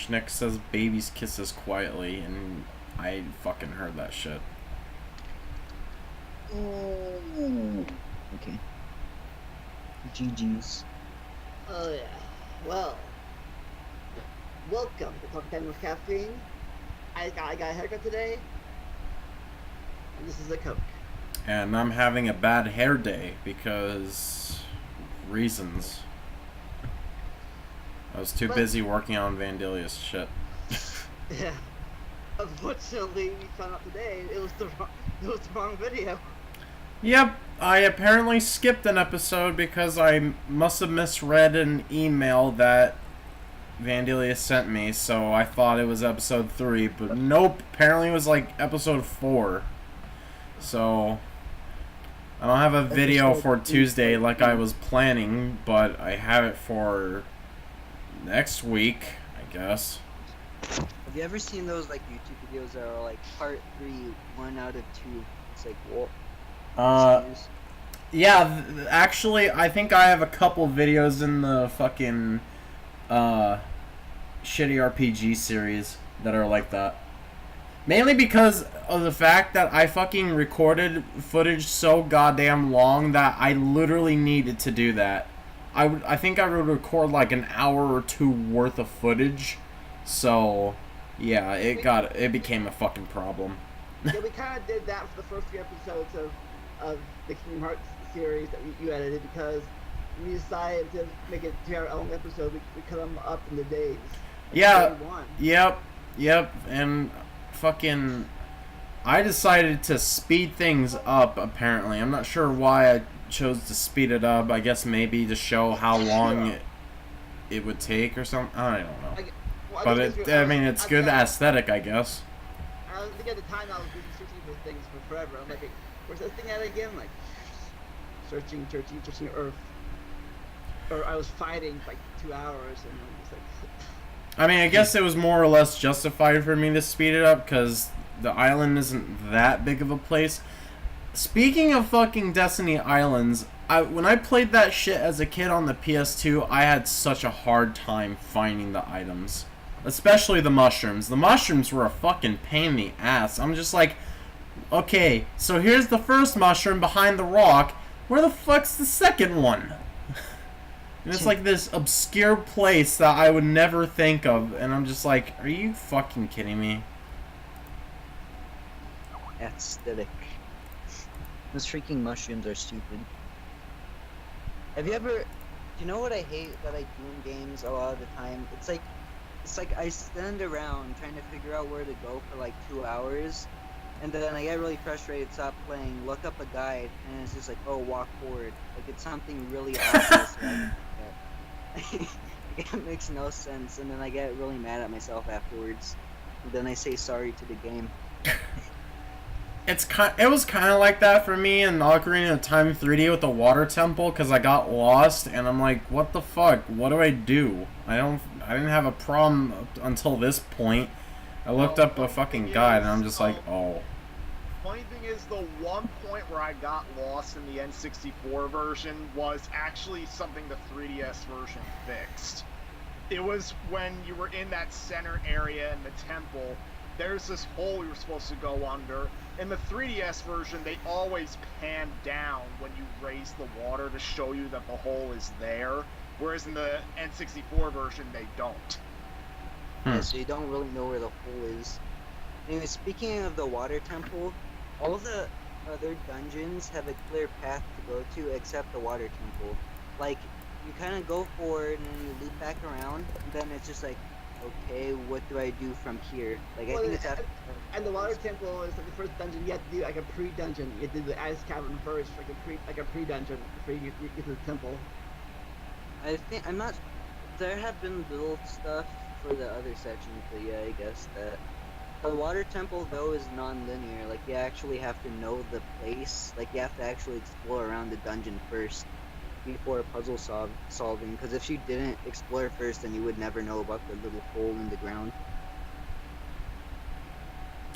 Nick says babies kisses quietly, and I fucking heard that shit. Oh, okay. GG's. Oh yeah. Well, welcome to Talk Time with Caffeine. I got a haircut today, and this is a Coke. And I'm having a bad hair day because reasons. I was too busy working on Vandalia's shit. Yeah. Unfortunately, we found out today it was the wrong video. Yep, I apparently skipped an episode because I must have misread an email that Vandalia sent me, so I thought it was episode 3, but nope, apparently it was like episode 4. So I don't have a video for Tuesday like I was planning, but I have it for next week, I guess. Have you ever seen those like YouTube videos that are like part 3, 1 out of 2? It's like what? Yeah, actually, I think I have a couple videos in the fucking shitty RPG series that are like that. Mainly because of the fact that I fucking recorded footage so goddamn long that I literally needed to do that. I think I would record like an hour or 2 worth of footage. So, yeah, it became a fucking problem. Yeah, we kind of did that for the first 3 episodes of the Kingdom Hearts series that you edited, because we decided to make it 2-hour long episode. We cut them up in the days. Yeah. Yep. And fucking, I decided to speed things up. Apparently, I'm not sure why I chose to speed it up. I guess maybe to show how long it would take or something. I don't know. But it's good aesthetic, I guess. I think at the time I was searching for things for forever. I'm like, where's that thing at again? Like, searching Earth. Or I was fighting for like 2 hours, and I was like... I mean, I guess it was more or less justified for me to speed it up, because the island isn't that big of a place. Speaking of fucking Destiny Islands, when I played that shit as a kid on the PS2, I had such a hard time finding the items. Especially the mushrooms. The mushrooms were a fucking pain in the ass. I'm just like, okay, so here's the first mushroom behind the rock. Where the fuck's the second one? And it's like this obscure place that I would never think of. And I'm just like, are you fucking kidding me? Aesthetic. Those freaking mushrooms are stupid. Have you ever... You know what I hate that I do in games a lot of the time? It's like I stand around trying to figure out where to go for like 2 hours, and then I get really frustrated, stop playing, look up a guide, and it's just like, oh, walk forward. Like, it's something really obvious. It makes no sense, and then I get really mad at myself afterwards. And then I say sorry to the game. It was kind of like that for me in Ocarina of Time 3D with the water temple, because I got lost and I'm like, what the fuck? What do I do? I didn't have a problem until this point. I looked up a fucking guide and I'm just like, oh. Funny thing is, the one point where I got lost in the N64 version was actually something the 3DS version fixed. It was when you were in that center area in the temple. There's this hole you were supposed to go under. In the 3DS version, they always pan down when you raise the water to show you that the hole is there, whereas in the N64 version, they don't. Yeah, so you don't really know where the hole is. Anyway, speaking of the water temple, all of the other dungeons have a clear path to go to except the water temple. Like, you kind of go forward and then you loop back around, and then it's just like, okay, what do I do from here? Like, I think it's after... And the water temple is like the first dungeon. You have to do like a pre-dungeon. You have to do the ice cavern first, like a pre-dungeon before you get to the temple. I think I'm not. There have been little stuff for the other sections, but yeah, I guess that the water temple though is non-linear. Like, you actually have to know the place. Like, you have to actually explore around the dungeon first before puzzle solving. Because if you didn't explore first, then you would never know about the little hole in the ground.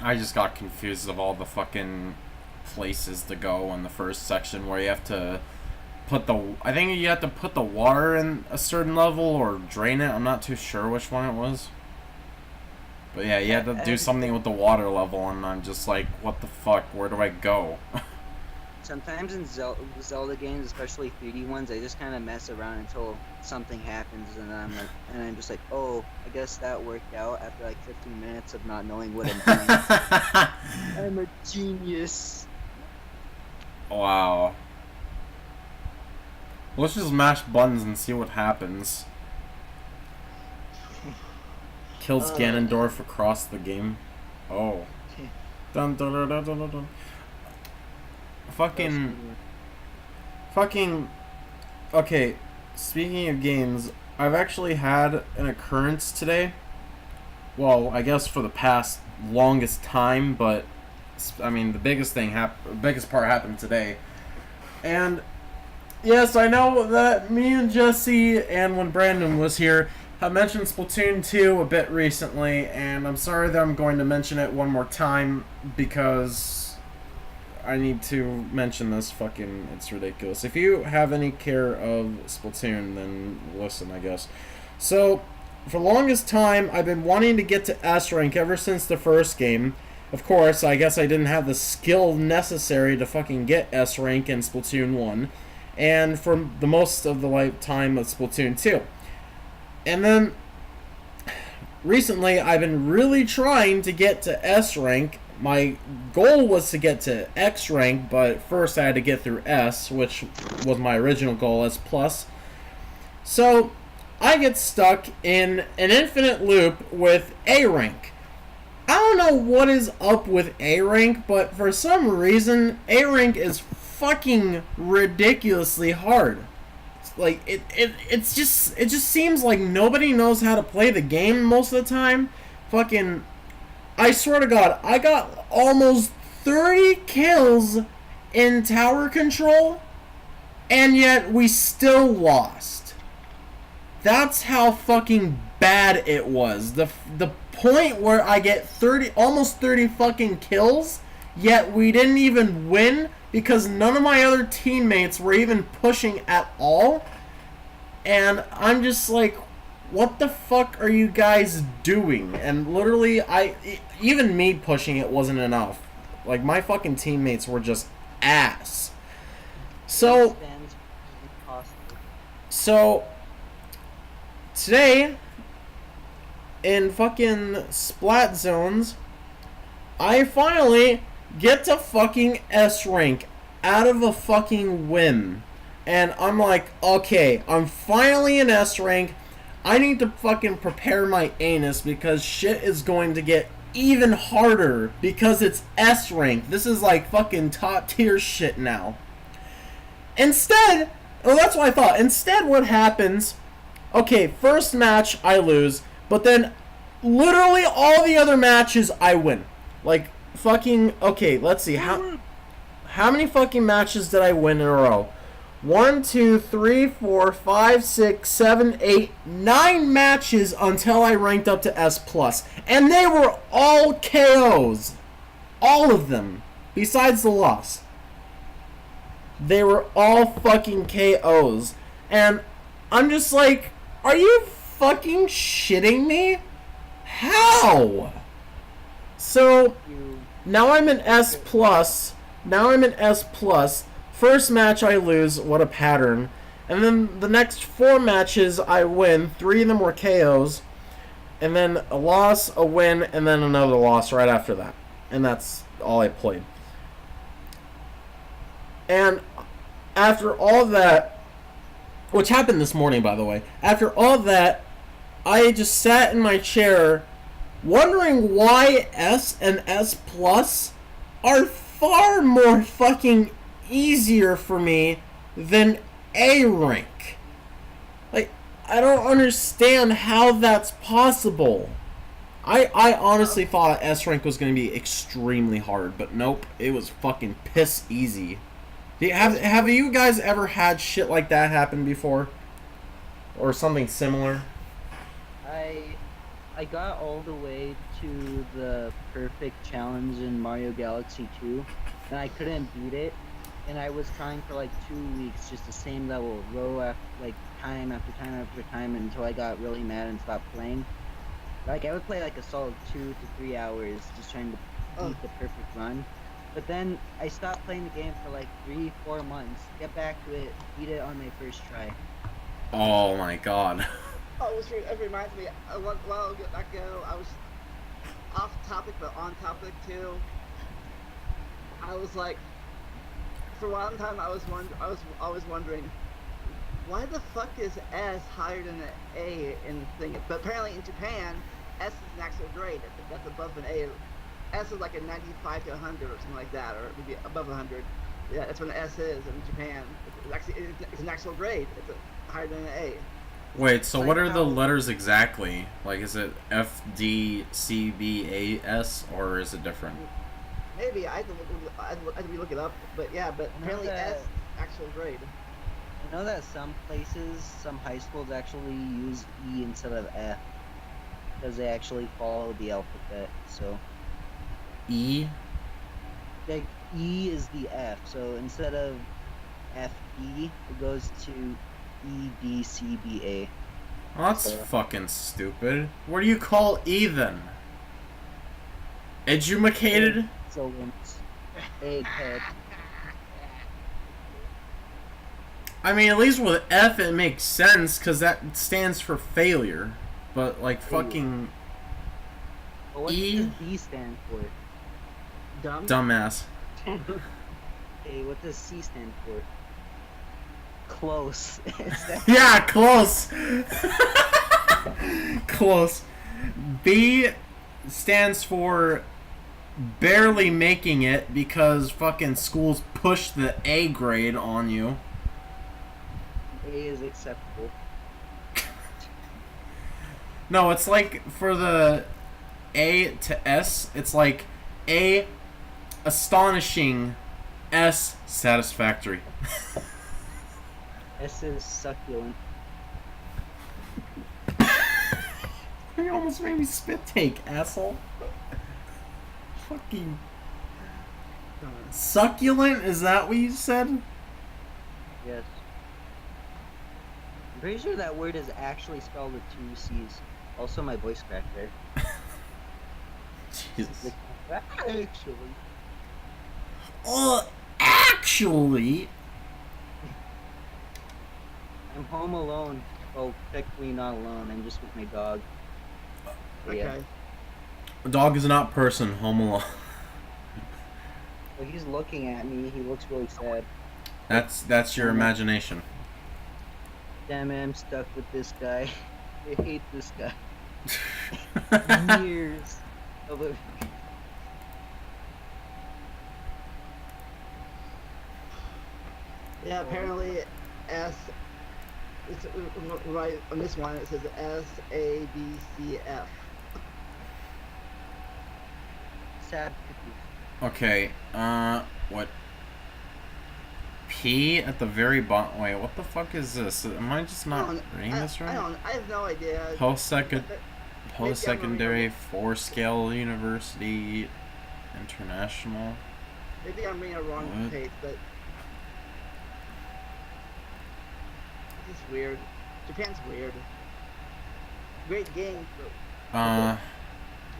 I just got confused of all the fucking places to go in the first section where you have to put the... I think you have to put the water in a certain level or drain it. I'm not too sure which one it was. But yeah, you had to do something with the water level, and I'm just like, what the fuck? Where do I go? Sometimes in Zelda games, especially 3D ones, I just kind of mess around until something happens, and then I'm just like, oh, I guess that worked out after like 15 minutes of not knowing what I'm doing. I'm a genius. Wow. Let's just mash buttons and see what happens. Kills Ganondorf across the game. Oh. Dun dun dun dun dun dun dun. Fucking. Okay, speaking of games, I've actually had an occurrence today. Well, I guess for the past longest time, but I mean the biggest part happened today. And yes, I know that me and Jesse and when Brandon was here have mentioned Splatoon 2 a bit recently, and I'm sorry that I'm going to mention it one more time because I need to mention this. Fucking, it's ridiculous. If you have any care of Splatoon, then listen, I guess. So, for the longest time, I've been wanting to get to S rank ever since the first game. Of course, I guess I didn't have the skill necessary to fucking get S rank in Splatoon 1, and for the most of the lifetime of Splatoon 2. And then, recently, I've been really trying to get to S rank. My goal was to get to X rank, but first I had to get through S, which was my original goal, S+. So, I get stuck in an infinite loop with A rank. I don't know what is up with A rank, but for some reason, A rank is fucking ridiculously hard. Like, it just seems like nobody knows how to play the game most of the time. Fucking, I swear to God, I got almost 30 kills in tower control, and yet we still lost. That's how fucking bad it was. The point where I get almost 30 fucking kills, yet we didn't even win because none of my other teammates were even pushing at all. And I'm just like, what the fuck are you guys doing? And literally, even me pushing it wasn't enough. Like, my fucking teammates were just ass. So today, in fucking Splat Zones, I finally get to fucking S rank out of a fucking whim. And I'm like, okay, I'm finally in S rank. I need to fucking prepare my anus because shit is going to get even harder because it's S rank. This is like fucking top tier shit now. Instead, well, that's what I thought. Instead, what happens, okay, first match I lose, but then literally all the other matches I win. Like, fucking, okay, let's see, how many fucking matches did I win in a row? 1, 2, 3, 4, 5, 6, 7, 8, 9 matches until I ranked up to S+. And they were all KOs. All of them. Besides the loss. They were all fucking KOs. And I'm just like, are you fucking shitting me? How? So, now I'm in S+. First match I lose, what a pattern. And then the next 4 matches I win, 3 of them were KOs. And then a loss, a win, and then another loss right after that. And that's all I played. And after all that, which happened this morning by the way, after all that, I just sat in my chair wondering why S and S Plus are far more fucking easier for me than A rank. Like, I don't understand how that's possible. I honestly thought S rank was going to be extremely hard, but nope, it was fucking piss easy. Have you guys ever had shit like that happen before? Or something similar? I got all the way to the perfect challenge in Mario Galaxy 2, and I couldn't beat it. And I was trying for like 2 weeks, just the same level, row after like time after time after time, until I got really mad and stopped playing. Like I would play like a solid 2 to 3 hours just trying to beat the perfect run. But then I stopped playing the game for like 3-4 months. Get back to it, beat it on my first try. Oh my god. Oh, it reminds me. A while ago, I was off topic but on topic too. I was like, for a long time, I was always wondering, why the fuck is S higher than an A in the thing? But apparently in Japan, S is an actual grade. That's above an A. S is like a 95 to 100 or something like that, or maybe above 100. Yeah, that's what an S is in Japan. It's an actual grade. It's higher than an A. Wait, so Like what are the how- letters exactly? Like, is it F, D, C, B, A, S, or is it different? Maybe I had to look it up, but yeah, but I know apparently that- S actual grade. I know that some places, some high schools actually use E instead of F because they actually follow the alphabet. So E? like E is the F. So instead of F E, it goes to E B C B A. Well, that's fucking stupid. What do you call E then? Edumacated? So egghead. I mean, at least with F it makes sense, because that stands for failure. But, like, fucking But what E? does B stand for? Dumb. dumbass. Hey, what does C stand for? Close. It's that- Yeah, close! Close. B stands for barely making it because fucking schools push the A grade on you. A is acceptable. No, it's like for the A to S, it's like A astonishing, S satisfactory. S is succulent. You almost made me spit take, asshole. Fucking succulent? Is that what you said? Yes. I'm pretty sure that word is actually spelled with 2 C's. Also, my voice cracked there. Jesus. Like, actually. Actually, I'm home alone. Oh, technically not alone. I'm just with my dog. But yeah. Okay. a dog is not person, home alone. Well, he's looking at me. He looks really sad. That's your imagination. Damn it, I'm stuck with this guy. I hate this guy. Years of it. Yeah, apparently S. It's right on this one. It says S A B C F. Sad. Okay, what? P at the very bottom. Wait, what the fuck is this? Am I just not reading this right? I have no idea. Post-secondary, 4-scale university, international. Maybe I'm reading a wrong What? page, but this is weird. Japan's weird. Great game, but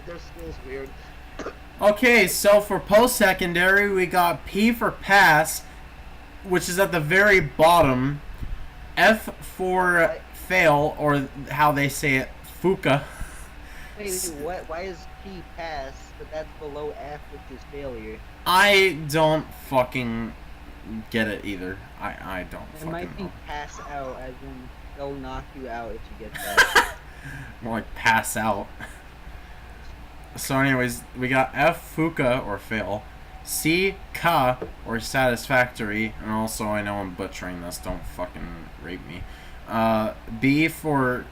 their school's weird. Okay, so for post-secondary, we got P for pass, which is at the very bottom. F for fail, or how they say it, fuka. Wait, what? Why is P pass, but that's below F, which is failure? I don't fucking get it either. I don't It fucking might be know. pass out, as in they'll knock you out if you get that. More like pass out. So anyways, we got F, fuka, or fail. C, ka, or satisfactory. And also, I know I'm butchering this. Don't fucking rape me. B for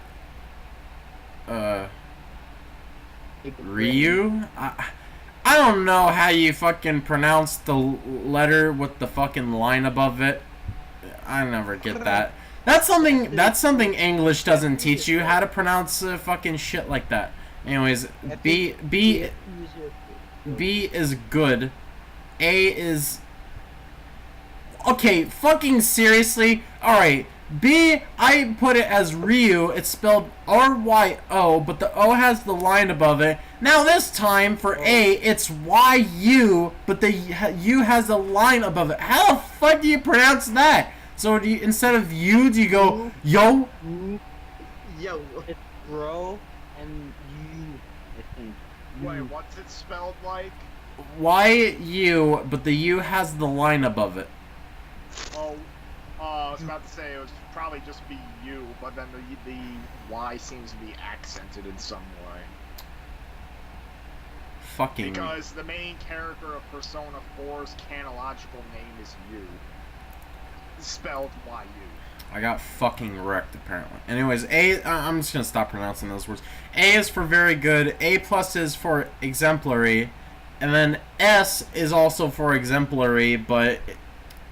Ryu? I don't know how you fucking pronounce the letter with the fucking line above it. I never get that. That's something English doesn't teach you, how to pronounce fucking shit like that. Anyways, B is good. A is... Okay, fucking seriously? Alright, B, I put it as Ryu. It's spelled R-Y-O, but the O has the line above it. Now this time, for A, it's Y-U, but the U has the line above it. How the fuck do you pronounce that? So do you, instead of U, do you go yo? Yo. It's bro and you, I think. Wait, what's it spelled like? Y-U, but the U has the line above it. Oh, I was about to say it would probably just be U, but then the Y seems to be accented in some way. Fucking. Because the main character of Persona 4's canological name is U. Spelled Y-U. I got fucking wrecked, apparently. Anyways, A, I'm just gonna stop pronouncing those words. A is for very good, A plus is for exemplary, and then S is also for exemplary, but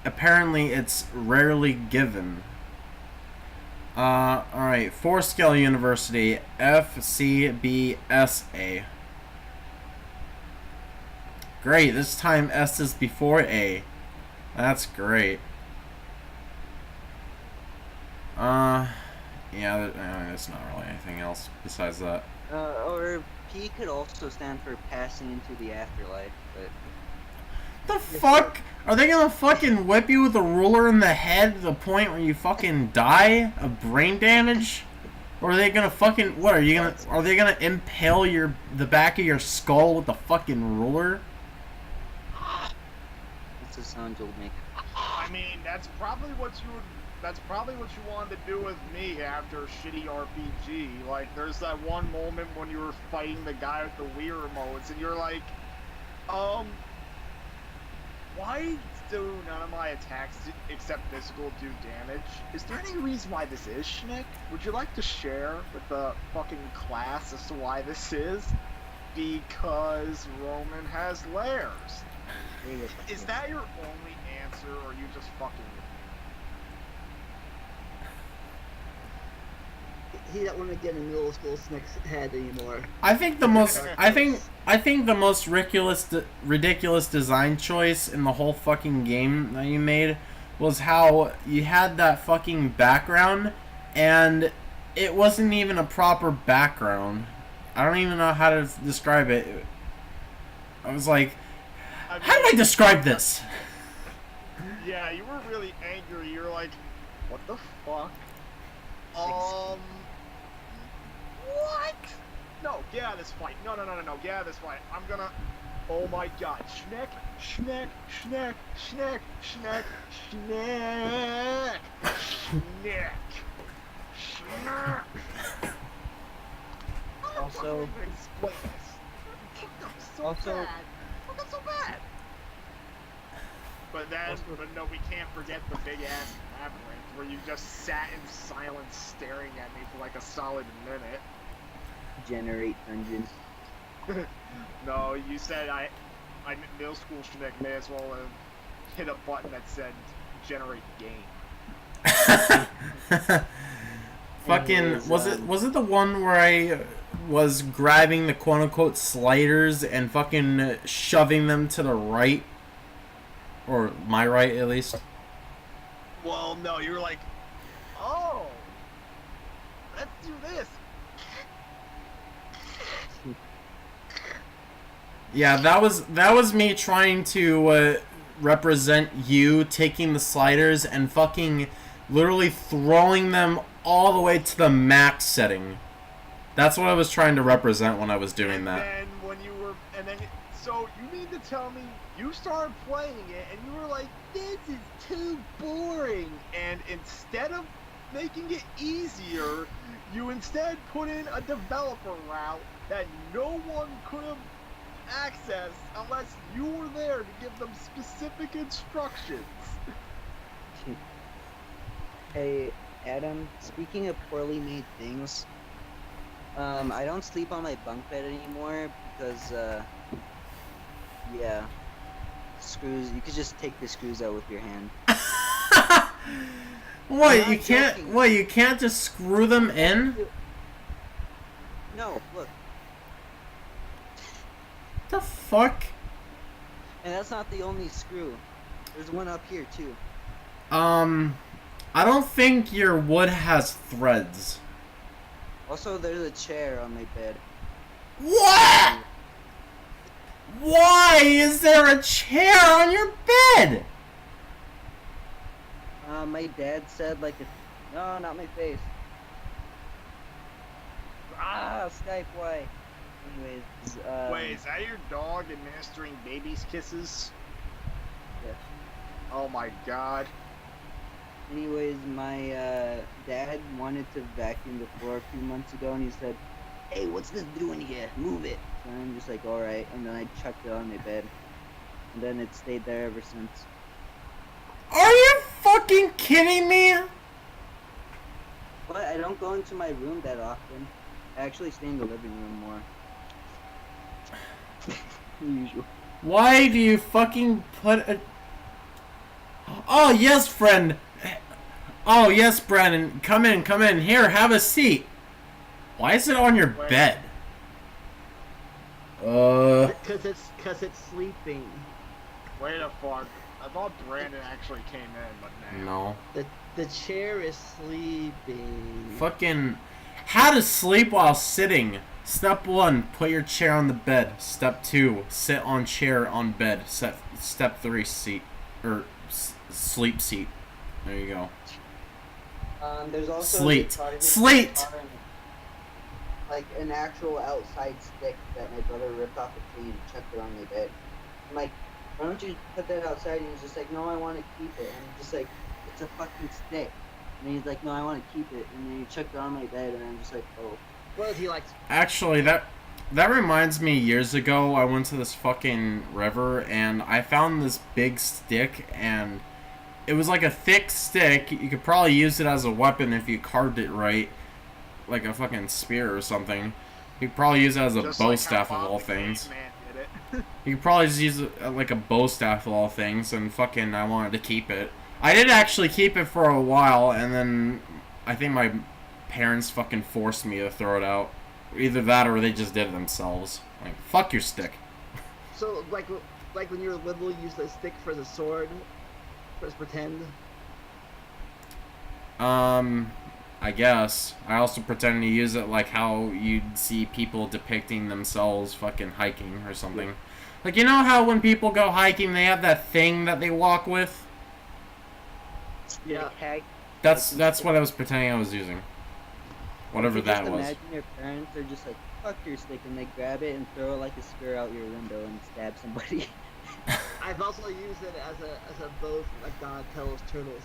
apparently it's rarely given. Alright, 4-scale university, FCBSA. Great, this time S is before A. That's great. Yeah, there's not really anything else besides that. Or P could also stand for passing into the afterlife, but... The fuck? Are they gonna fucking whip you with a ruler in the head to the point where you fucking die of brain damage? Or are they gonna fucking... What, are they gonna impale the back of your skull with the fucking ruler? That's the sound you'll make. I mean, that's probably what you wanted to do with me after shitty RPG. Like, there's that one moment when you were fighting the guy with the Wii remotes, and you're like, why do none of my attacks except physical do damage? Is there any reason why this is, Schnick? Would you like to share with the fucking class as to why this is? Because Roman has lairs. Is that your only answer, or are you just fucking with me? He don't want to get in middle school Snick's head anymore. I think the most ridiculous design choice in the whole fucking game that you made was how you had that fucking background and it wasn't even a proper background. I don't even know how to describe it. I was like, how do I describe this? Yeah, you were really angry. You were like, what the fuck? What? No, get out of this fight. No, get out of this fight. I'm gonna... Oh my god. Schneck, schneck, schneck, schneck, schneck, schneck, schneck, schneck. Also... Explain this. So Also... bad. How come so bad? But then, but no, we can't forget the big-ass labyrinth where you just sat in silence staring at me for like a solid minute. Generate dungeon. No, you said I'm middle school Schnick may as well have hit a button that said generate game. Fucking was it the one where I was grabbing the quote unquote sliders and fucking shoving them to the right? Or my right at least? Well, no, you were like, oh, let's do this. Yeah, that was me trying to represent you taking the sliders and fucking literally throwing them all the way to the max setting. That's what I was trying to represent when I was doing that. So you mean to tell me you started playing it and you were like, this is too boring, and instead of making it easier, you instead put in a developer route that no one could have accessed unless you were there to give them specific instructions. Hey, Adam, speaking of poorly made things, I don't sleep on my bunk bed anymore because, yeah, screws, you could just take the screws out with your hand. What, you can't just screw them in? No, look. The fuck? And that's not the only screw. There's one up here, too. I don't think your wood has threads. Also, there's a chair on my bed. What? Why is there a chair on your bed? My dad said like a... No, not my face. Ah, Skype, why? Anyways, Wait, is that your dog administering baby's kisses? Yeah. Oh my god. Anyways, my dad wanted to vacuum the floor a few months ago, and he said, "Hey, what's this doing here? Move it." So I'm just like, "All right," and then I chucked it on my bed, and then it stayed there ever since. Are you fucking kidding me? But I don't go into my room that often. I actually stay in the living room more. Usual. Why do you fucking put a... Oh, yes, friend. Oh, yes, Brandon. Come in, come in. Here, have a seat. Why is it on your bed? Cause it's sleeping. Wait a fuck. I thought Brandon actually came in, but No. The chair is sleeping. Fucking... How to sleep while sitting. Step 1, put your chair on the bed. Step 2, sit on chair on bed. Step 3, seat. Or, sleep seat. There you go. There's also Sleet. Sleet! like an actual outside stick that my brother ripped off a tree and chucked it on my bed. I'm like, why don't you put that outside? And he's just like, no, I want to keep it. And I'm just like, it's a fucking stick. And he's like, no, I want to keep it. And then he chucked it on my bed, and I'm just like, oh. What is he like? Actually, that reminds me, years ago, I went to this fucking river, and I found this big stick, and it was like a thick stick. You could probably use it as a weapon if you carved it right. Like a fucking spear or something. You could probably use it as a just bow like staff how of Bob all the things. Caveman did it. You could probably just use it like a bow staff of all things, and fucking I wanted to keep it. I did actually keep it for a while, and then I think my parents fucking forced me to throw it out. Either that or they just did it themselves. Like, fuck your stick. So like when you were little, you used the stick for the sword. Let's pretend. I guess. I also pretended to use it like how you'd see people depicting themselves fucking hiking or something. Like, you know how when people go hiking, they have that thing that they walk with? Yeah. That's what I was pretending I was using. Whatever that was. Imagine your parents are just like, fuck your stick, and they grab it and throw it like a spear out your window and stab somebody. I've also used it as a bow from like Donatello's turtles.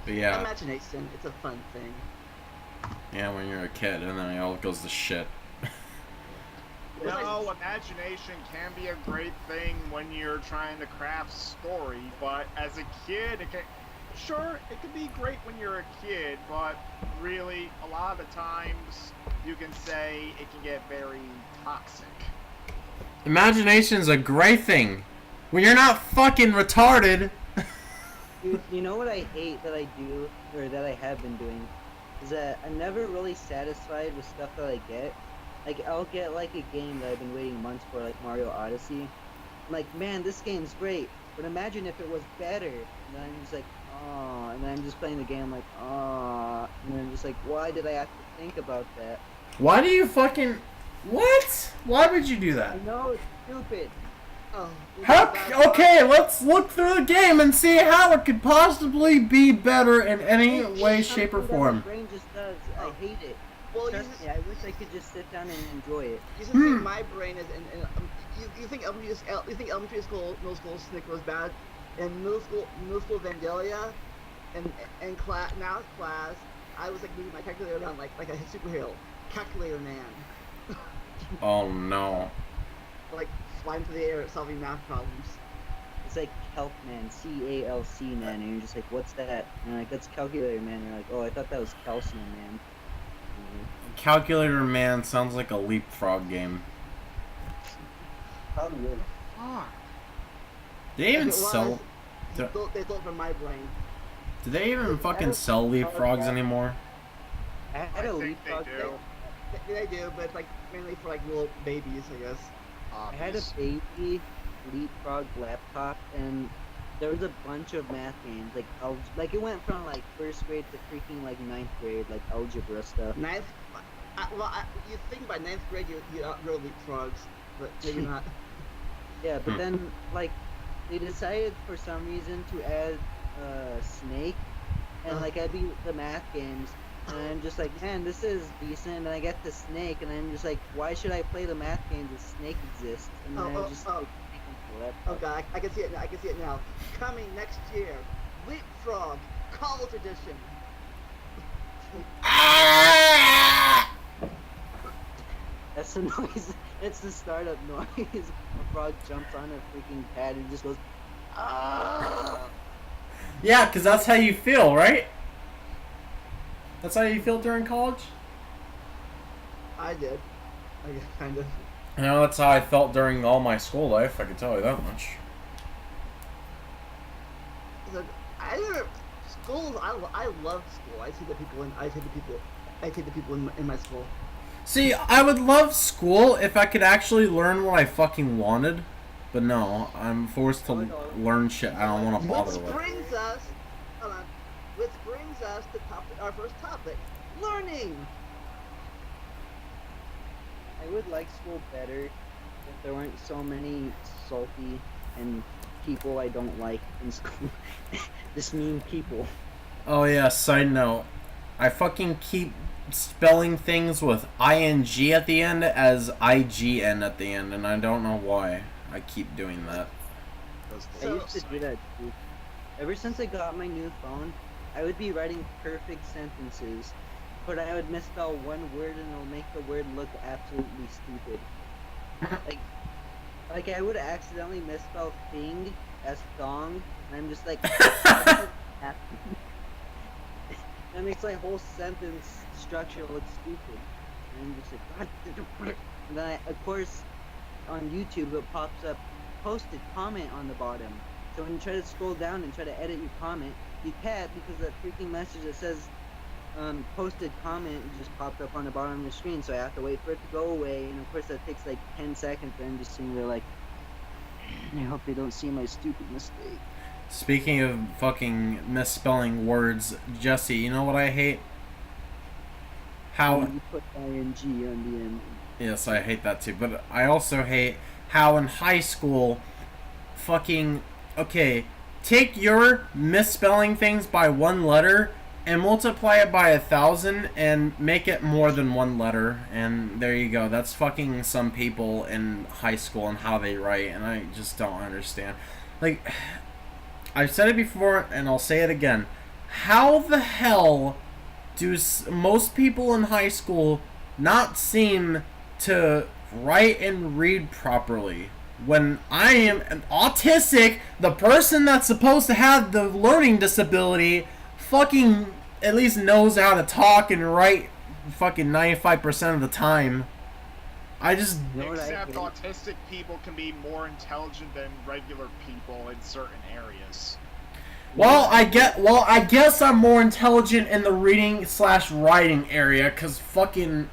But yeah. Imagination, it's a fun thing. Yeah, when you're a kid, and then it all goes to shit. No, imagination can be a great thing when you're trying to craft story, but as a kid, it can... Sure, it can be great when you're a kid, but really, a lot of the times, you can say it can get very toxic. Imagination's a great thing. When you're not fucking retarded. Dude, you know what I hate that I do, or that I have been doing, is that I'm never really satisfied with stuff that I get. Like, I'll get, like, a game that I've been waiting months for, like Mario Odyssey. I'm like, man, this game's great, but imagine if it was better. And then I'm just like, oh, and then I'm just playing the game like, oh, and then I'm just like, why did I have to think about that? Why do you fucking... What? Why would you do that? I know, it's stupid. Oh. How... Okay, let's look through the game and see how it could possibly be better in any way, shape, or Something that form. My brain just does. I hate it. Well, Trust me, I wish I could just sit down and enjoy it. You should think my brain is, you think elementary school, middle school Snick was bad, and middle school Vandalia, and class I was like moving my calculator around like a superhero, calculator man, Oh no. like flying through the air solving math problems. It's like Calc Man, C-A-L-C Man, and you're just like, what's that? And you're like, that's Calculator Man. And you're like, oh, I thought that was Calcium Man. Calculator Man sounds like a leapfrog game. Probably would. Do they even If it was, sell... They stole it from my brain. Do they even fucking sell leapfrogs anymore? I had I a think they leapfrog do. They do, but it's like mainly for like little babies, I guess. I had a obvious. baby leapfrog laptop, and there was a bunch of math games, like it went from like first grade to freaking like ninth grade, like algebra stuff. Ninth. You think by ninth grade you outgrow leapfrogs, but maybe not. Yeah, but then like they decided for some reason to add Snake, and like I beat the math games, and I'm just like, man, this is decent. And I get the Snake, and I'm just like, why should I play the math games if Snake exists? And then I just like, Oh god, I can see it now. I can see it now. Coming next year, Leapfrog College Edition. That's the noise. It's the startup noise. A frog jumps on a freaking pad and just goes, ah. Yeah, because that's how you feel, right? That's how you feel during college? I did. I guess, kind of. You know, that's how I felt during all my school life, I can tell you that much. Look, schools. I love school. I see the people in. I take the people in my school. See, I would love school if I could actually learn what I fucking wanted. But no, I'm forced to learn shit I don't want to bother with. Brings us, hold on, which brings us to our first topic, learning. I would like school better if there weren't so many salty and people I don't like in school. Just mean people. Oh yeah, side note. I fucking keep spelling things with ing at the end as ign at the end, and I don't know why I keep doing that. I used to do that too. Ever since I got my new phone, I would be writing perfect sentences, but I would misspell one word and it'll make the word look absolutely stupid. Like I would accidentally misspell thing as thong, and I'm just like, that makes my whole sentence structure look stupid. And I'm just like, God. And then of course, on YouTube it pops up posted comment on the bottom. So when you try to scroll down and try to edit your comment, you can't, because that freaking message that says posted comment just popped up on the bottom of the screen. So I have to wait for it to go away, and of course that takes like 10 seconds. And I'm just sitting there like, I hope they don't see my stupid mistake. Speaking of fucking misspelling words, Jesse, you know what I hate? How... You put ing on the end. Yes, I hate that too, but I also hate how in high school, fucking... Okay, take your misspelling things by one letter and multiply it by 1,000 and make it more than one letter, and there you go. That's fucking some people in high school and how they write, and I just don't understand. Like, I've said it before and I'll say it again. How the hell do most people in high school not seem to write and read properly? When I am an autistic, the person that's supposed to have the learning disability fucking at least knows how to talk and write fucking 95% of the time. I just... Except autistic people can be more intelligent than regular people in certain areas. Well, I guess I'm more intelligent in the reading/writing area, cause fucking...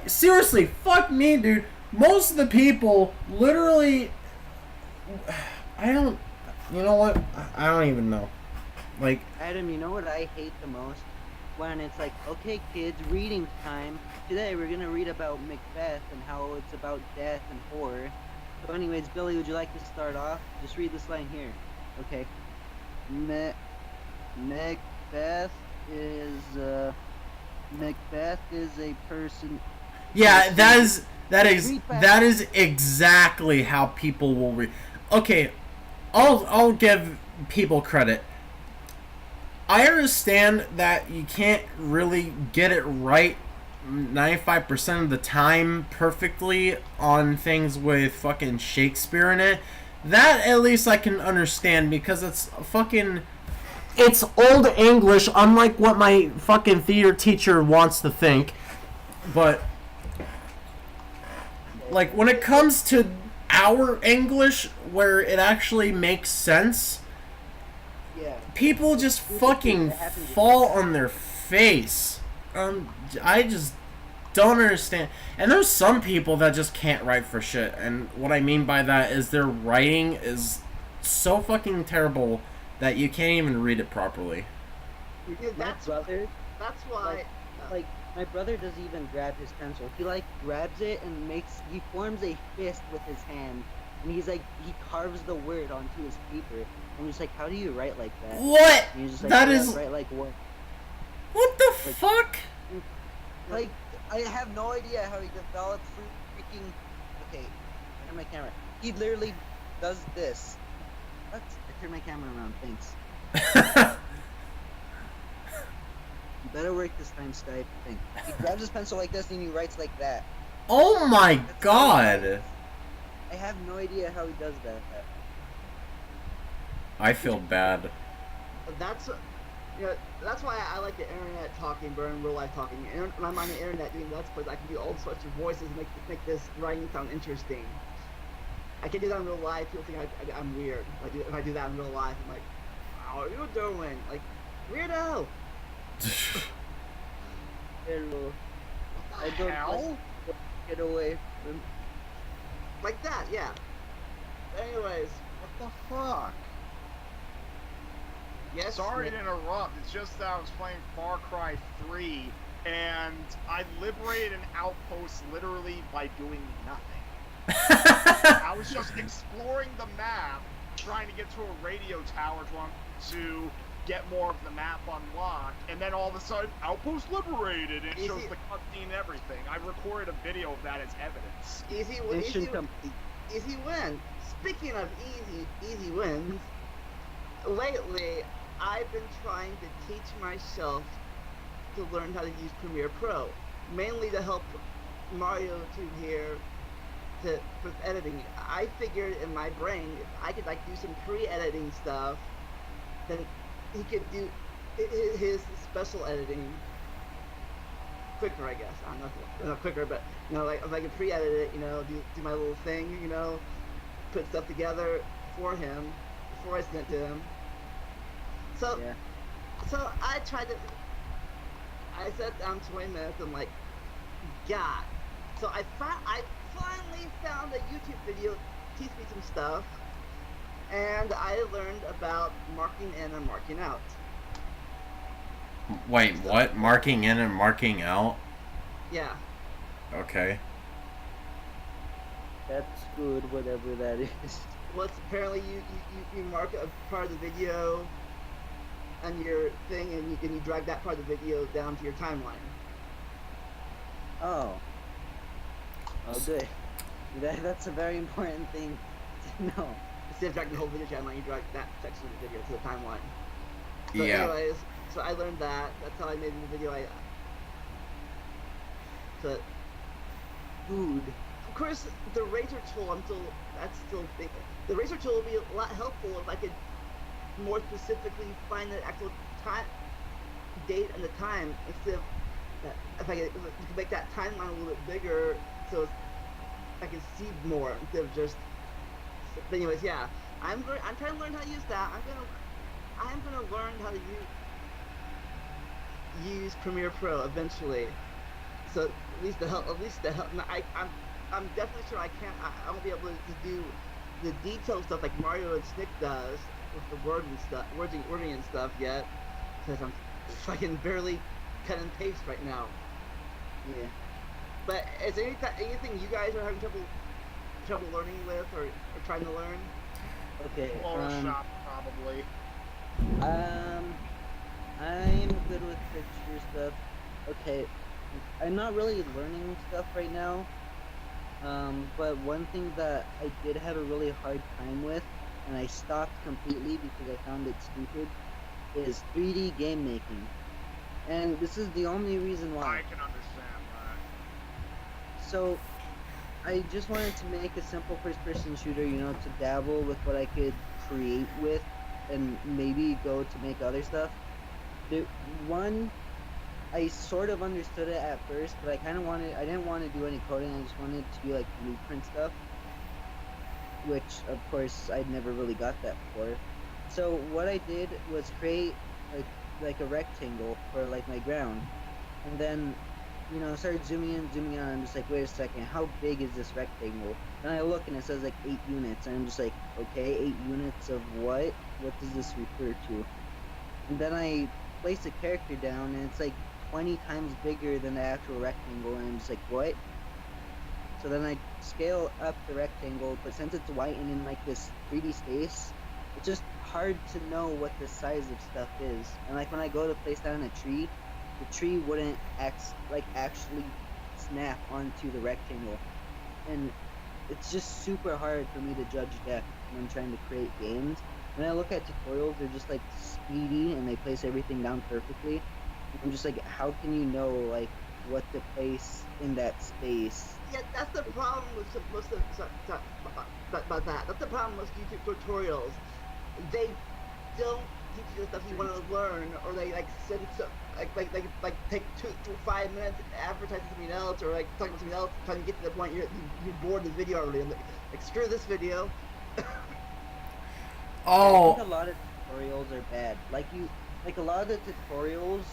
seriously, fuck me, dude. Most of the people, literally... I don't... You know what? I don't even know. Like... Adam, you know what I hate the most? When it's like, okay kids, reading time. Today we're gonna read about Macbeth and how it's about death and horror. So anyways, Billy, would you like to start off? Just read this line here. Okay. Macbeth is a person. Yeah, that is exactly how people will read. Okay, I'll give people credit. I understand that you can't really get it right 95% of the time perfectly on things with fucking Shakespeare in it. That at least I can understand, because it's old English, unlike what my fucking theater teacher wants to think. But like when it comes to our English where it actually makes sense, people just fucking fall on their face. I just don't understand. And there's some people that just can't write for shit. And what I mean by that is their writing is so fucking terrible that you can't even read it properly. Yeah, My brother, that's why. like, my brother doesn't even grab his pencil. He like grabs it and he forms a fist with his hand, and he carves the word onto his paper. And he's like, how do you write like that? What? And he's just like, That "Yeah, is... write like what? What the fuck? Like, I have no idea how he developed freaking. Okay, I have my camera. He literally does this. What? I turned my camera around. Thanks. You better work this time, Skype. Thing. He grabs his pencil like this and he writes like that. Oh my That's god. I have no idea how he does that. I feel bad. That's that's why I like the internet talking better than real life talking. When I'm on the internet doing Let's Plays, I can do all sorts of voices and make this writing sound interesting. I can do that in real life. People think I'm weird. If I do that in real life, I'm like, how are you doing? Like, weirdo. Hello. I the don't hell? get away from. Like that, yeah. Anyways, What the fuck? yes. Sorry to interrupt. It's just that I was playing Far Cry 3, and I liberated an outpost literally by doing nothing. I was just exploring the map, trying to get to a radio tower to get more of the map unlocked, and then all of a sudden, outpost liberated, and it shows the cutscene and everything. I recorded a video of that as evidence. Mission complete. Easy win. Speaking of easy wins, lately I've been trying to teach myself to learn how to use Premiere Pro, mainly to help MarioTube here with editing. I figured in my brain if I could like do some pre-editing stuff, then he could do his special editing quicker, I guess. I don't know, not quicker, but like if I could pre-edit it, do my little thing, put stuff together for him before I sent it to him. So, Yeah. so I sat down 20 minutes and like, God. So I finally found a YouTube video teach me some stuff, and I learned about marking in and marking out. Wait, what? Marking in and marking out? Yeah. Okay. That's good, whatever that is. Well, it's apparently you mark a part of the video on your thing, and you drag that part of the video down to your timeline. Oh. Oh, good. That's a very important thing to know. Instead of dragging the whole video timeline, you drag that section of the video to the timeline. So Yeah. anyways, so I learned that. That's how I made the video. Dude. Of course, the razor tool, that's still thinking. The razor tool would be a lot helpful if I could more specifically find the actual date and the time, instead of if I could make that timeline a little bit bigger, so I can see more instead of just. But anyways, yeah, I'm trying to learn how to use that. I'm gonna learn how to use Premiere Pro eventually. So at least to help. I'm definitely sure I won't be able to do the detailed stuff like Mario and Snick does with the wording and stuff yet, because I'm fucking barely cut and paste right now. Yeah. But is there anything you guys are having trouble learning with or trying to learn? Okay. Photoshop, probably. I'm good with picture stuff. Okay. I'm not really learning stuff right now. But one thing that I did have a really hard time with, and I stopped completely because I found it stupid, is 3D game making. And this is the only reason why. I can understand that. So, I just wanted to make a simple first-person shooter, to dabble with what I could create with, and maybe go to make other stuff. I sort of understood it at first, but I didn't want to do any coding, I just wanted to do like blueprint stuff, which of course I'd never really got that before. So what I did was create like a rectangle for like my ground, and then you know, started zooming in, zooming out. I'm just like, wait a second, how big is this rectangle? And I look and it says like 8 units, and I'm just like, okay, 8 units of what? What does this refer to? And then I place a character down, and it's like 20 times bigger than the actual rectangle, and I'm just like, what? So then I scale up the rectangle, but since it's white and in like this 3D space, it's just hard to know what the size of stuff is. And like when I go to place down a tree, the tree wouldn't actually snap onto the rectangle. And it's just super hard for me to judge depth when I'm trying to create games. When I look at tutorials, they're just like speedy and they place everything down perfectly. I'm just like, how can you know like what to place in that space? Yeah, that's the problem with most of about that. That's the problem with YouTube tutorials. They don't teach you the stuff you want to learn, or they like send like take 2 to 5 minutes advertising something else, or like talking about something else, trying to get to the point you're bored of the video already. I'm like screw this video. I think a lot of tutorials are bad. Like a lot of the tutorials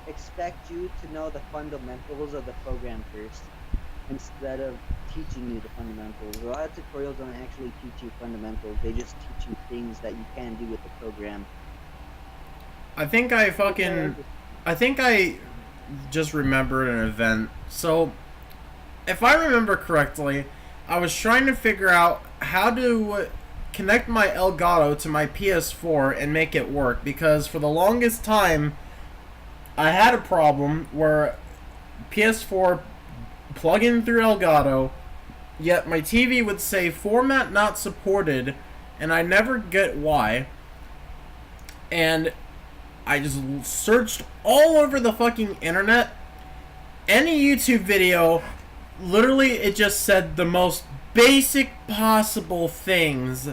expect you to know the fundamentals of the program first, instead of teaching you the fundamentals. A lot of tutorials don't actually teach you fundamentals. They just teach you things that you can do with the program. I think I just remembered an event. So, if I remember correctly, I was trying to figure out how to connect my Elgato to my PS4 and make it work, because for the longest time I had a problem where PS4 plug in through Elgato, yet my TV would say format not supported, and I never get why. And I just searched all over the fucking internet. Any YouTube video, literally it just said the most basic possible things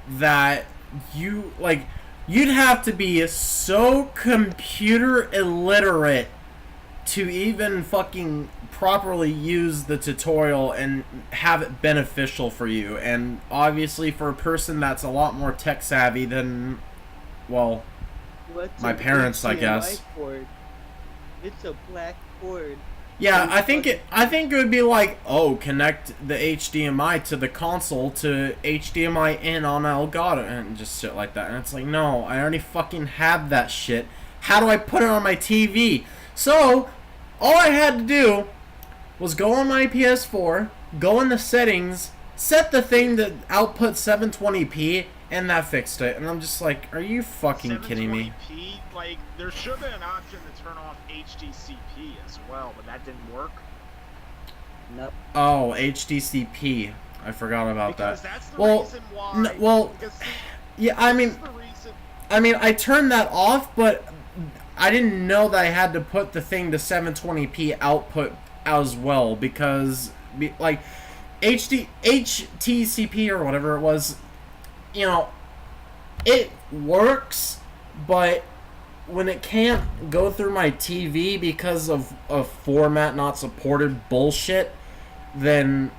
that you'd have to be so computer illiterate to even fucking properly use the tutorial and have it beneficial for you. And obviously for a person that's a lot more tech savvy than, well, my parents, I guess. Cord? It's a black cord. Yeah, I think it would be like, oh, connect the HDMI to the console to HDMI in on Elgato and just shit like that. And it's like, no, I already fucking have that shit. How do I put it on my TV? So, all I had to do was go on my PS4, go in the settings, set the thing to output 720p, and that fixed it. And I'm just like, are you fucking kidding me? 720p? Like, there should have been an option to turn off HDCP as well, but that didn't work. Nope. Oh, HDCP. I forgot about because that. That's the reason why. Yeah, I mean, I turned that off, but I didn't know that I had to put the thing to 720p output as well, because like HTCP or whatever it was, you know, it works, but when it can't go through my TV because of format not supported bullshit, then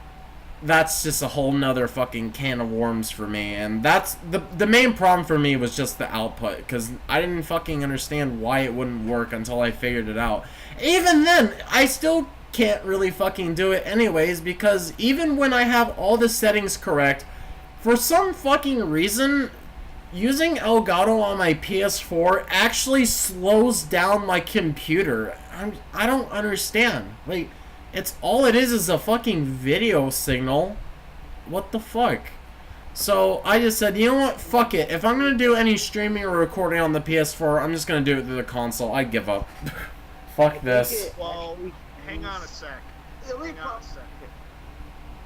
that's just a whole nother fucking can of worms for me. And that's the main problem for me was just the output, because I didn't fucking understand why it wouldn't work until I figured it out. Even then, I still can't really fucking do it anyways, because even when I have all the settings correct, for some fucking reason, using Elgato on my PS4 actually slows down my computer. I don't understand. Like, it's all it is a fucking video signal. What the fuck? So I just said, you know what? Fuck it. If I'm gonna do any streaming or recording on the PS4, I'm just gonna do it through the console. I give up. Fuck this. Well, hang on a sec. Hang on a sec.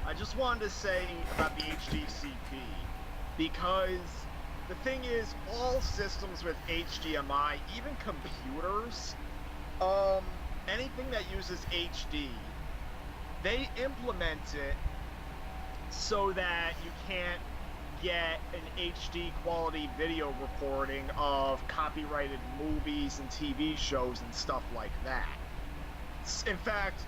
I just wanted to say about the HDCP, because the thing is, all systems with HDMI, even computers, anything that uses HD, they implement it so that you can't get an HD quality video recording of copyrighted movies and TV shows and stuff like that. In fact,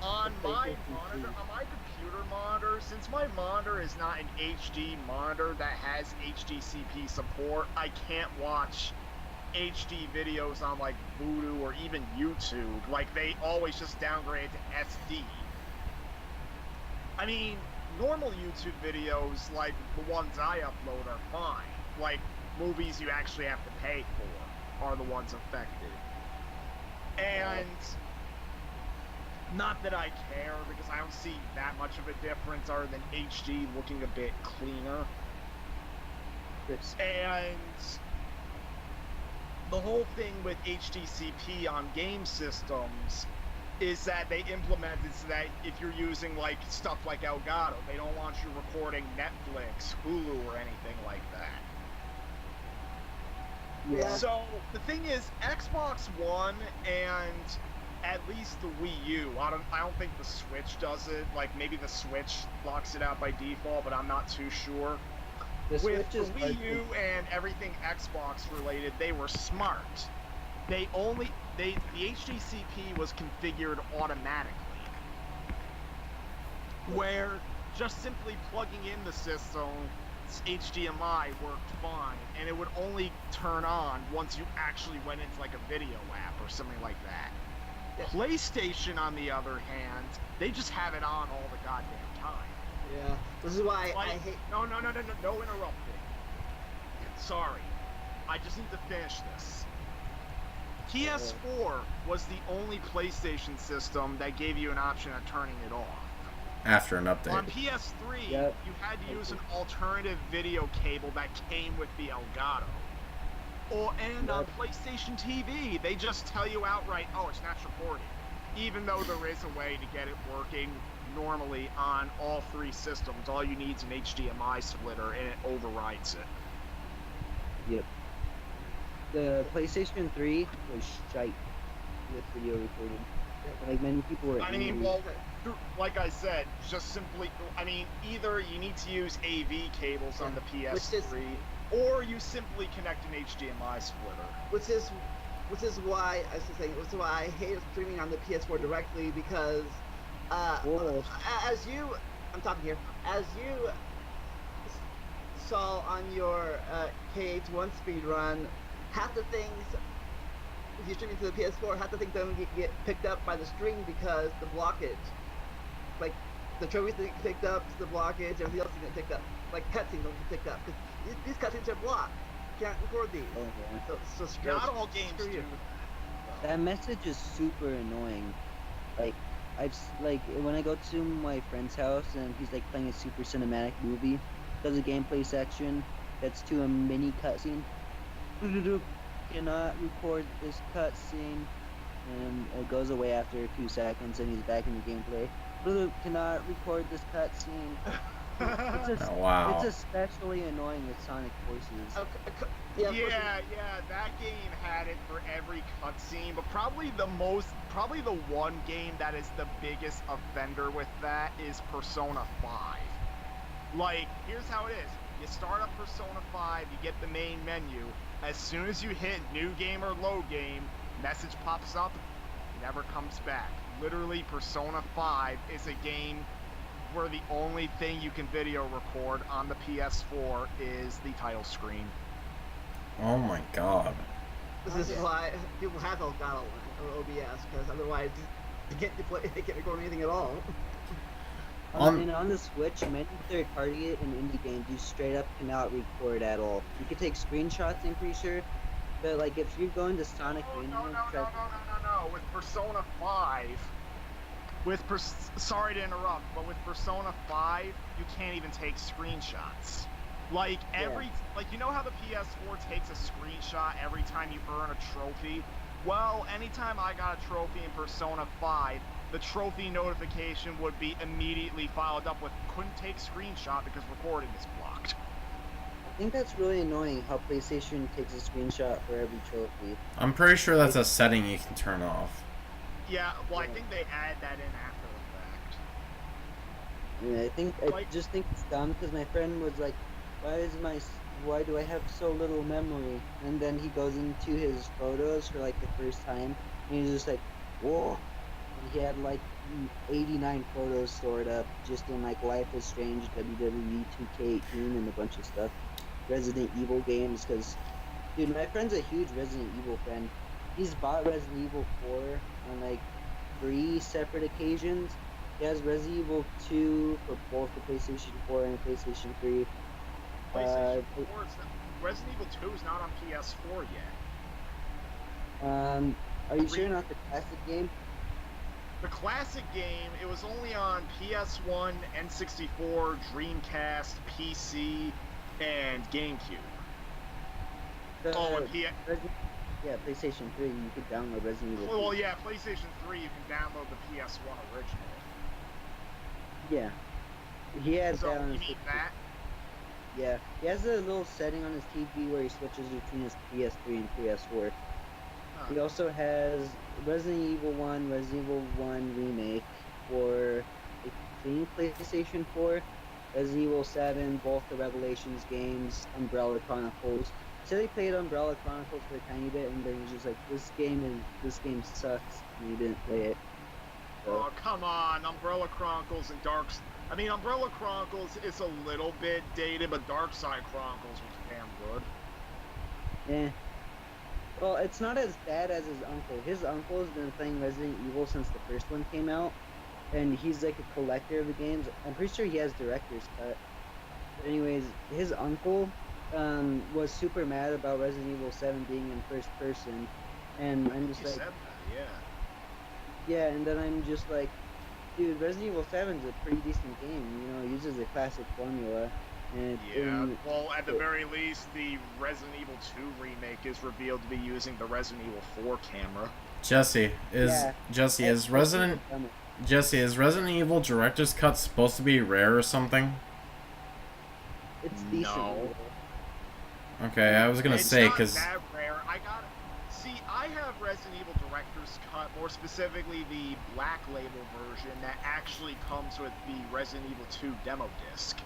on my monitor, on my computer monitor, since my monitor is not an HD monitor that has HDCP support, I can't watch HD videos on like Voodoo or even YouTube, like they always just downgrade to SD. I mean, normal YouTube videos, like the ones I upload, are fine. Like, movies you actually have to pay for are the ones affected. And not that I care, because I don't see that much of a difference other than HD looking a bit cleaner. And the whole thing with HDCP on game systems is that they implemented so that if you're using like stuff like Elgato, they don't want you recording Netflix, Hulu, or anything like that. Yeah. So the thing is, Xbox One and at least the Wii U, I don't think the Switch does it. Like maybe the Switch locks it out by default, but I'm not too sure. With the Wii U and everything Xbox related, they were smart. The HDCP was configured automatically, where just simply plugging in the system's HDMI worked fine, and it would only turn on once you actually went into like a video app or something like that. PlayStation, on the other hand, they just have it on all the goddamn time. Yeah, this is why Like, I hate. No interrupting. Sorry, I just need to finish this. PS4 was the only PlayStation system that gave you an option of turning it off. After an update. On PS3, Yep. you had to use an alternative video cable that came with the Elgato. And on PlayStation TV, they just tell you outright, oh, it's not supported. Even though there is a way to get it working normally on all three systems. All you need is an HDMI splitter, and it overrides it. Yep. The PlayStation 3 was shite with video recording. Like many people were. I mean, well, like I said, just simply, I mean, either you need to use AV cables on the PS3, or you simply connect an HDMI splitter. Which is why I was just saying. Which is why I hate streaming on the PS4 directly, because as you, I'm talking here, as you saw on your KH1 speed run, half the things, if you're streaming to the PS4, half the things don't get picked up by the stream because the blockage. Like, the trophies that get picked up, the blockage, everything else get picked up. Like, cutscenes don't get picked up, because these cutscenes are blocked. You can't record these. Okay. So Not all games screw do you. That message is super annoying. Like, when I go to my friend's house and he's like playing a super cinematic movie, does a gameplay section that's to a mini cutscene. Cannot record this cutscene, and it goes away after a few seconds, and he's back in the gameplay. Cannot record this cutscene. Oh, wow. It's especially annoying with Sonic voices. Yeah, that game had it for every cutscene, but probably the one game that is the biggest offender with that is Persona 5. Like, here's how it is. You start up Persona 5, you get the main menu. As soon as you hit new game or load game, message pops up, never comes back. Literally, Persona 5 is a game where the only thing you can video record on the PS4 is the title screen. Oh my god. This is why people have Elgato or OBS, because otherwise they can't record anything at all. And on the Switch, many third-party and indie games you straight up cannot record at all. You can take screenshots, I'm pretty sure, but like if you're going to Sonic Mania, No. With Persona 5, sorry to interrupt, but with Persona 5, you can't even take screenshots. Like like you know how the PS4 takes a screenshot every time you earn a trophy? Well, anytime I got a trophy in Persona 5, the trophy notification would be immediately followed up with couldn't take screenshot because recording is blocked. I think that's really annoying how PlayStation takes a screenshot for every trophy. I'm pretty sure that's a setting you can turn off. Yeah, well, I think they add that in after the fact. Yeah, I just think it's dumb because my friend was like, why do I have so little memory? And then he goes into his photos for like the first time, and he's just like, whoa. And he had like 89 photos stored up just in like Life is Strange, WWE 2K18, and a bunch of stuff. Resident Evil games, because Dude, my friend's a huge Resident Evil fan. He's bought Resident Evil 4 on like 3 separate occasions. He has Resident Evil 2 for both the PlayStation 4 and the PlayStation 3. PlayStation 4 Resident Evil 2 is not on PS4 yet. Are you sure not the classic game? The classic game, it was only on PS1, N64, Dreamcast, PC, and GameCube. And yeah, PlayStation 3, you could download Resident Evil 2. Well, yeah, PlayStation 3, you can download the PS1 original. Yeah. He has So, that on you his mean that? Yeah. He has a little setting on his TV where he switches between his PS3 and PS4. He also has Resident Evil 1, Resident Evil 1 Remake for, I think, PlayStation 4, Resident Evil 7, both the Revelations games, Umbrella Chronicles. So they played Umbrella Chronicles for a tiny bit, and then he's just like, this game sucks, and he didn't play it. So. Oh, come on, Umbrella Chronicles and Umbrella Chronicles is a little bit dated, but Dark Side Chronicles was damn good. Yeah. Well, it's not as bad as his uncle. His uncle has been playing Resident Evil since the first one came out, and he's like a collector of the games. I'm pretty sure he has director's cut. But anyways, his uncle was super mad about Resident Evil 7 being in first person, and I'm just like, said that, yeah, and then I'm just like, dude, Resident Evil 7 is a pretty decent game. You know, it uses a classic formula. And well, at the very least, the Resident Evil 2 remake is revealed to be using the Resident Evil 4 camera. Jesse, is Resident Evil Director's Cut supposed to be rare or something? It's decent. No. Okay, I was gonna say, because... It's not that rare. I have Resident Evil Director's Cut, more specifically the Black Label version that actually comes with the Resident Evil 2 demo disc.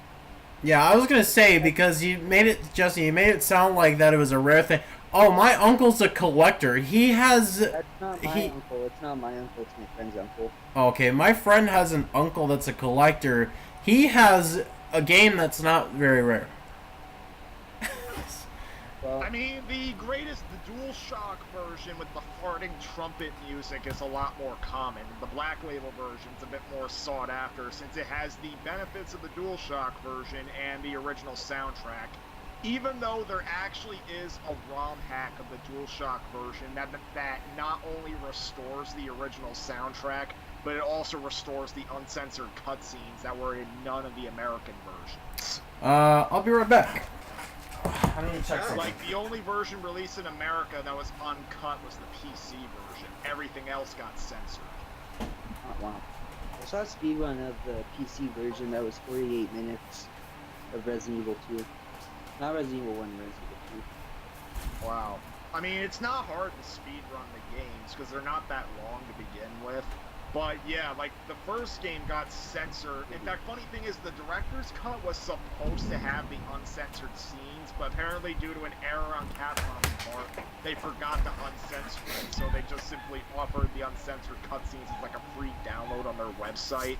Yeah, I was gonna say, because you made it sound like that it was a rare thing. Oh, my uncle's a collector. He has... That's not my uncle. It's not my uncle. It's my friend's uncle. Okay, my friend has an uncle that's a collector. He has a game that's not very rare. Well, I mean, the DualShock version with the farting trumpet music is a lot more common. The Black Label version's a bit more sought after since it has the benefits of the DualShock version and the original soundtrack. Even though there actually is a ROM hack of the DualShock version that not only restores the original soundtrack, but it also restores the uncensored cutscenes that were in none of the American versions. I'll be right back. I need to check something. Like, the only version released in America that was uncut was the PC version. Everything else got censored. oh, wow. I saw a speedrun of the PC version that was 48 minutes of Resident Evil 2. Not Resident Evil 1, Resident Evil 2. Wow. I mean, it's not hard to speedrun the games, because they're not that long to begin with. But yeah, like, the first game got censored. In fact, funny thing is, the director's cut was supposed to have the uncensored scenes, but apparently due to an error on Capcom's part, they forgot to uncensor it, so they just simply offered the uncensored cutscenes as like a free download on their website.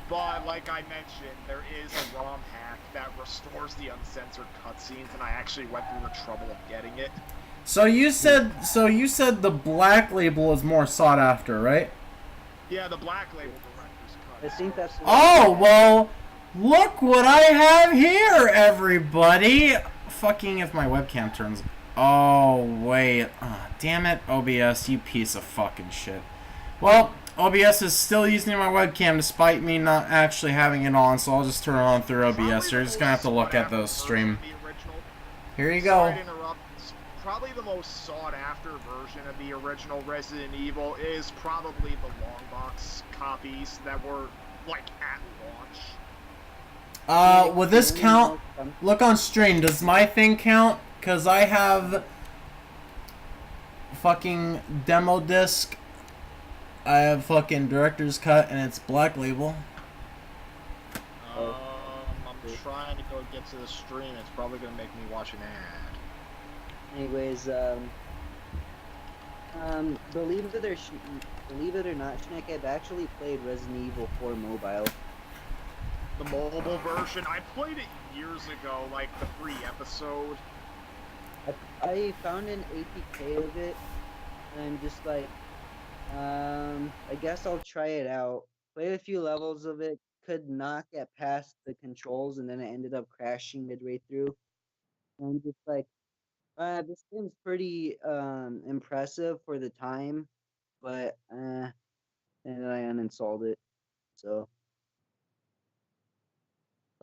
But like I mentioned, there is a ROM hack that restores the uncensored cutscenes, and I actually went through the trouble of getting it. So you said the Black Label is more sought after, right? Yeah, the Black Label director's cut. I think that's... Oh, well, look what I have here, everybody! Fucking if my webcam turns... Oh, wait. Oh, damn it, OBS, you piece of fucking shit. Well, OBS is still using my webcam despite me not actually having it on, so I'll just turn it on through OBS. You're just gonna have to look at the stream. Here you go. Sorry to interrupt. Probably the most sought-after version of the original Resident Evil is probably the long box copies that were, like, at launch. Will this count? Look on stream. Does my thing count? Because I have fucking demo disc. I have fucking director's cut, and it's Black Label. I'm trying to go get to the stream. It's probably going to make me watch an ad. Anyways, believe it or not, Schneck, I've actually played Resident Evil 4 Mobile. The mobile version, I played it years ago, like the free episode. I found an APK of it, and I'm just like, I guess I'll try it out. Played a few levels of it, could not get past the controls, and then it ended up crashing midway through. And I'm just like, this game's pretty impressive for the time, but and then I uninstalled it. So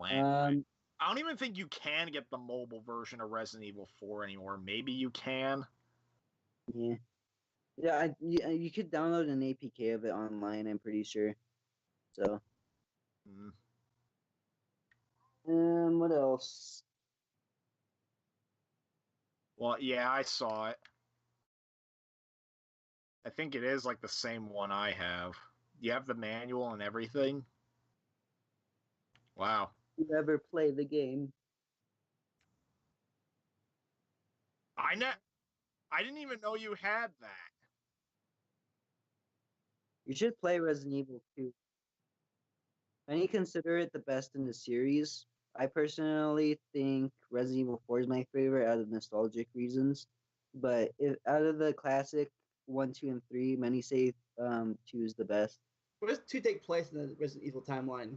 um, I don't even think you can get the mobile version of Resident Evil 4 anymore. Maybe you can. yeah, you could download an APK of it online. I'm pretty sure. So Mm. what else? Well, yeah, I saw it. I think it is like the same one I have. You have the manual and everything. Wow. You ever play the game? I ne- I didn't even know you had that. You should play Resident Evil 2. Many consider it the best in the series. I personally think Resident Evil 4 is my favorite out of nostalgic reasons. But out of the classic 1, 2, and 3, many say 2 is the best. Where does 2 take place in the Resident Evil timeline?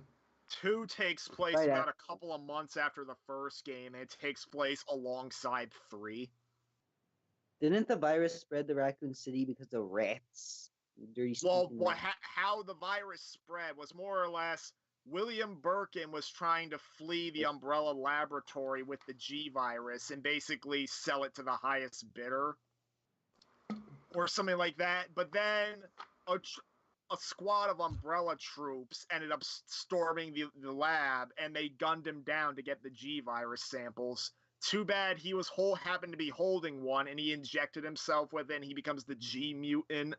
2 takes place Right about after. a couple of months after the first game, and it takes place alongside 3. Didn't the virus spread to Raccoon City because of rats? Dirty Well, stinking rats. how the virus spread was more or less William Birkin was trying to flee the Umbrella Laboratory with the G virus and basically sell it to the highest bidder or something like that. But then a squad of Umbrella troops ended up storming the lab, and they gunned him down to get the G virus samples. Too bad he was happened to be holding one, and he injected himself with it, and he becomes the G mutant.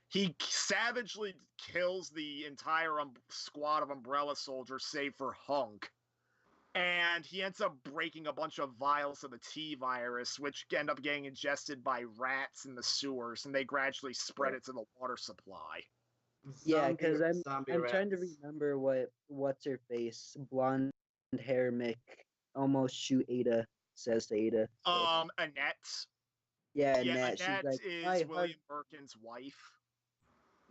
He savagely kills the entire squad of Umbrella soldiers, save for Hunk. And he ends up breaking a bunch of vials of the T virus, which end up getting ingested by rats in the sewers, and they gradually spread it to the water supply. Yeah, because Zombie I'm trying to rats. remember what's her face, blonde hair Mick, almost shoot Ada, says to Ada. So. Annette. Yeah, Yeah, Annette, she's Annette like, is my heart. William Birkin's wife.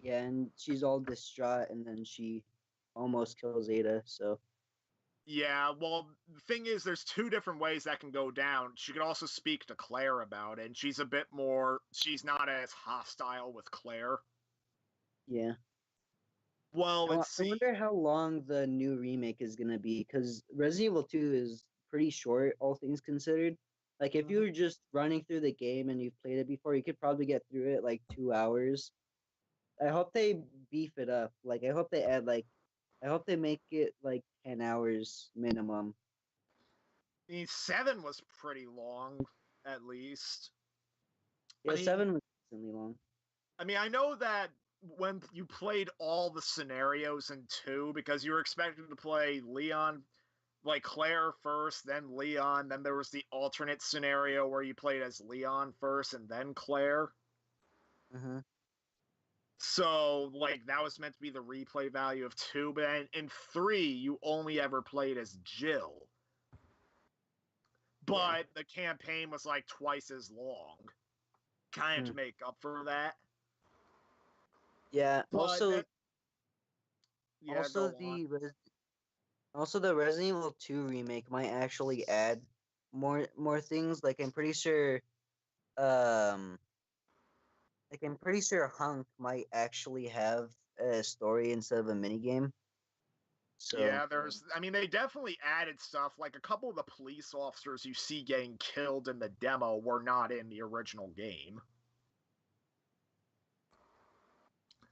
Yeah, and she's all distraught, and then she almost kills Ada. So Yeah, well, the thing is, there's 2 different ways that can go down. She can also speak to Claire about it, and she's a bit more. She's not as hostile with Claire. yeah, Well, let's I see. wonder how long the new remake is gonna be, because Resident Evil 2 is pretty short, all things considered. Like if you were just running through the game and you've played it before, you could probably get through it like 2 hours. I hope they beef it up. Like I hope they make it like 10 hours minimum. I mean, 7 was pretty long, at least. Yeah, 7 was decently long. I know that when you played all the scenarios in 2, because you were expected to play Leon, like Claire first, then Leon, then there was the alternate scenario where you played as Leon first and then Claire. Uh-huh. So, like, that was meant to be the replay value of 2, but in 3, you only ever played as Jill. But the campaign was like twice as long, kind of to make up for that. Yeah. But Also, then, yeah, also go on. the Resident Evil 2 remake might actually add more things. Um I'm pretty sure Hunk might actually have a story instead of a minigame. So Yeah, they definitely added stuff. Like a couple of the police officers you see getting killed in the demo were not in the original game.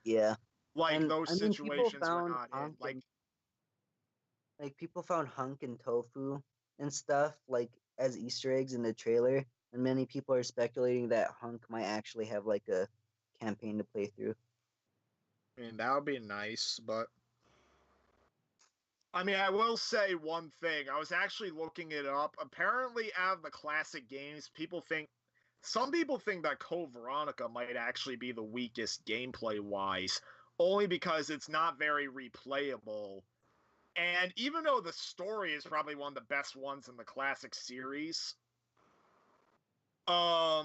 yeah. Like, And those I mean people situations were found not in. Hunk and people found Hunk and Tofu and stuff like as Easter eggs in the trailer, and many people are speculating that Hunk might actually have like a campaign to play through. That would be nice, but I will say one thing. I was actually looking it up. Apparently, out of the classic games, some people think that Code Veronica might actually be the weakest gameplay wise, only because it's not very replayable. And even though the story is probably one of the best ones in the classic series, A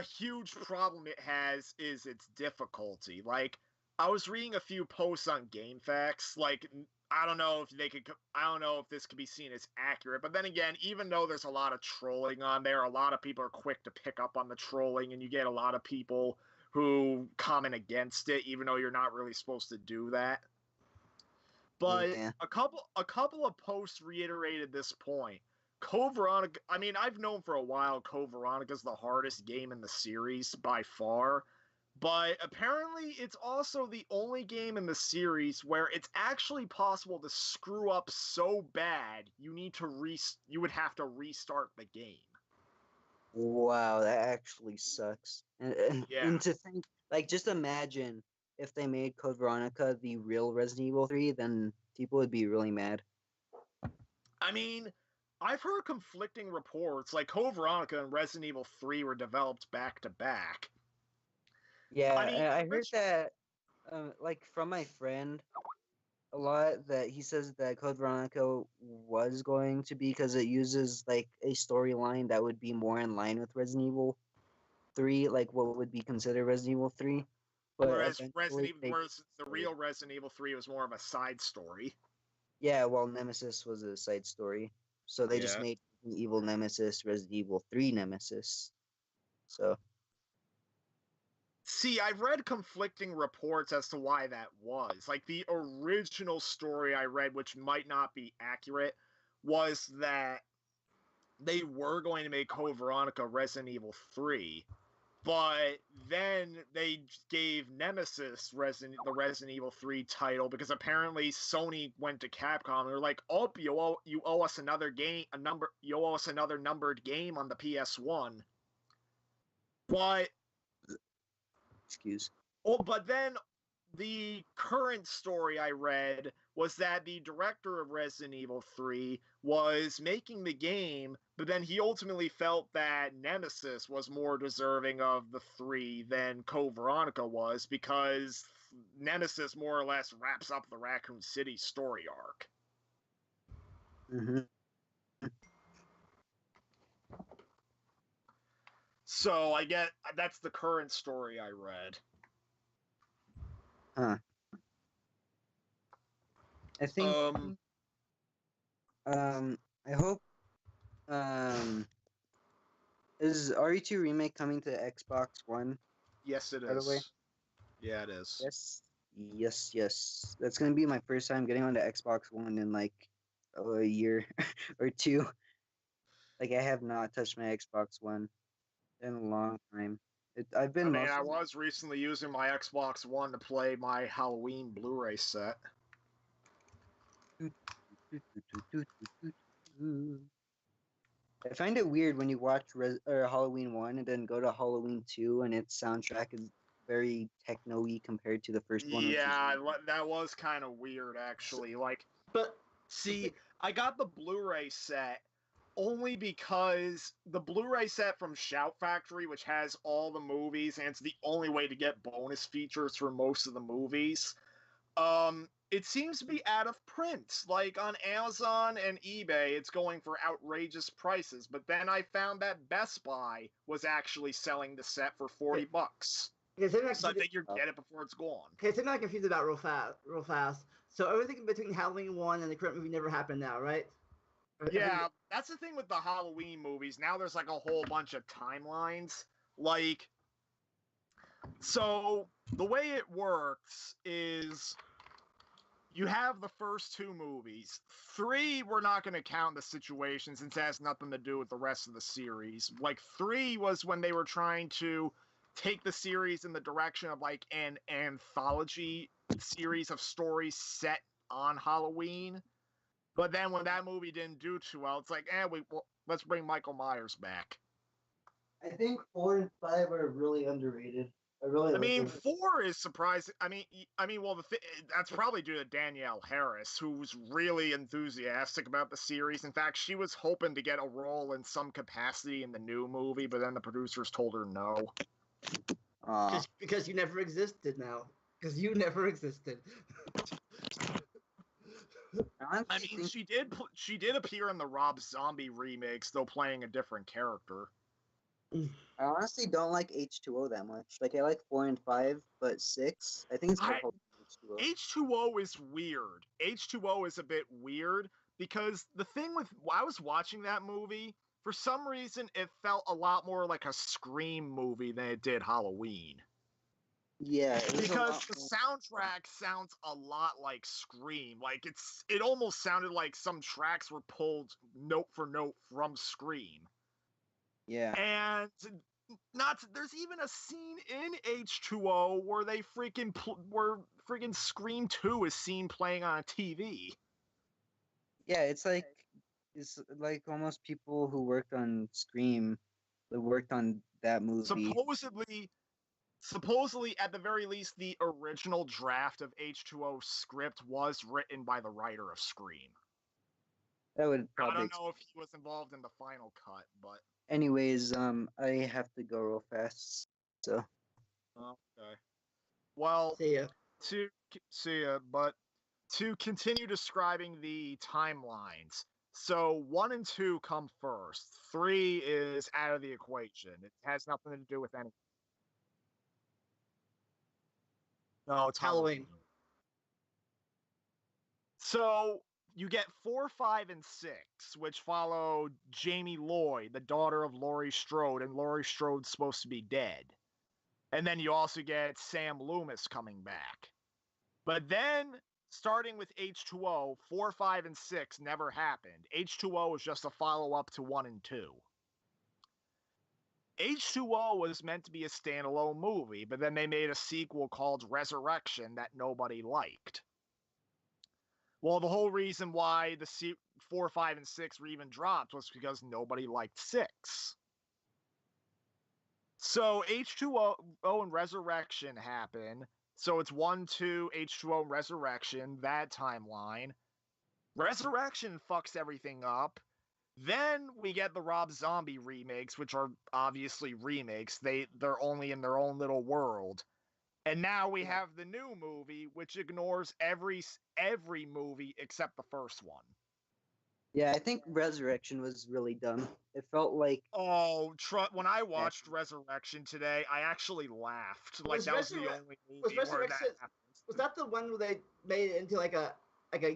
huge problem it has is its difficulty. Like, I was reading a few posts on GameFAQs. Like, I don't know if this could be seen as accurate. But then again, even though there's a lot of trolling on there, a lot of people are quick to pick up on the trolling, and you get a lot of people who comment against it, even though you're not really supposed to do that. But Yeah. a couple of posts reiterated this point. Code Veronica, I mean, I've known for a while Code Veronica's the hardest game in the series by far, but apparently it's also the only game in the series where it's actually possible to screw up so bad you would have to restart the game. Wow, that actually sucks. Yeah. And to think, like, just imagine if they made Code Veronica the real Resident Evil 3, then people would be really mad. I mean, I've heard conflicting reports, like Code Veronica and Resident Evil 3 were developed back to back. Yeah, I mean, I heard that, like, from my friend a lot, that he says that Code Veronica was going to be, because it uses, like, a storyline that would be more in line with Resident Evil 3, like what would be considered Resident Evil 3. But whereas eventually the real Resident Evil 3 was more of a side story. yeah, well, Nemesis was a side story. So they just made Evil Nemesis, Resident Evil 3 Nemesis. So. See, I've read conflicting reports as to why that was. Like, the original story I read, which might not be accurate, was that they were going to make Code Veronica Resident Evil 3, but then they gave Nemesis the Resident Evil 3 title because apparently Sony went to Capcom and they're like, "Oh, you owe us another game, you owe us another numbered game on the PS1." But but then the current story I read was that the director of Resident Evil 3 was making the game, but then he ultimately felt that Nemesis was more deserving of the 3 than Code Veronica was, because Nemesis more or less wraps up the Raccoon City story arc. Mm-hmm. So I get that's the current story I read. Huh. I think. I hope. Is RE2 Remake coming to Xbox One? Yes, it by the way? is. Yeah, it is. Yes. That's gonna be my first time getting onto Xbox One in like a year or two. Like, I have not touched my Xbox One in a long time. I was recently using my Xbox One to play my Halloween Blu-ray set. I find it weird when you watch Halloween 1 and then go to Halloween 2 and its soundtrack is very techno-y compared to the first one. Yeah, that was kind of weird, actually. But see, I got the Blu-ray set only because the Blu-ray set from Shout Factory, which has all the movies, and it's the only way to get bonus features for most of the movies, it seems to be out of print. Like, on Amazon and eBay, it's going for outrageous prices, but then I found that Best Buy was actually selling the set for $40. So I figured get it before it's gone. Okay, so I'm not confused about real fast. So everything between Halloween 1 and the current movie never happened now, right? Yeah, that's the thing with the Halloween movies. Now there's like a whole bunch of timelines. Like, so the way it works is you have the first 2 movies. 3, we're not going to count the situation since it has nothing to do with the rest of the series. Like, 3 was when they were trying to take the series in the direction of like an anthology series of stories set on Halloween. But then when that movie didn't do too well, it's like, let's bring Michael Myers back. I think 4 and 5 are really underrated. I mean, 4 is surprising. Well, that's probably due to Danielle Harris, who's really enthusiastic about the series. In fact, she was hoping to get a role in some capacity in the new movie, but then the producers told her no. Just because you never existed now. Because you never existed. I I honestly mean, think she did appear in the Rob Zombie remakes, though playing a different character. I honestly don't like H2O that much. Like I like 4 and 5, but 6, I think it's called H2O. H2O is weird. H2O is a bit weird because the thing with I was watching that movie, for some reason it felt a lot more like a Scream movie than it did Halloween. Yeah, it was Because the soundtrack sounds a lot like Scream. Like it almost sounded like some tracks were pulled note for note from Scream. Yeah. And there's even a scene in H2O where they where freaking Scream 2 is seen playing on a TV. Yeah, it's like almost people who worked on Scream, that worked on that movie. Supposedly, at the very least, the original draft of H2O script was written by the writer of Scream. That would probably. I don't know if he was involved in the final cut, but. Anyways, I have to go real fast. So. Okay. Well, See ya. But to continue describing the timelines. So 1 and 2 come first. 3 is out of the equation. It has nothing to do with anything. No, it's Halloween. So you get 4, 5, and 6, which follow Jamie Lloyd, the daughter of Laurie Strode, and Laurie Strode's supposed to be dead. And then you also get Sam Loomis coming back. But then, starting with H2O, 4, 5, and 6 never happened. H2O is just a follow-up to 1 and 2. H2O was meant to be a standalone movie, but then they made a sequel called Resurrection that nobody liked. Well, the whole reason why the 4, 5, and 6 were even dropped was because nobody liked 6. So H2O and Resurrection happen. So it's 1, 2, H2O, and Resurrection, that timeline. Resurrection fucks everything up. Then we get the Rob Zombie remakes, which are obviously remakes. They're only in their own little world. And now we have the new movie, which ignores every movie except the first one. Yeah, I think Resurrection was really dumb. It felt like When I watched Resurrection today, I actually laughed. Like that was the only movie where that happened. Was that the one where they made it into like a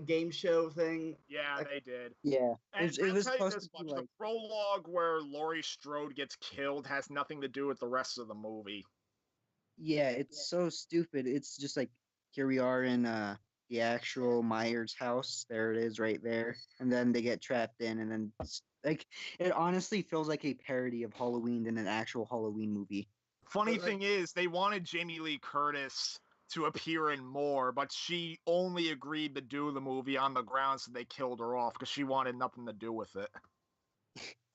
game show thing? Yeah, they did. Yeah, And it was I'll tell you supposed this to be much: like the prologue where Laurie Strode gets killed has nothing to do with the rest of the movie. yeah, it's so stupid. It's just like here we are in the actual Myers house. There it is, right there, and then they get trapped in, and then like it honestly feels like a parody of Halloween than an actual Halloween movie. Funny thing is, they wanted Jamie Lee Curtis to appear in more, but she only agreed to do the movie on the grounds that they killed her off because she wanted nothing to do with it.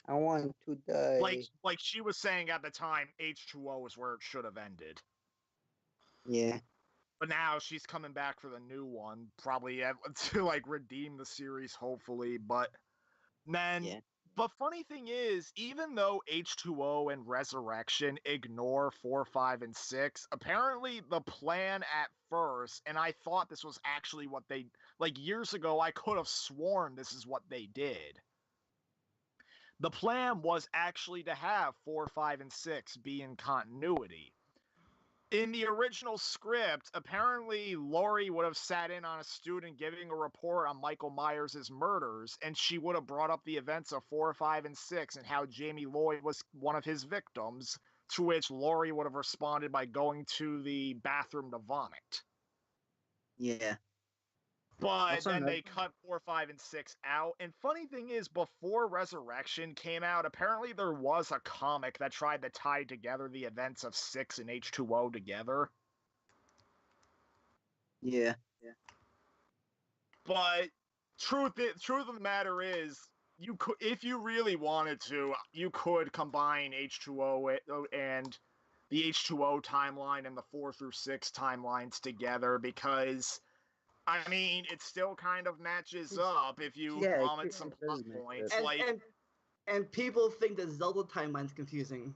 I want to die. Like she was saying at the time, H2O is where it should have ended. Yeah. But now she's coming back for the new one, probably to like redeem the series, hopefully. But then, But funny thing is, even though H2O and Resurrection ignore 4, 5, and 6, apparently the plan at first, and I thought this was actually what they, like years ago, I could have sworn this is what they did. The plan was actually to have 4, 5, and 6 be in continuity. In the original script, apparently Laurie would have sat in on a student giving a report on Michael Myers' murders, and she would have brought up the events of 4, 5, and 6 and how Jamie Lloyd was one of his victims, to which Laurie would have responded by going to the bathroom to vomit. Yeah. But then they cut 4, 5, and 6 out. And funny thing is, before Resurrection came out, apparently there was a comic that tried to tie together the events of 6 and H2O together. Yeah. But truth of the matter is, you could, if you really wanted to, you could combine H2O and the H2O timeline and the 4 through 6 timelines together because, I mean, it still kind of matches up if you vomit some plot points. And people think the Zelda timeline's confusing.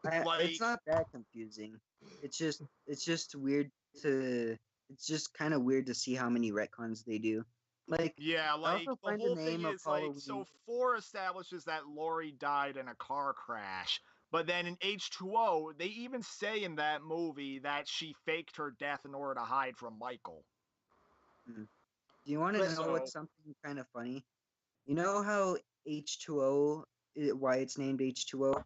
It's not that confusing. It's just weird to. It's just kind of weird to see how many retcons they do. Like, Yeah, I like also the find the whole thing name of is like, so Halloween. 4 establishes that Lori died in a car crash, but then in H2O, they even say in that movie that she faked her death in order to hide from Michael. Hmm. Do you want to But know So what's something kind of funny? You know how H2O, why it's named H2O?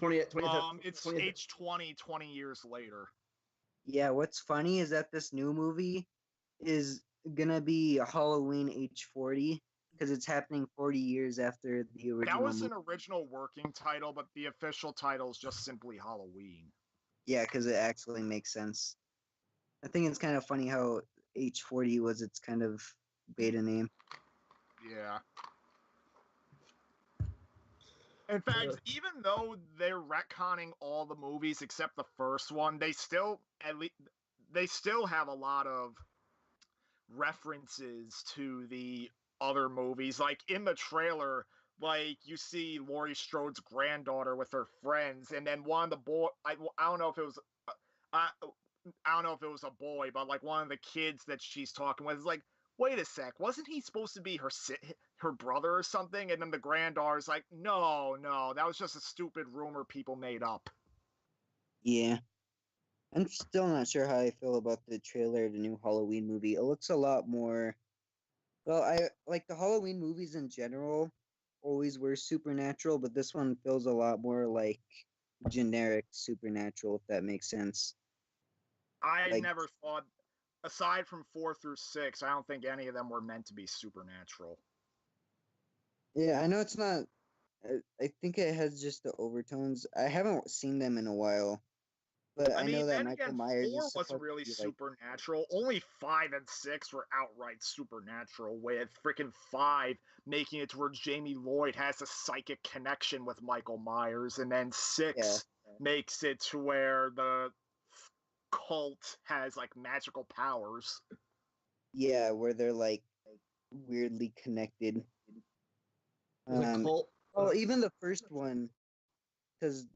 20th, it's 20th. H20 20 years later. Yeah, what's funny is that this new movie is gonna be Halloween H40 because it's happening 40 years after the That original was an movie. original working title, but the official title is just simply Halloween. Yeah, because it actually makes sense. I think it's kind of funny how H40 was its kind of beta name. Yeah. In fact, even though they're retconning all the movies except the first one, they still have a lot of references to the other movies. Like in the trailer, like you see Laurie Strode's granddaughter with her friends, and then one of the boy. I don't know if it was. I I don't know if it was a boy, but like one of the kids that she's talking with is like, wait a sec, wasn't he supposed to be her brother or something? And then the granddaughter's like, no, no, that was just a stupid rumor people made up. Yeah. I'm still not sure how I feel about the trailer of the new Halloween movie. It looks a lot more. Well, I like the Halloween movies in general always were supernatural, but this one feels a lot more like generic supernatural, if that makes sense. I Like, never thought, aside from 4 through 6, I don't think any of them were meant to be supernatural. yeah, I know it's not. I think it has just the overtones. I haven't seen them in a while, but I I mean, know that then Michael again, Myers is 4 wasn't supposed to really be like, supernatural. Only 5 and 6 were outright supernatural, with freaking 5 making it to where Jamie Lloyd has a psychic connection with Michael Myers, and then yeah, 6 makes it to where the cult has like magical powers. yeah, where they're like weirdly connected. There's a Um, cult. well, even the first one, because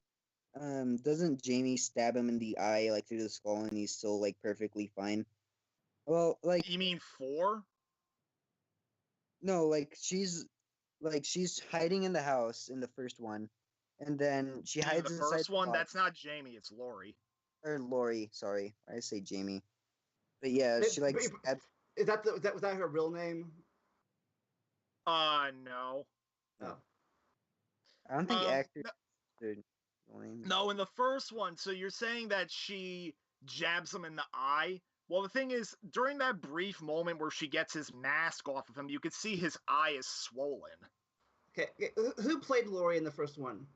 doesn't Jamie stab him in the eye like through the skull and he's still like perfectly fine? Well, like You mean 4? no, like she's hiding in the house in the first one, and then she You mean hides the inside first the one? closet. That's not Jamie, it's Laurie. Or Lori, sorry, I say Jamie, but yeah, she like stabs. Is that was that her real name? No. Oh. I don't think Um, actors their real names. No, in the first one, so you're saying that she jabs him in the eye? Well, the thing is, during that brief moment where she gets his mask off of him, you could see his eye is swollen. Okay. Who played Laurie in the first one?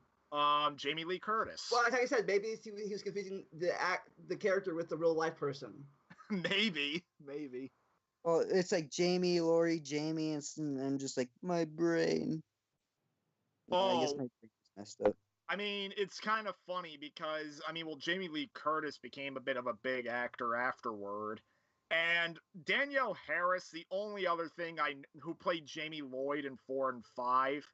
Jamie Lee Curtis. Well, like I said, maybe he was confusing the character with the real life person. Maybe. Well, it's like Jamie, Lori, Jamie, and I'm just like my brain. Yeah, I guess Oh, my brain is messed up. I mean, it's kind of funny because, well, Jamie Lee Curtis became a bit of a big actor afterward. And Danielle Harris, the only other thing who played Jamie Lloyd in 4 and 5,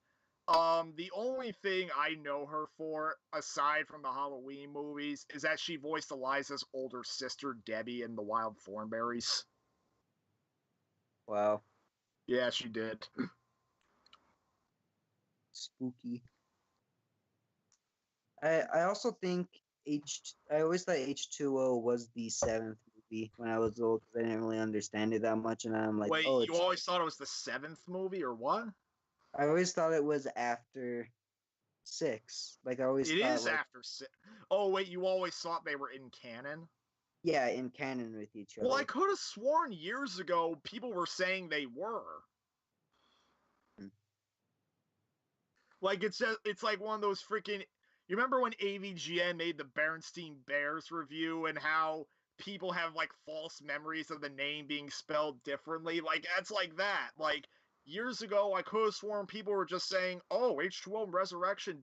the only thing I know her for, aside from the Halloween movies, is that she voiced Eliza's older sister, Debbie, in The Wild Thornberrys. Wow, Yeah, she did. spooky. I also think I always thought H2O was the seventh movie when I was little because I didn't really understand it that much, and I'm like, Wait, oh, you always thought it was the 7th movie, or what? I always thought it was after 6. Like I always It thought is like, after 6. Oh, wait, you always thought they were in canon? yeah, in canon with each Well, I other. could have sworn years ago people were saying they were. Hmm. Like it's like one of those freaking. You remember when AVGN made the Berenstein Bears review and how people have like false memories of the name being spelled differently? Like that's like that. Like years ago, I could have sworn people were just saying, "Oh, H2O and Resurrection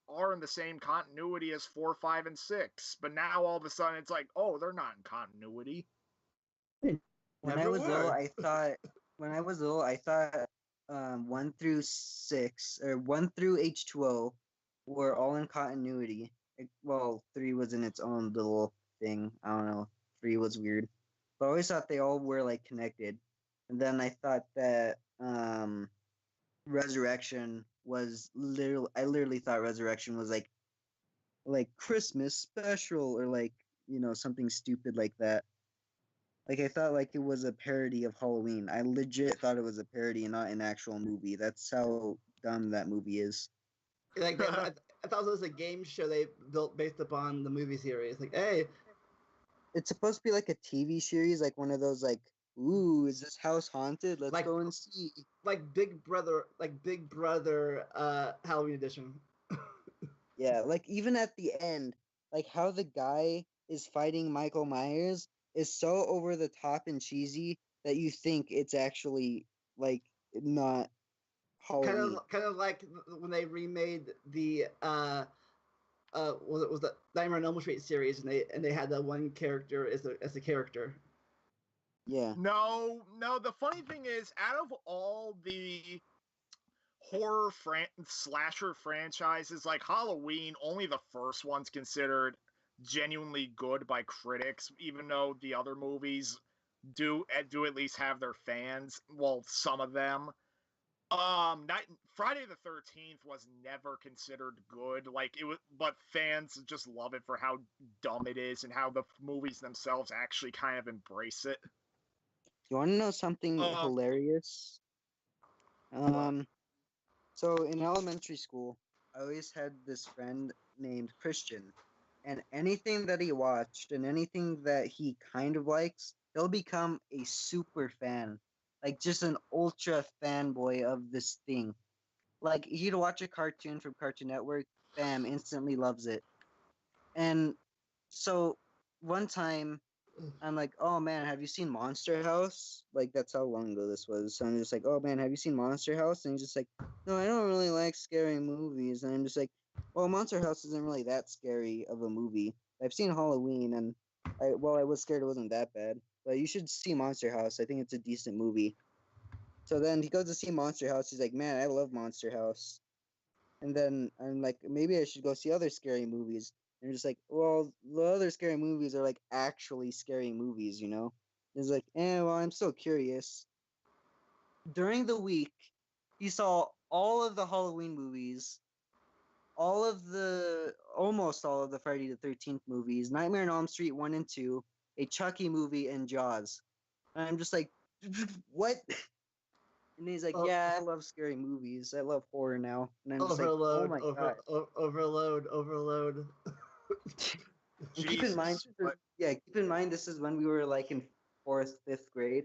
are in the same continuity as 4, 5, and 6," but now all of a sudden it's like, "Oh, they're not in continuity." When I Never was little, were. I thought 1 through 6 or 1 through H2O were all in continuity. Well, 3 was in its own little thing. I don't know. 3 was weird. But I always thought they all were like connected. And then I thought that Resurrection was literally. I literally thought Resurrection was like Christmas special or like something stupid like that. Like I thought like it was a parody of Halloween. I legit thought it was a parody and not an actual movie. That's how dumb that movie is. Like I thought it was a game show they built based upon the movie series. Like, hey, It's supposed to be like a TV series, like one of those like, ooh, is this house haunted? Let's Like- go and see. like Big Brother, Halloween edition. Yeah, like even at the end, like how the guy is fighting Michael Myers is so over the top and cheesy that you think it's actually like not Halloween. Kind of like when they remade the was the Nightmare on Elm Street series, and they had that one character as a character. Yeah. No. The funny thing is, out of all the horror slasher franchises, like Halloween, only the first one's considered genuinely good by critics, even though the other movies do at least have their fans. Well, some of them. Friday the 13th was never considered good. Like it was, but fans just love it for how dumb it is and how the movies themselves actually kind of embrace it. You want to know something hilarious? So in elementary school, I always had this friend named Christian, and anything that he watched and anything that he kind of likes, he'll become a super fan, like just an ultra fanboy of this thing. Like he'd watch a cartoon from Cartoon Network, bam, instantly loves it. And so one time I'm like, oh man, have you seen Monster House? Like that's how long ago this was. So I'm just like, oh man, have you seen Monster House? And he's just like, no, I don't really like scary movies. And I'm just like, well, Monster House isn't really that scary of a movie. I've seen Halloween, and I was scared it wasn't that bad. But you should see Monster House. I think it's a decent movie. So then he goes to see Monster House. He's like, man, I love Monster House. And then I'm like, maybe I should go see other scary movies. And you're just like, well, the other scary movies are like actually scary movies, you know? It's like, well, I'm still curious. During the week, he saw all of the Halloween movies, almost all of the Friday the 13th movies, Nightmare on Elm Street 1 and 2, a Chucky movie, and Jaws. And I'm just like, what? And he's like, yeah, I love scary movies. I love horror now. And I'm just like, oh my god. Overload. Keep in mind, keep in mind, this is when we were like in 4th, 5th grade.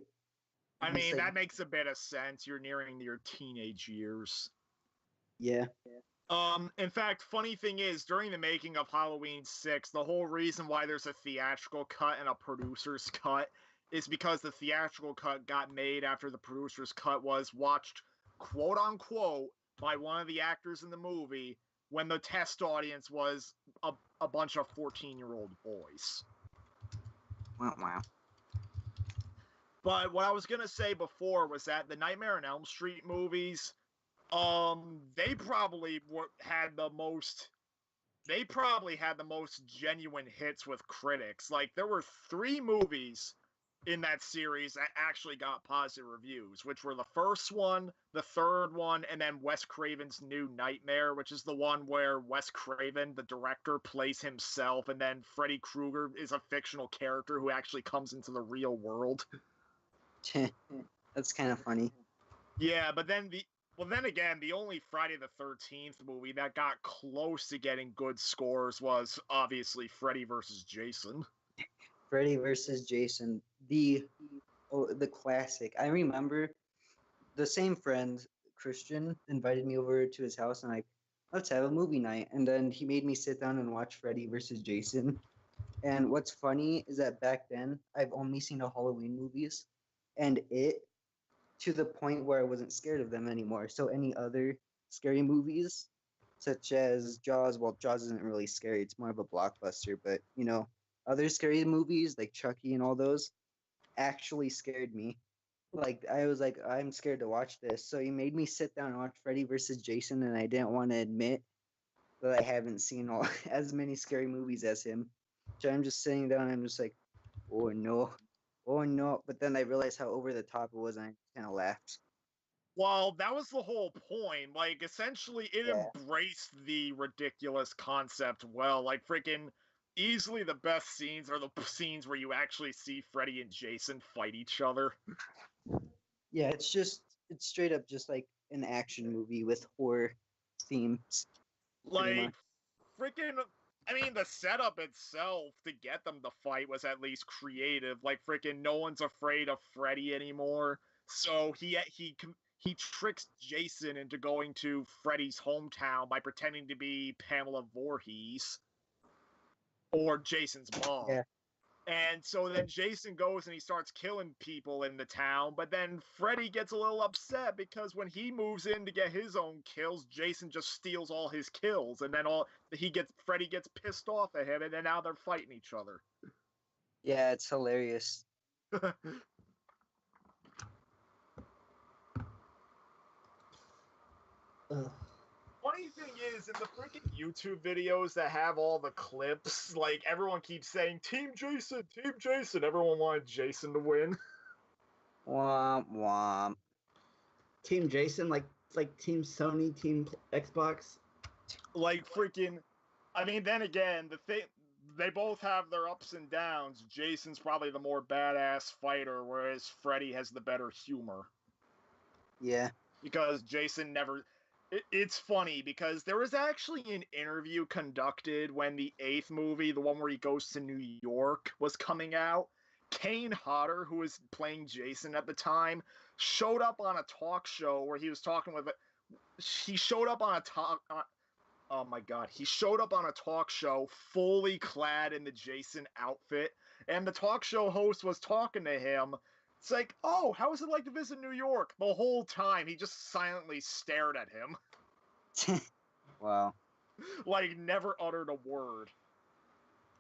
I mean, that makes a bit of sense. You're nearing your teenage years. Yeah. In fact, funny thing is, during the making of Halloween 6, the whole reason why there's a theatrical cut and a producer's cut is because the theatrical cut got made after the producer's cut was watched, quote unquote, by one of the actors in the movie when the test audience was a bunch of 14-year-old boys. Wow. But what I was going to say before was that the Nightmare on Elm Street movies, they probably had the most genuine hits with critics. Like, there were 3 movies in that series that actually got positive reviews, which were the first one, the third one, and then Wes Craven's New Nightmare, which is the one where Wes Craven, the director, plays himself, and then Freddy Krueger is a fictional character who actually comes into the real world. That's kind of funny. Yeah, but then the only Friday the 13th movie that got close to getting good scores was obviously Freddy vs. Jason. Freddy vs. Jason, the classic. I remember the same friend, Christian, invited me over to his house and like, let's have a movie night. And then he made me sit down and watch Freddy vs. Jason. And what's funny is that back then, I've only seen the Halloween movies, and to the point where I wasn't scared of them anymore. So any other scary movies, such as Jaws, well, Jaws isn't really scary. It's more of a blockbuster, but, other scary movies like Chucky and all those actually scared me. Like, I was like, I'm scared to watch this. So he made me sit down and watch Freddy vs. Jason, and I didn't want to admit that I haven't seen as many scary movies as him. So I'm just sitting down and I'm just like, oh no, oh no, but then I realized how over the top it was, and I kind of laughed. Well, that was the whole point. Like, essentially, it Yeah. embraced the ridiculous concept well. Like, freaking easily the best scenes are the scenes where you actually see Freddy and Jason fight each other. Yeah, it's straight up just like an action movie with horror themes. Pretty Like, much. freaking. I mean, the setup itself to get them to fight was at least creative. Like, freaking, no one's afraid of Freddy anymore. So he tricks Jason into going to Freddy's hometown by pretending to be Pamela Voorhees or Jason's mom. Yeah. And so then Jason goes and he starts killing people in the town, but then Freddy gets a little upset because when he moves in to get his own kills, Jason just steals all his kills, and then Freddy gets pissed off at him, and then now they're fighting each other. Yeah, it's hilarious. Funny thing is, in the freaking YouTube videos that have all the clips, like everyone keeps saying Team Jason, Team Jason. Everyone wanted Jason to win. Womp womp. Team Jason, like Team Sony, Team Xbox. Like freaking, I mean, then again, they both have their ups and downs. Jason's probably the more badass fighter, whereas Freddy has the better humor. Yeah. Because Jason never. It's funny because there was actually an interview conducted when the 8th movie, the one where he goes to New York, was coming out. Kane Hodder, who was playing Jason at the time, showed up on a talk show where he was talking with. He showed up on a talk. Oh my god, he showed up on a talk show fully clad in the Jason outfit, and the talk show host was talking to him. It's like, oh, how is it like to visit New York? The whole time, he just silently stared at him. Wow. Like, never uttered a word.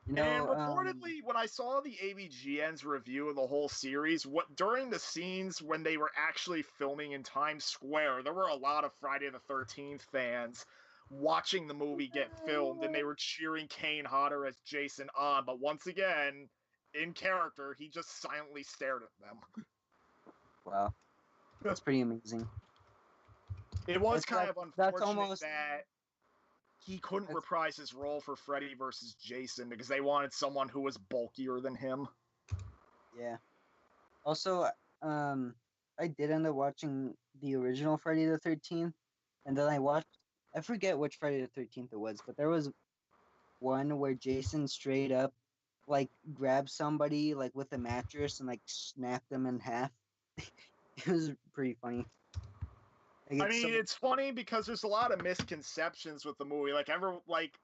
You And know, reportedly, when I saw the AVGN's review of the whole series, during the scenes when they were actually filming in Times Square, there were a lot of Friday the 13th fans watching the movie get filmed, and they were cheering Kane Hodder as Jason on. But once again, in character, he just silently stared at them. wow. That's pretty amazing. It was kind of unfortunate almost, that he couldn't reprise his role for Freddy versus Jason because they wanted someone who was bulkier than him. Yeah. Also, I did end up watching the original Friday the 13th, and then I forget which Friday the 13th it was, but there was one where Jason straight up like grabbed somebody like with a mattress and like snapped them in half. It was pretty funny. It's funny because there's a lot of misconceptions with the movie. Like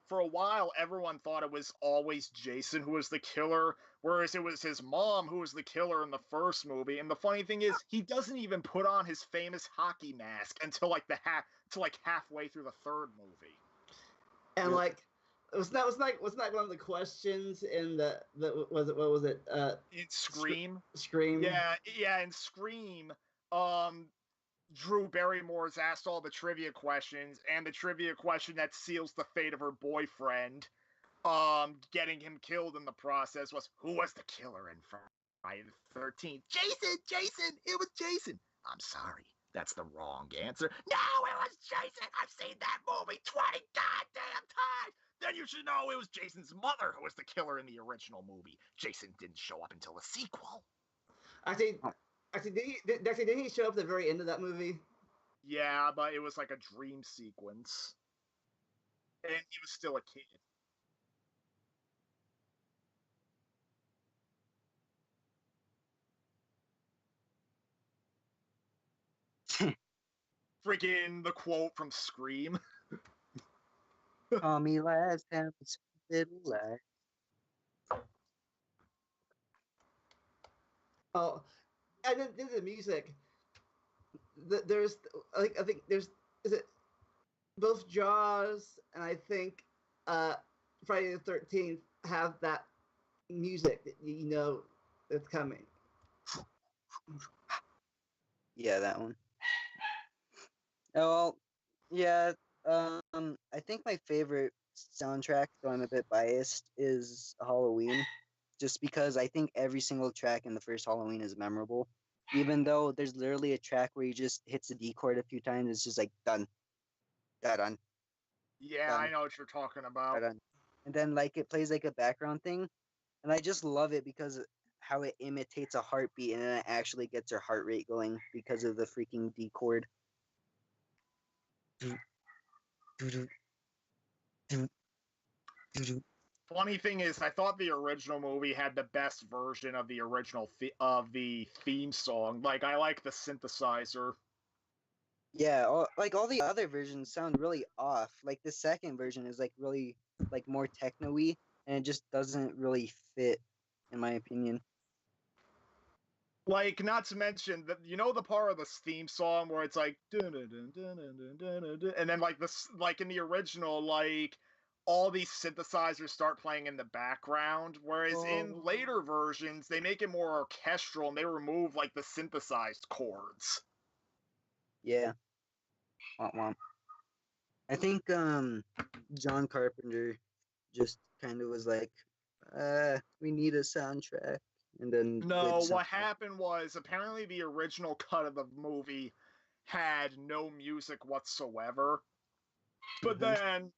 for a while, everyone thought it was always Jason who was the killer, whereas it was his mom who was the killer in the first movie. And the funny thing is, he doesn't even put on his famous hockey mask until halfway through the third movie. And like, was that one of the questions in in Scream? Scream. Yeah, in Scream, Drew Barrymore's asked all the trivia questions, and the trivia question that seals the fate of her boyfriend, getting him killed in the process was, who was the killer in Friday the 13th? Jason! It was Jason! I'm sorry, that's the wrong answer. No, it was Jason! I've seen that movie 20 goddamn times! Then you should know it was Jason's mother who was the killer in the original movie. Jason didn't show up until the sequel. Actually, didn't he show up at the very end of that movie? Yeah, but it was like a dream sequence. And he was still a kid. Freaking the quote from Scream. Call me last time, little light. Oh, and then the music. There's I think there's is it both Jaws and I think Friday the 13th have that music that you know that's coming. Yeah, that one. Oh, well, yeah. I think my favorite soundtrack, though I'm a bit biased, is Halloween. just because I think every single track in the first Halloween is memorable. Even though there's literally a track where he just hits the D chord a few times, it's just like done, done, Yeah, I done, know what you're talking about. done, and then like it plays like a background thing, and I just love it because how it imitates a heartbeat and then it actually gets your heart rate going because of the freaking D chord. Do, do, do, do, do, do. Funny thing is, I thought the original movie had the best version of the original of the theme song. Like, I like the synthesizer. Yeah, all the other versions sound really off. Like the second version is like really like more techno-y, and it just doesn't really fit, in my opinion. Like, not to mention that the part of this theme song where it's like dun, dun, dun, dun, dun, dun, dun, dun, and then like this, like in the original, like all these synthesizers start playing in the background, whereas in later versions they make it more orchestral and they remove like the synthesized chords. Yeah. Womp womp. I think John Carpenter just kind of was like, we need a soundtrack, and then No, what happened was apparently the original cut of the movie had no music whatsoever. But then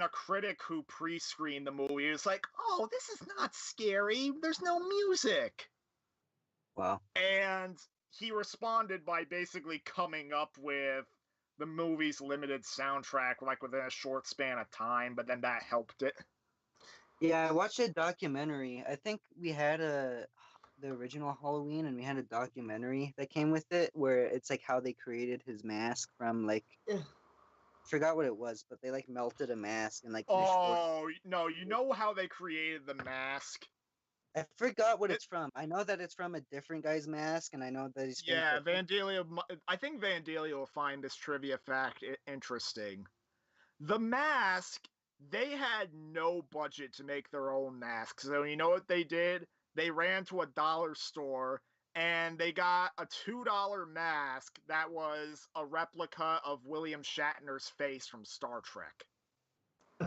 a critic who pre-screened the movie was like, "Oh, this is not scary. There's no music." Wow. And he responded by basically coming up with the movie's limited soundtrack like within a short span of time, but then that helped it. Yeah, I watched a documentary. I think we had the original Halloween, and we had a documentary that came with it where it's like how they created his mask from like forgot what it was, but they like melted a mask and like Oh no, you know how they created the mask? I forgot what it's from. I know that it's from a different guy's mask, and I know that he's Vandalia. I think Vandalia will find this trivia fact interesting. The mask, they had no budget to make their own masks. So you know what they did? They ran to a dollar store and they got a $2 mask that was a replica of William Shatner's face from Star Trek.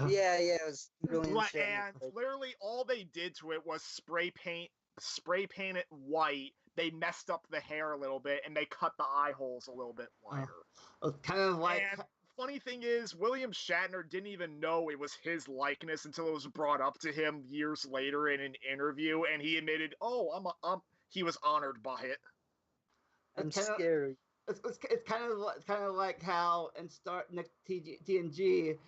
Yeah, it was brilliant. And literally all they did to it was spray paint it white. They messed up the hair a little bit and they cut the eye holes a little bit wider. It's kind of like. And funny thing is, William Shatner didn't even know it was his likeness until it was brought up to him years later in an interview, and he admitted, he was honored by it. I'm scared. It's kind of like how in TNG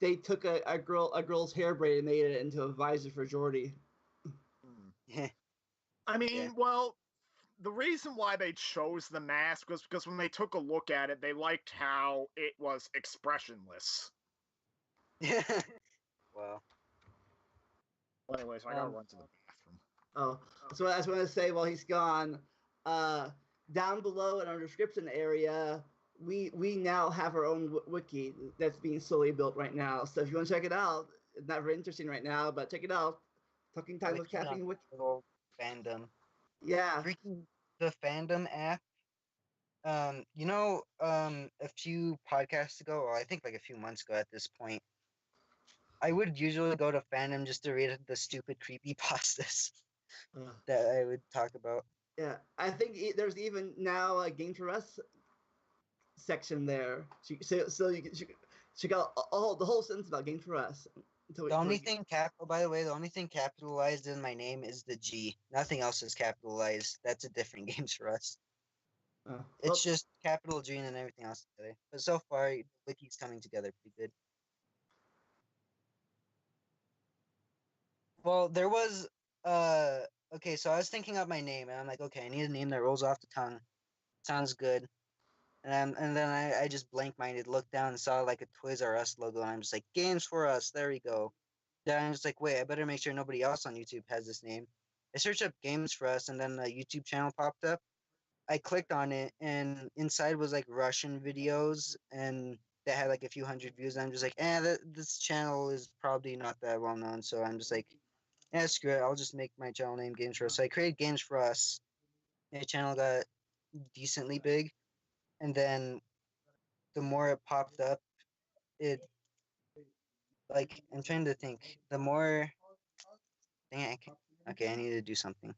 they took a girl's hair braid and made it into a visor for Geordi. I mean, well, the reason why they chose the mask was because when they took a look at it, they liked how it was expressionless. Wow. Well, anyways, I gotta run to the bathroom. Oh, so I just want to say while he's gone, down below in our description area, we now have our own wiki that's being slowly built right now. So if you want to check it out, it's not very interesting right now, but check it out. Talking Time with Caffeine Wiki. Fandom. Yeah. Freaking the fandom app. A few podcasts ago, or I think like a few months ago at this point, I would usually go to fandom just to read the stupid creepypastas that I would talk about. Yeah, I think there's even now a Game for Us section there. So you can check out the whole sentence about Game for Us. The only thing capitalized in my name is the G. Nothing else is capitalized. That's a different Games for Us. It's just capital G and everything else together. But so far, the wiki's coming together pretty good. Well, there was okay, so I was thinking of my name, and I'm like, okay, I need a name that rolls off the tongue. Sounds good. And then I just blank-minded, looked down and saw like a Toys R Us logo, and I'm just like, Games for Us, there we go. Then I'm just like, wait, I better make sure nobody else on YouTube has this name. I searched up Games for Us, and then a YouTube channel popped up. I clicked on it, and inside was like Russian videos, and they had like a few hundred views. And I'm just like, this channel is probably not that well known, so I'm just like, screw it, I'll just make my channel name Games for Us. So I created Games for Us. My channel got decently big, and then the more it popped up, it Like, I'm trying to think. The more... Dang it, I can't... Okay, I need to do something.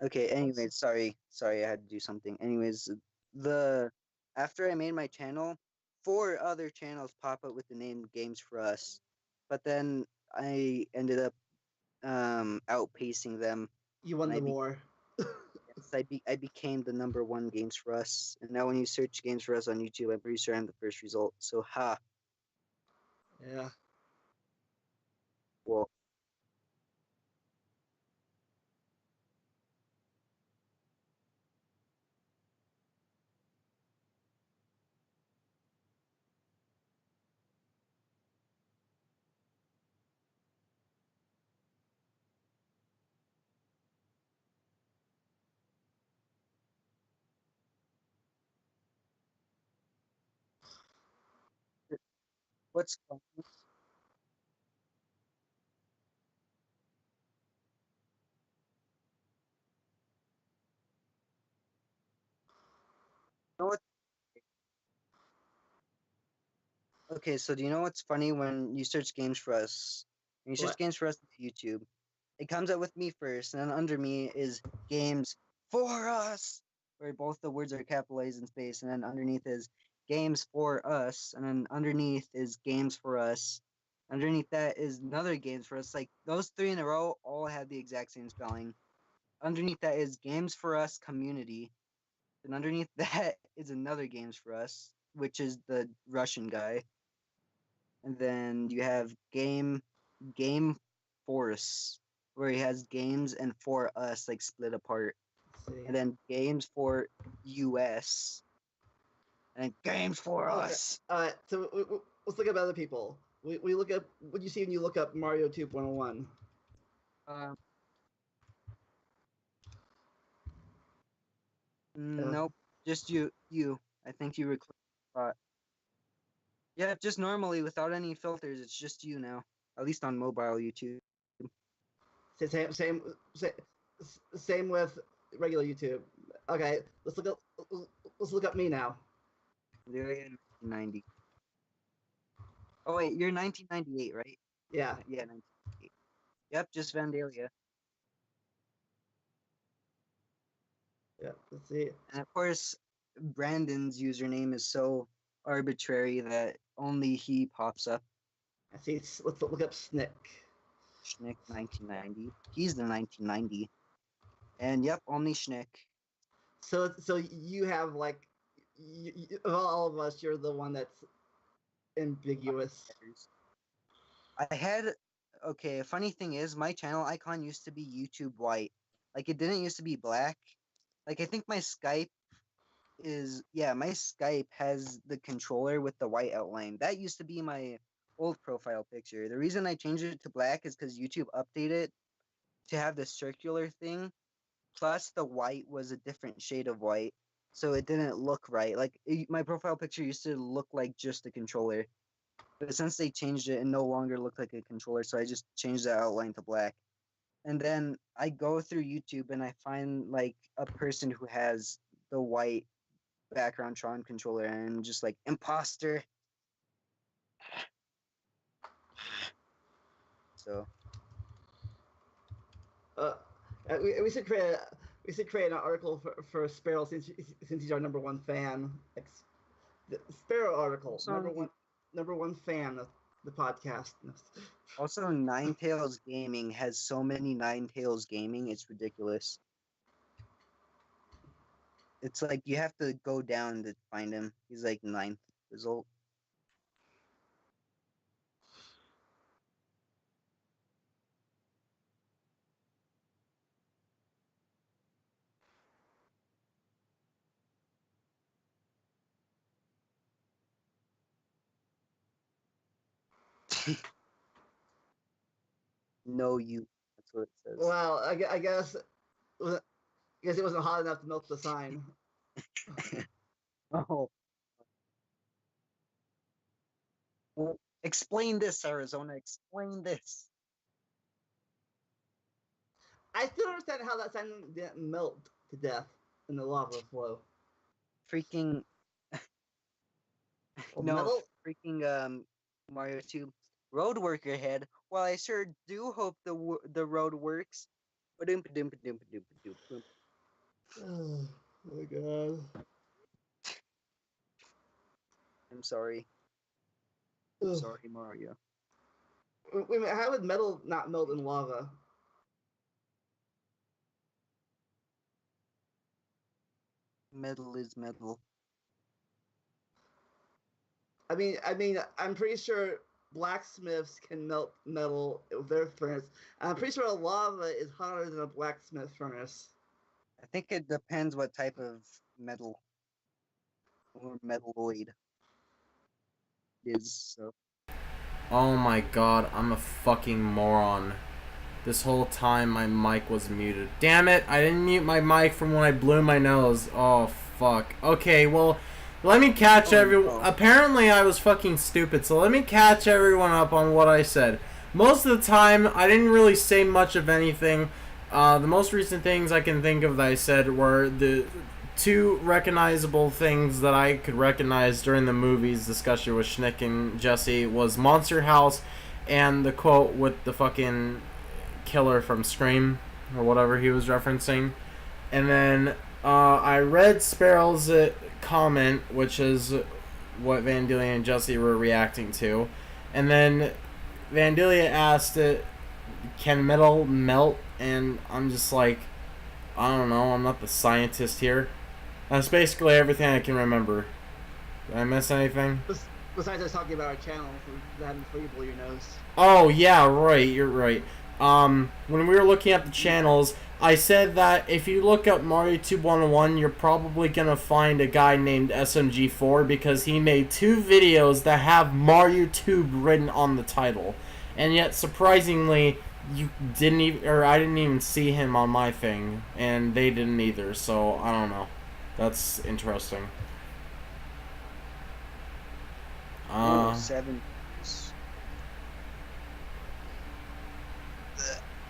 Okay, anyways, sorry, I had to do something. Anyways, the after I made my channel, 4 other channels pop up with the name Games for Us, but then I ended up outpacing them, You won and the war. I became the #1 Games for Us. And now when you search Games for Us on YouTube, I'm pretty sure I'm the first result. So ha, Yeah. well, what's funny? You know what? Okay, so do you know what's funny when you search Games for Us? When you search What? Games for Us on YouTube, it comes up with me first, and then under me is Games for Us, where both the words are capitalized in space, and then underneath is Games for Us, and then underneath is Games for Us. Underneath that is another Games for Us. Like those 3 in a row all have the exact same spelling. Underneath that is Games for Us Community, and underneath that is another Games for Us, which is the Russian guy. And then you have Game Force, where he has games and for us like split apart. Let's see. And then games for US. And then games for Okay. us. So let's look up other people. We look up. What do you see when you look up MarioTube 101? Um, Uh, nope. Just you. I think you recorded a lot. Yeah, just normally without any filters, it's just you now. At least on mobile YouTube. same with regular YouTube. Okay, let's look up me now. There you go, 1990. Oh wait, you're 1998, right? Yeah. Yeah, 1998. Yep, just Vandalia. Yeah. Let's see. And of course, Brandon's username is so arbitrary that only he pops up. I see. Let's look up Snick. Schnick 1990. He's the 1990. And yep, only Schnick. So you have like, of all of us, you're the one that's ambiguous. I had, okay, a funny thing is, my channel icon used to be YouTube white. Like, it didn't used to be black. Like, I think my Skype my Skype has the controller with the white outline. That used to be my old profile picture. The reason I changed it to black is because YouTube updated to have the circular thing. Plus, the white was a different shade of white, so it didn't look right. Like my profile picture used to look like just a controller, but since they changed it, it no longer looked like a controller. So I just changed the outline to black. And then I go through YouTube and I find like a person who has the white background Tron controller, and I'm just like imposter. So Uh, we should create an article for Sparrow since he's our #1 fan. Like, the Sparrow article, also, number one fan of the podcast. also Ninetales Gaming has so many Ninetales Gaming, it's ridiculous. It's like you have to go down to find him. He's like 9th result. No, you. That's what it says. Well, I guess it wasn't hot enough to melt the sign. Oh. Well, explain this, Arizona. Explain this. I still don't understand how that sign didn't melt to death. in the lava flow. Freaking Well, no, metal. freaking MarioTube road worker head. Well, I sure do hope the road works. Ba-doom, ba-doom, ba-doom, ba-doom, ba-doom, boom. Oh my god. I'm sorry. Ugh. Sorry, Mario. Wait a minute, how would metal not melt in lava? Metal is metal. I'm pretty sure blacksmiths can melt metal with their furnace. I'm pretty sure a lava is hotter than a blacksmith furnace. I think it depends what type of metal or metalloid is. So Oh my god, I'm a fucking moron. This whole time my mic was muted. Damn it, I didn't mute my mic from when I blew my nose. Oh, fuck. Okay, well, let me catch everyone. Apparently I was fucking stupid, so let me catch everyone up on what I said. Most of the time, I didn't really say much of anything. The most recent things I can think of that I said were the two recognizable things that I could recognize during the movie's discussion with Schnick and Jesse was Monster House and the quote with the fucking killer from Scream or whatever he was referencing. And then I read Sparrow's comment, which is what Vandalia and Jesse were reacting to. And then Vandalia asked can metal melt? And I'm just like, I don't know, I'm not the scientist here. That's basically everything I can remember. Did I miss anything? Besides us talking about our channel, for having before you blow your nose. Oh, yeah, right, you're right. When we were looking at the channels, I said that if you look up MarioTube 101, you're probably gonna find a guy named SMG4 because he made 2 videos that have MarioTube written on the title. And yet, surprisingly, you didn't even, or I didn't even see him on my thing, and they didn't either, so I don't know. That's interesting. Ooh, 7.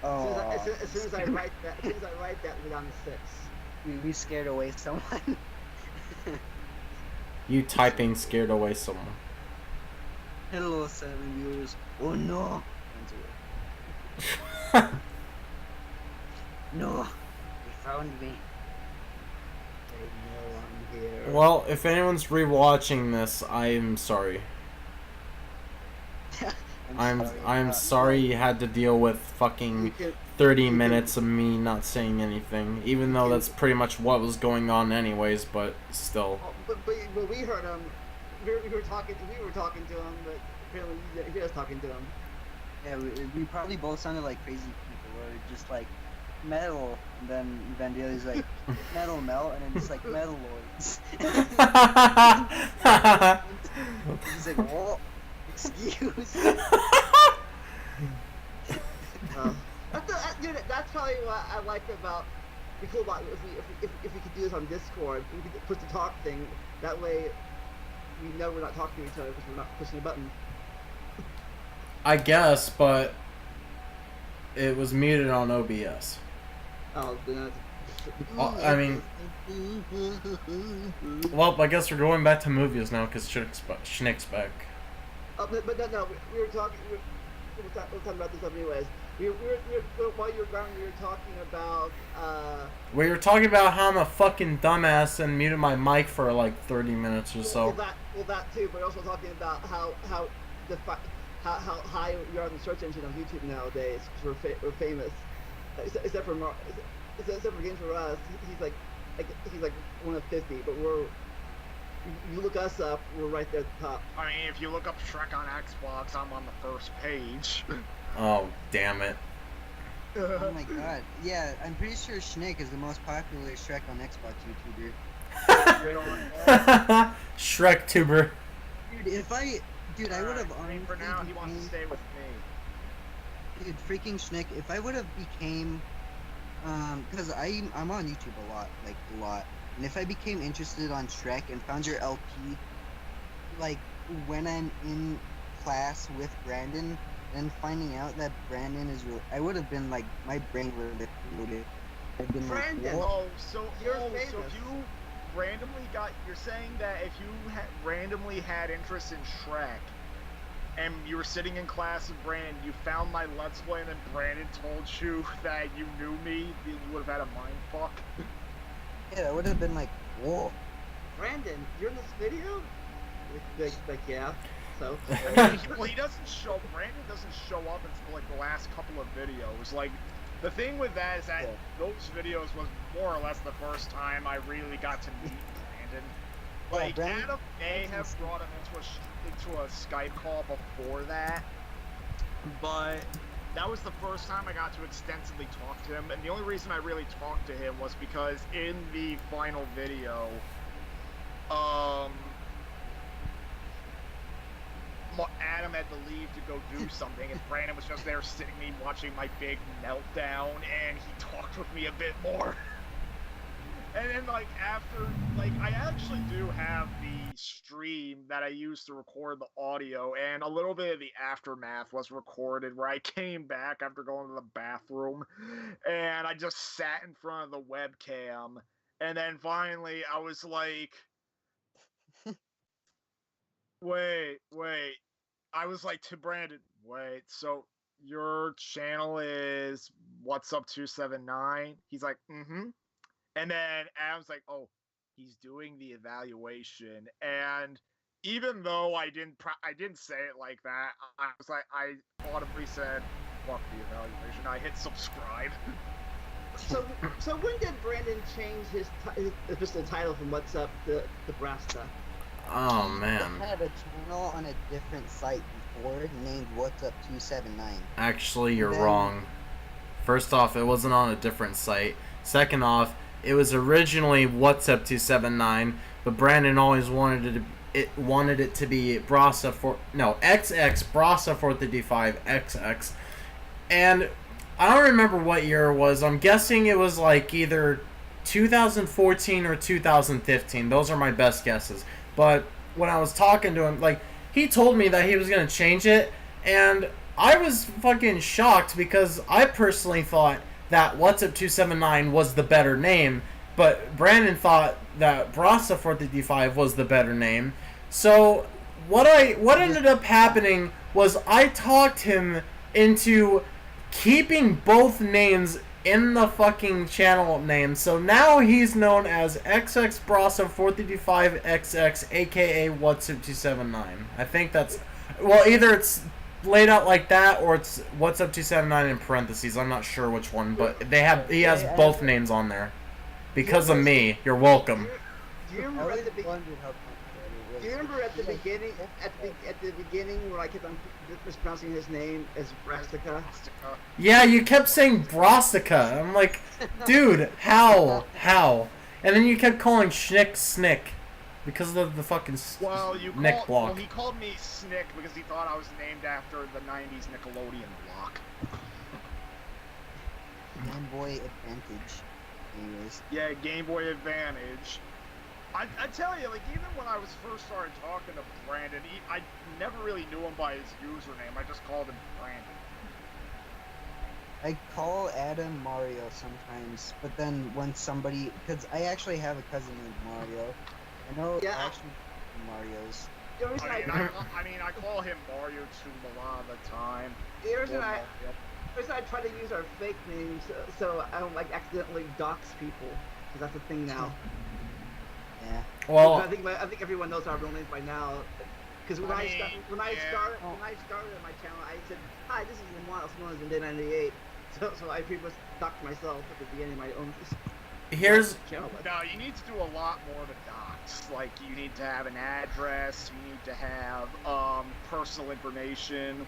Oh, As soon as I write that, we're down to 6. we scared away someone. You typing scared away someone. Hello, 7 viewers. Oh no! No, they found me. I know I'm here. Well, if anyone's rewatching this, I'm sorry. I'm sorry you had to deal with fucking 30 minutes of me not saying anything, even though that's pretty much what was going on anyways, but still. But we heard him. We were talking to him, but apparently you didn't hear us talking to him. Yeah, we probably both sounded like crazy people, or just like metal, and then Vandalia's like metal melt, and then just like metalloids. He's like, what? Excuse me. That's probably what I like about. Be cool about if we could do this on Discord. We could push the talk thing. That way, we know we're not talking to each other because we're not pushing a button. I guess, but it was muted on OBS. Oh, then I mean, well, I guess we're going back to movies now because Schnick's back. But no, we were talking. We were talking about this stuff anyways. While you were gone, we were talking about. We were talking about how I'm a fucking dumbass and muted my mic for like 30 minutes or so. Well, that too. But we're also talking about how high you're on the search engine on YouTube nowadays because we're famous. Except for games for us, he's like 1 of 50. But you look us up, we're right there at the top. I mean, if you look up Shrek on Xbox, I'm on the first page. Oh, damn it. Oh my god. Yeah, I'm pretty sure Schnick is the most popular Shrek on Xbox YouTuber. Shrek-tuber. Dude, I would have honestly. For now, he wants to stay with me. Dude, freaking Schnick, if I would have became, because I'm on YouTube a lot, and if I became interested on Shrek and found your LP, like, when I'm in class with Brandon, and finding out that Brandon is real, I would have been like, my brain would have exploded. I've been like, Brandon. what? So You're so famous. if you randomly you're saying that if you randomly had interest in Shrek, and you were sitting in class with Brandon, you found my Let's Play, and then Brandon told you that you knew me, you would have had a mind fuck. Yeah, that would have been like, whoa. Brandon, you're in this video? Like yeah. So. Well, he doesn't show. Brandon doesn't show up until like the last couple of videos. Like, the thing with that is that Yeah. those videos was more or less the first time I really got to meet Brandon. Yeah, Like, Brandon- Adam may have brought him into a Skype call before that, but that was the first time I got to extensively talk to him. And the only reason I really talked to him was because in the final video, Adam had to leave to go do something, and Brandon was just there sitting me watching my big meltdown, and he talked with me a bit more. And then, like, after, like, I actually do have the stream that I used to record the audio, and a little bit of the aftermath was recorded where I came back after going to the bathroom, and I just sat in front of the webcam, and then finally I was like, wait. I was like to Brandon, wait, so your channel is What's Up 279? He's like, mm-hmm. And then Adam's like, oh, he's doing the evaluation. And even though I didn't say it like that, I was like, I audibly said, fuck the evaluation. I hit subscribe. So when did Brandon change his official title from What's Up to Brasta? Oh man. I had a channel on a different site before named What's Up 279. Actually, you're Then- wrong. First off, it wasn't on a different site. Second off, it was originally What's Up 279, but Brandon always wanted it to be Brasa for XX Brasa 455 XX. And I don't remember what year it was. I'm guessing it was like either 2014 or 2015. Those are my best guesses. But when I was talking to him, like, he told me that he was going to change it, and I was fucking shocked because I personally thought that What's Up 279 was the better name, but Brandon thought that Brasa 455 was the better name. So what ended up happening was I talked him into keeping both names in the fucking channel name. So now he's known as XX Brasa 455 XX, aka What's Up 279. I think that's, well, either it's laid out like that or it's What's Up 279 in parentheses. I'm not sure which one, but he has both names on there. Because of me. You're welcome. Do you I remember always at the beginning? wondered how complicated it was. Do you remember at the beginning? At the beginning, where I kept on mispronouncing his name as Brastica? Yeah, you kept saying Brastica. I'm like, dude, how? And then you kept calling Schnick Snick because of the fucking Well, Nick block. Well, he called me Snick because he thought I was named after the 90s Nickelodeon block. Game Boy Advantage. Anyways. Yeah, Game Boy Advantage. I tell you, like, even when I was first started talking to Brandon, I never really knew him by his username. I just called him Brandon. I call Adam Mario sometimes, but then when somebody, because I actually have a cousin named Mario. I know Yeah. actually Mario's. The reason I mean, I call him Mario Tube a lot of the time. the reason I try to use our fake names so I don't like accidentally dox people, because that's a thing now. Yeah. Well, I think everyone knows our real names by now. Because when I started my channel, I said, "Hi, this is Lamont, also known as Inday 98." So I pretty much doxed myself at the beginning of my own here's channel. No, you need to do a lot more to dox. Like, you need to have an address, you need to have personal information.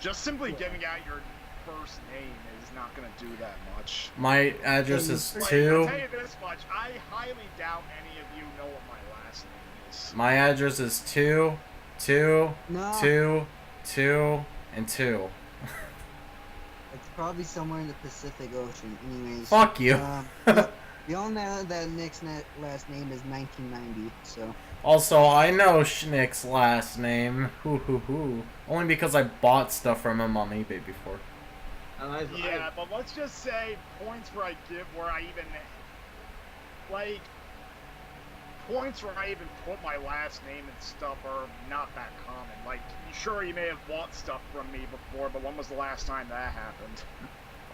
Just simply giving out your first name is not going to do that much. my address is Like, I'll 2. tell you this much, I highly doubt any of you know what my last name is. My address is 2, 2, No. 2, 2, and 2. It's probably somewhere in the Pacific Ocean. Anyways. Fuck you. We all know that Nick's last name is 1990, so. Also, I know Schnick's last name. Hoo hoo hoo. Only because I bought stuff from him on eBay before. Yeah, but let's just say points where I even like points where I even put my last name and stuff are not that common. Like, sure, you may have bought stuff from me before, but when was the last time that happened?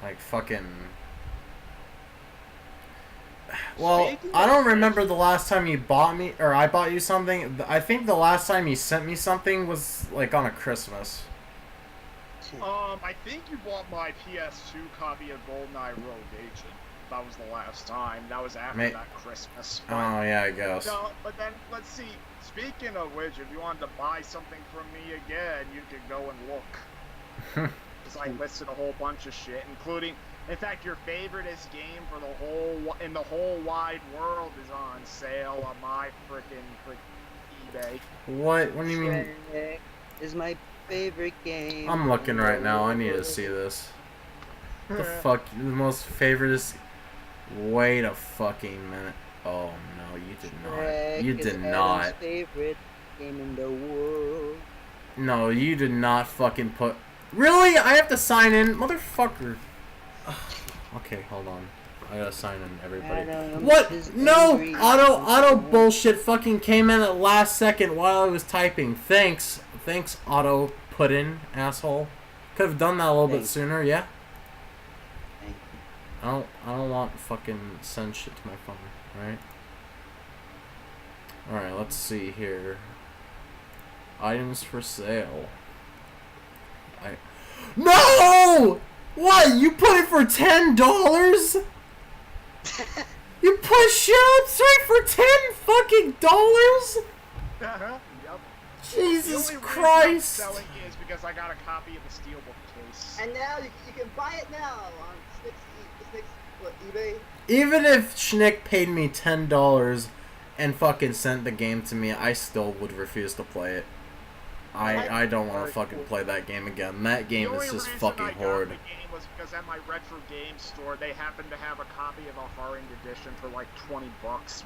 Like fucking. Well, Speaking I don't of remember which- the last time you bought me, or I bought you something. I think the last time you sent me something was like on a Christmas. I think you bought my PS2 copy of GoldenEye Rogue Agent. That was the last time. That was after that Christmas. Oh yeah, I guess. No, but then let's see. Speaking of which, if you wanted to buy something from me again, you could go and look. Because I listed a whole bunch of shit, including, in fact, your favoriteest game for the whole wide world is on sale on my frickin' eBay. What? What do you mean? Shrek is my favorite game. I'm looking right now. I need to see this. The fuck? The most favorite is. Wait a fucking minute. Oh no, you did not. Shrek You is did Adam's not. favorite game in the world. No, you did not fucking put. Really? I have to sign in, motherfucker. Ugh. Okay, hold on. I gotta sign in, everybody. Adam What? is No! angry. Auto bullshit fucking came in at last second while I was typing. Thanks, auto put in, asshole. Could have done that a little bit Thanks. sooner, yeah. Thank I don't want fucking send shit to my phone, right? Alright, let's see here. Items for sale. No! What? You put it for $10? You put shit up straight for $10 fucking? Yep. Jesus The only reason I'm Christ! selling is because I got a copy of the Steelbook case. And now you can buy it now on Snick's eBay. Even if Schnick paid me $10 and fucking sent the game to me, I still would refuse to play it. I don't want to fucking play that game again. That game is just fucking The horrid. only reason I got the game was because at my retro game store they happened to have a copy of a Horrend edition for like $20,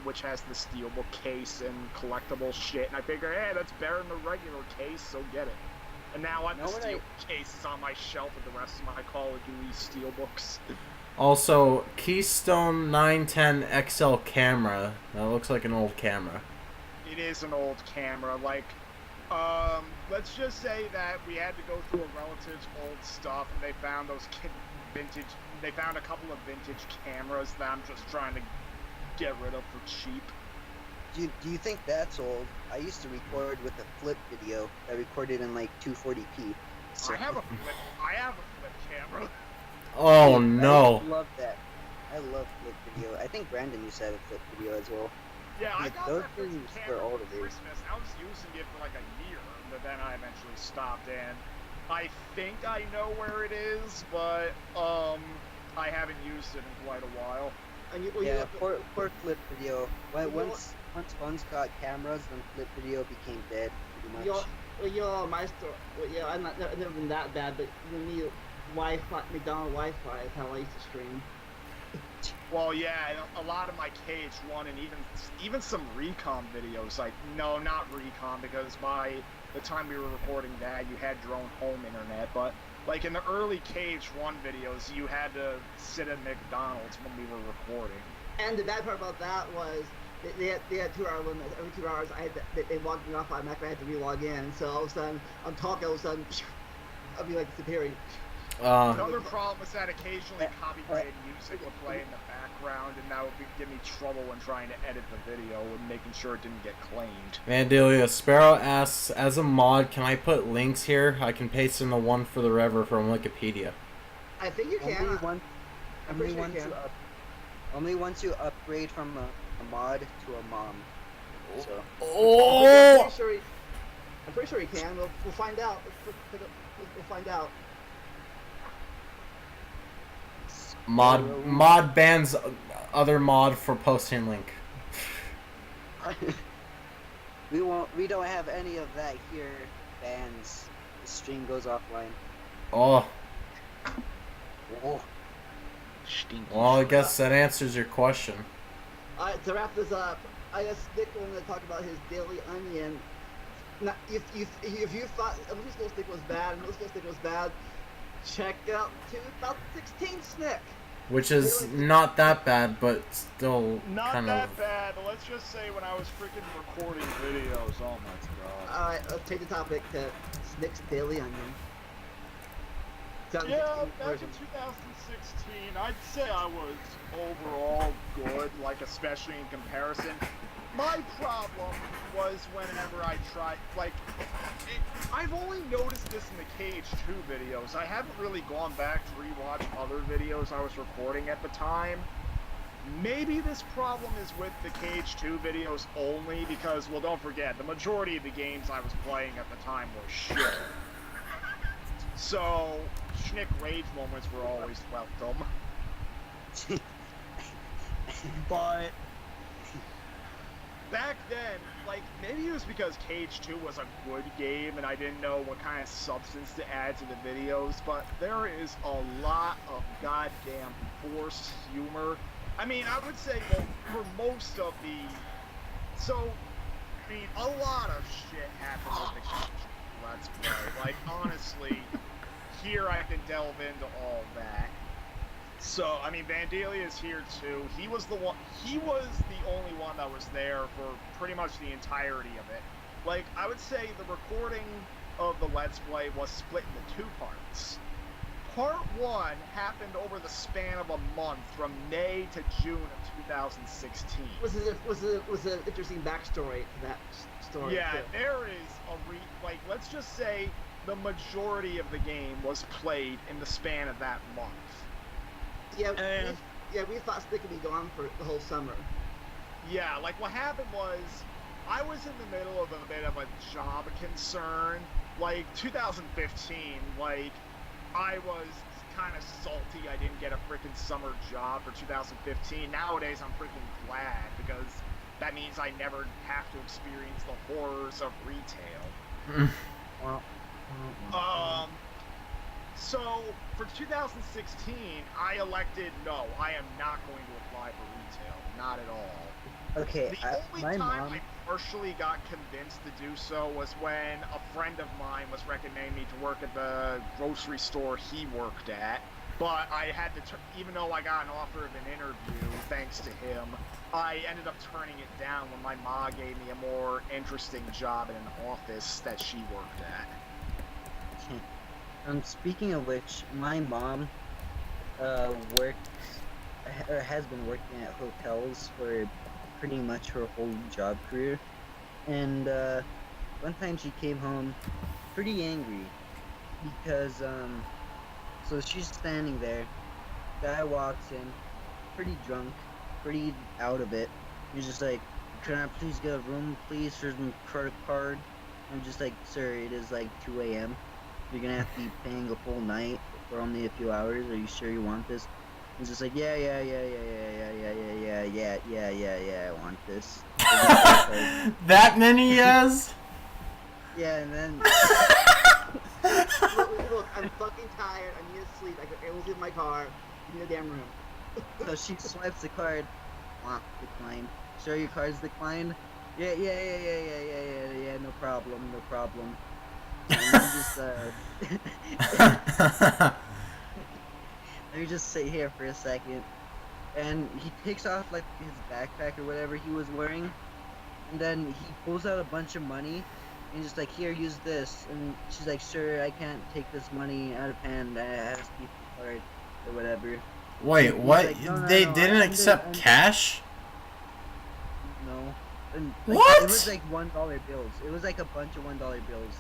which has the Steelbook case and collectible shit. And I figured, hey, that's better than the regular case, so get it. And now the Steelbook case is on my shelf with the rest of my Call of Duty Steelbooks. Also, Keystone 910 XL camera. That looks like an old camera. It is an old camera, like. Let's just say that we had to go through a relative's old stuff, and they found vintage. They found a couple of vintage cameras that I'm just trying to get rid of for cheap. Do you think that's old? I used to record with a flip video that recorded in like 240p. So I have a flip camera. Oh no! I love that. I love flip video. I think Brandon used to have a flip video as well. Yeah, I Like, got those that flip things camera were all for the days. Christmas. I was using it for like a year, but then I eventually stopped. And I think I know where it is, but I haven't used it in quite a while. And Yeah, for flip video. Once phones got cameras, then flip video became dead pretty much. my store. I'm never been that bad, but you need Wi-Fi, McDonald's Wi-Fi is how I used to stream. Well, yeah, a lot of my KH1 and even some Recon videos. Like, no, not Recon, because by the time we were recording that, you had your own home internet. But like in the early KH1 videos, you had to sit at McDonald's when we were recording. And the bad part about that was they had 2-hour limits. Every 2 hours, they logged me off automatically. I had to re-log in. So all of a sudden, I'm talking. All of a sudden, I'll be like disappearing. Another problem is that occasionally copyrighted music would play in the background, and that would give me trouble when trying to edit the video and making sure it didn't get claimed. Vandalia Sparrow asks, as a mod, can I put links here? I can paste in the one for the Rever from Wikipedia. I think you can. Only once you upgrade from a mod to a mom. So. Oh! I'm pretty sure he can. We'll find out. We'll find out. Mod bans other mod for posting link. We don't have any of that here. Bans. The stream goes offline. Oh. Oh. Well, I guess that answers your question. Alright, to wrap this up, I guess Nick wanted to talk about his Daily Onion. Now, if you thought Middle School Stick was bad, Check out 2016 Snick. Which is not that bad, but still Not kind that of. bad. Let's just say when I was freaking recording videos. Oh my god. Alright, let's take the topic to Snick's Daily Onion. Yeah, 2016 back version. in 2016, I'd say I was overall good, like especially in comparison. My problem was whenever I tried, like, I've only noticed this in the KH2 videos. I haven't really gone back to rewatch other videos I was recording at the time. Maybe this problem is with the KH2 videos only because, well, don't forget, the majority of the games I was playing at the time were shit. So, Schnick rage moments were always welcome. But back then, like, maybe it was because KH2 was a good game and I didn't know what kind of substance to add to the videos, but there is a lot of goddamn forced humor. I mean, I would say, well, for most of the... So, I mean, a lot of shit happens in the KH2 Let's Play. Like, honestly, here I can delve into all that. So, I mean, Vandalia is here too. He was the only one that was there for pretty much the entirety of it. Like, I would say the recording of the Let's Play was split into two parts. Part 1 happened over the span of a month from May to June of 2016. Was an interesting backstory to that story. Yeah, too. there is like, let's just say the majority of the game was played in the span of that month. Yeah, And- we thought Stick would be gone for the whole summer. Yeah, like what happened was, I was in the middle of a bit of a job concern. Like 2015, like I was kind of salty I didn't get a freaking summer job for 2015. Nowadays I'm freaking glad because that means I never have to experience the horrors of retail. So for 2016, I elected no, I am not going to apply for retail, not at all. Okay, The only my time mom. I partially got convinced to do so was when a friend of mine was recommending me to work at the grocery store he worked at. But I had to, even though I got an offer of an interview, thanks to him, I ended up turning it down when my ma gave me a more interesting job in an office that she worked at. Speaking of which, my mom has been working at hotels for pretty much her whole job career, and one time she came home pretty angry because so she's standing there, guy walks in, pretty drunk, pretty out of it. He's just like, "Can I please get a room, please? Here's my credit card." I'm just like, "Sir, it is like 2 a.m. You're gonna have to be paying a full night for only a few hours. Are you sure you want this?" He's just like, yeah, I want this. That many years? Yeah, and then Look, I'm fucking tired. I need to sleep. I was in my car. In the damn room. so she swipes the card. Wah, declined. Sure, your card's declined. Yeah, no problem. And then just let me just sit here for a second. And he takes off like his backpack or whatever he was wearing, and then he pulls out a bunch of money and he's just like, "Here, use this." And she's like, "Sure, I can't take this money out of hand. I have to keep the card or whatever." Wait, He's what? like, "No, They no, didn't accept cash? No. And, like, What? It was like $1 bills. It was like a bunch of $1 bills.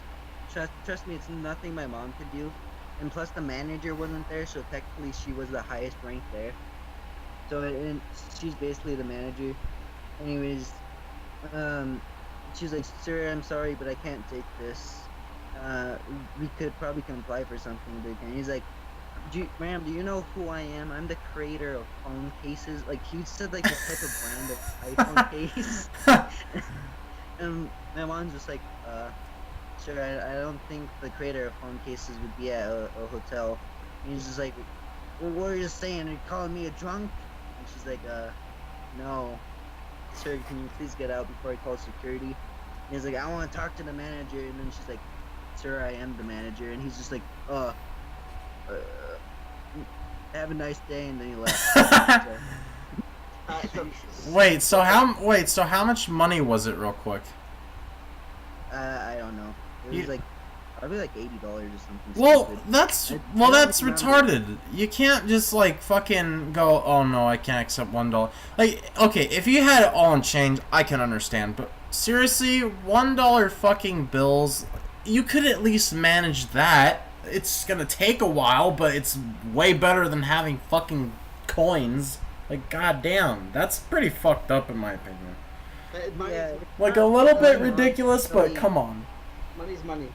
Trust me, it's nothing my mom could do. And plus the manager wasn't there, so technically she was the highest rank there. So she's basically the manager. Anyways, she's like, "Sir, I'm sorry, but I can't take this. We could probably comply for something big." And he's like, "Ma'am, do you know who I am? I'm the creator of phone cases." Like, he said like the type of brand of iPhone case. And my mom's just like, "Sure, I don't think the creator of phone cases would be at a hotel." And he's just like, "Well, what are you saying? Are you calling me a drunk?" And she's like, "No. Sir, can you please get out before I call security?" And he's like, "I want to talk to the manager." And then she's like, "Sir, I am the manager." And he's just like, Have a nice day, and then he left. So, so how much money was it, real quick? I don't know. It was like probably like $80 or something. Well, stupid. that's I that's don't remember. retarded. You can't just like fucking go, oh no, I can't accept $1. Like, okay, if you had it all in change, I can understand. But seriously, $1 fucking bills, you could at least manage that. It's gonna take a while, but it's way better than having fucking coins. Like, goddamn, that's pretty fucked up in my opinion. Yeah, Like, a little bit money, ridiculous, but really. come on. Money's money.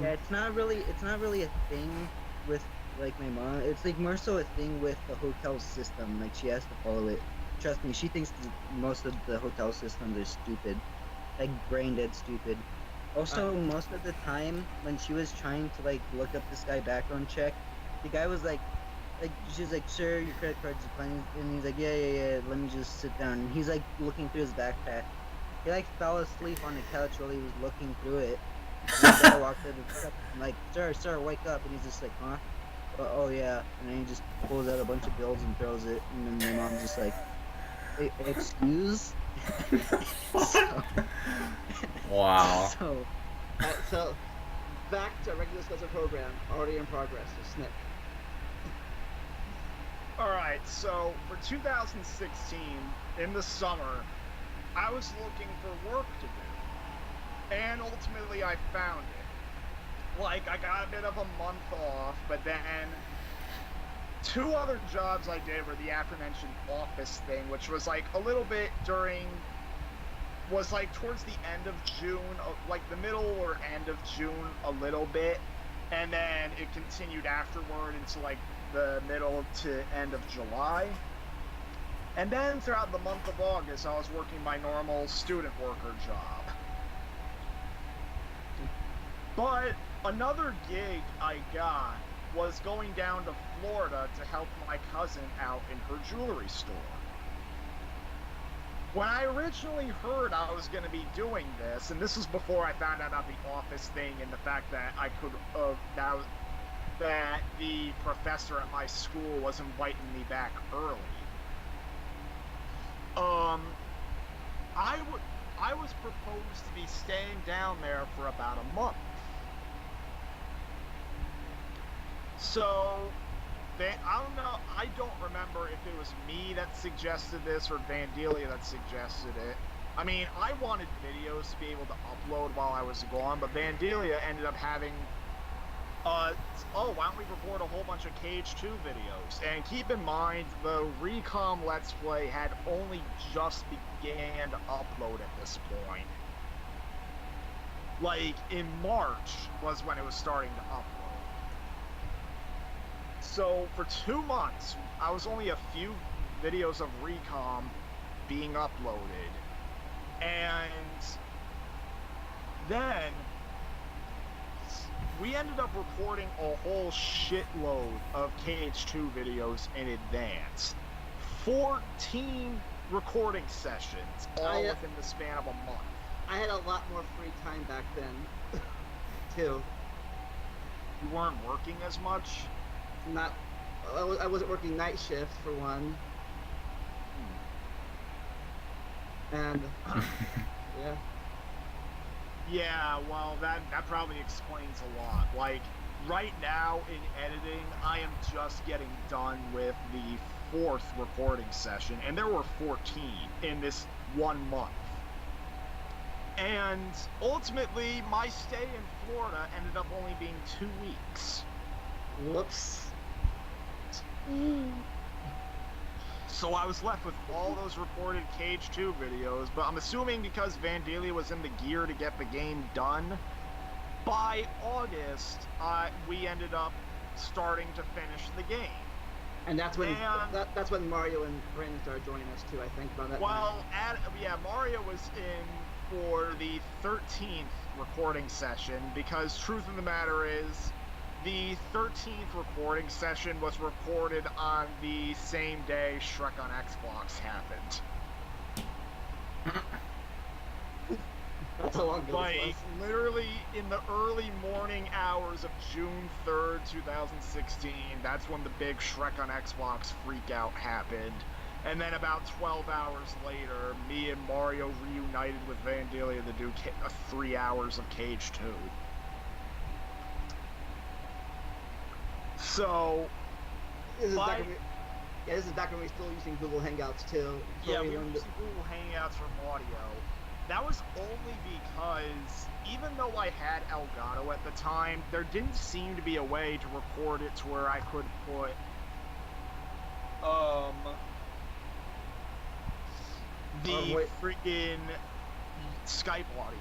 yeah, it's not really a thing with like my mom. It's like more so a thing with the hotel system. Like she has to follow it. Trust me, she thinks most of the hotel systems are stupid, like brain dead stupid. Also, most of the time when she was trying to like look up this guy background check, the guy was like she was like, sir, your credit card's declining, and he's like, yeah, let me just sit down. And he's like looking through his backpack. He like fell asleep on the couch while he was looking through it. And the guy walked in and like, sir, wake up. And he's just like, huh? Oh yeah. And then he just pulls out a bunch of bills and throws it. And then my mom's just like, excuse? so, Wow. So, back to regular schedule program, already in progress. So snip. Alright, so for 2016, in the summer, I was looking for work to do. And ultimately I found it. Like, I got a bit of a month off, but then 2 other jobs I did were the aforementioned office thing, which was like a little bit was like towards the end of June, like the middle or end of June a little bit, and then it continued afterward into like the middle to end of July. And then throughout the month of August, I was working my normal student worker job. But another gig I got was going down to Florida to help my cousin out in her jewelry store. When I originally heard I was going to be doing this, and this was before I found out about the office thing and the fact that I could, that the professor at my school was inviting me back early. I was proposed to be staying down there for about a month. So, I don't remember if it was me that suggested this or Vandalia that suggested it. I mean, I wanted videos to be able to upload while I was gone, but Vandalia ended up having, why don't we record a whole bunch of Cage 2 videos? And keep in mind, the Recom Let's Play had only just began to upload at this point. Like, in March was when it was starting to upload. So, for 2 months, I was only a few videos of Recom being uploaded. And then we ended up recording a whole shitload of KH2 videos in advance. 14 recording sessions, all within the span of a month. I had a lot more free time back then, too. You weren't working as much? I wasn't working night shift, for one. And, yeah. Yeah, well, that probably explains a lot. Like, right now in editing, I am just getting done with the 4th recording session, and there were 14 in this 1 month. And ultimately, my stay in Florida ended up only being 2 weeks. Whoops. So I was left with all those recorded Cage 2 videos, but I'm assuming because Vandalia was in the gear to get the game done, by August, we ended up starting to finish the game. And that's when Mario and Brandon started joining us too, I think, about that. Well, Mario was in for the 13th recording session, because truth of the matter is, the 13th recording session was recorded on the same day Shrek on Xbox happened. That's how long ago this Like, was. literally in the early morning hours of June 3rd, 2016, that's when the big Shrek on Xbox freakout happened. And then about 12 hours later, me and Mario reunited with Vandalia to do 3 hours of Cage 2. So, This is By- back when this is back when we were still using Google Hangouts too. before yeah, we were learned using Google Hangouts for audio. That was only because, even though I had Elgato at the time, there didn't seem to be a way to record it to where I could put, the wait. freaking Skype audio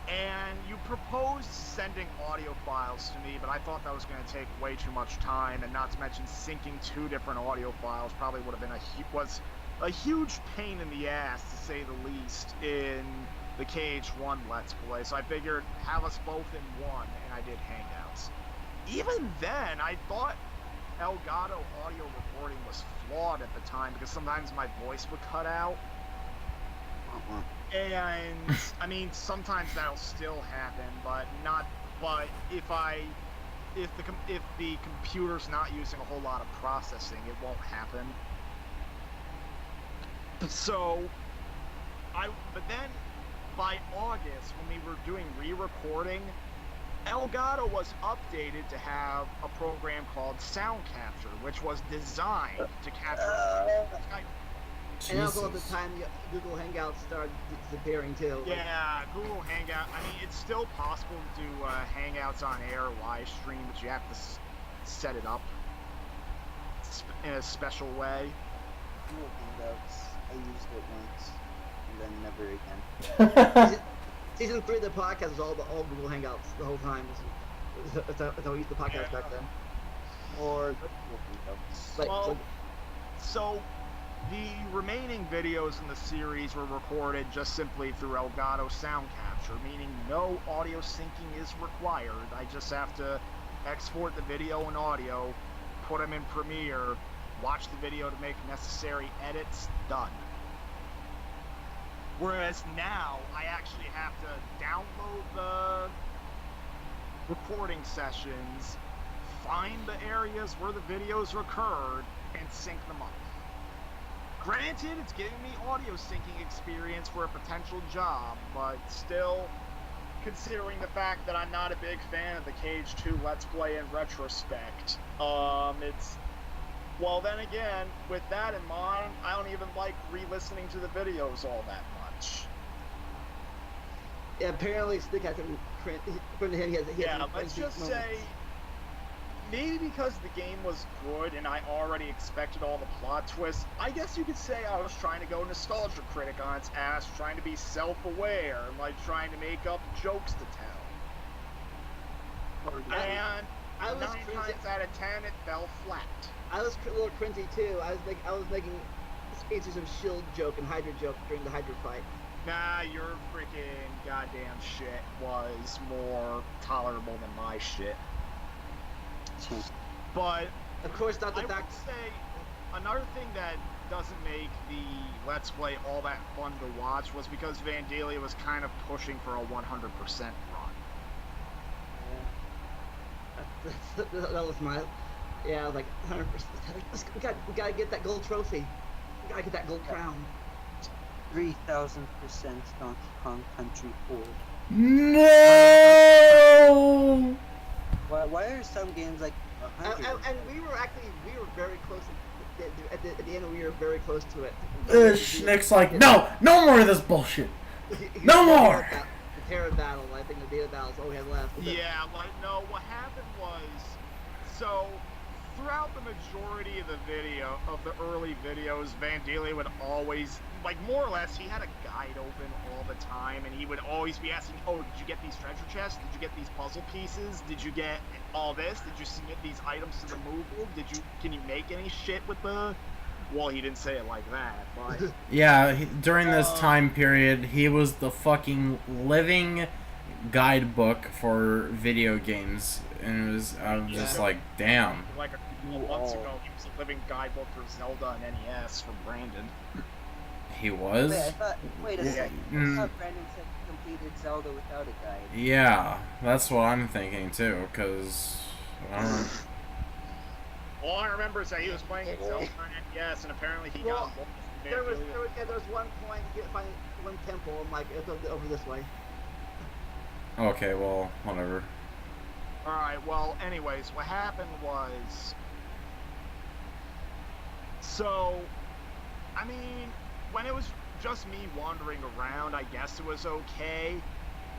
in. And you proposed sending audio files to me, but I thought that was going to take way too much time, and not to mention syncing 2 different audio files probably would have been a huge pain in the ass, to say the least, in the KH1 Let's Play. So I figured, have us both in one, and I did Hangouts. Even then, I thought Elgato audio recording was flawed at the time, because sometimes my voice would cut out. And I mean, sometimes that'll still happen, but if the computer's not using a whole lot of processing, it won't happen. So but then by August, when we were doing re-recording, Elgato was updated to have a program called Sound Capture, which was designed to capture Skype. And also at the time, Google Hangouts started disappearing too. Yeah, Google Hangout. I mean, it's still possible to do Hangouts on air live stream, but you have to set it up in a special way. Google Hangouts. I used it once, and then never again. Season 3 of the podcast was all Google Hangouts the whole time. That's how we used the podcast back then. Or Google Hangouts. Like, Well, so the remaining videos in the series were recorded just simply through Elgato Sound Capture, meaning no audio syncing is required. I just have to export the video and audio, put them in Premiere, watch the video to make necessary edits, done. Whereas now, I actually have to download the recording sessions, find the areas where the videos occurred, and sync them up. Granted, it's giving me audio syncing experience for a potential job, but still, considering the fact that I'm not a big fan of the Cage 2 Let's Play in retrospect, well, then again, with that in mind, I don't even like re-listening to the videos all that much. yeah, apparently Stick has some according to him, he has Yeah, some let's cringy just moments. say, maybe because the game was good and I already expected all the plot twists, I guess you could say I was trying to go nostalgia critic on its ass, trying to be self-aware, like trying to make up jokes to tell. And I was 9 cringy. times out of 10, it fell flat. I was a little cringy too. I was making speeches of Shield joke and Hydra joke during the Hydra fight. Nah, your freaking goddamn shit was more tolerable than my shit. But Of course, not the I would fact. say another thing that doesn't make the Let's Play all that fun to watch was because Vandalia was kind of pushing for a 100% run. That was my. Yeah, I was like 100%. We gotta get that gold trophy. We gotta get that gold crown. 3,000% Donkey Kong Country 4. No! Why are some games like 100? And we were very close. At the end, we were very close to it. Nick's like, no more of this bullshit. No more! The Terra battle. I think the data battle is all we had left. Yeah, like, no, what happened was, so, throughout the majority of the early videos, Vandalia would always, like, more or less, he had a guide open all the time, and he would always be asking, oh, did you get these treasure chests? Did you get these puzzle pieces? Did you get all this? Did you submit these items to the move? Can you make any shit with the... Well, he didn't say it like that, but... Yeah, during this time period, he was the fucking living guidebook for video games. And I was just like, damn. Like a couple months ago, he was a living guidebook for Zelda and NES for Brandon. He was? Wait a second. I Mm. thought Brandon said he completed Zelda without a guide. Yeah, that's what I'm thinking too, because I don't know. All I remember is that he was playing Zelda on NES, and apparently he Well, got lost. There was one point to find one temple. I'm like, it's over this way. Okay, well, whatever. Alright, well, anyways, what happened was... So, I mean, when it was just me wandering around, I guess it was okay.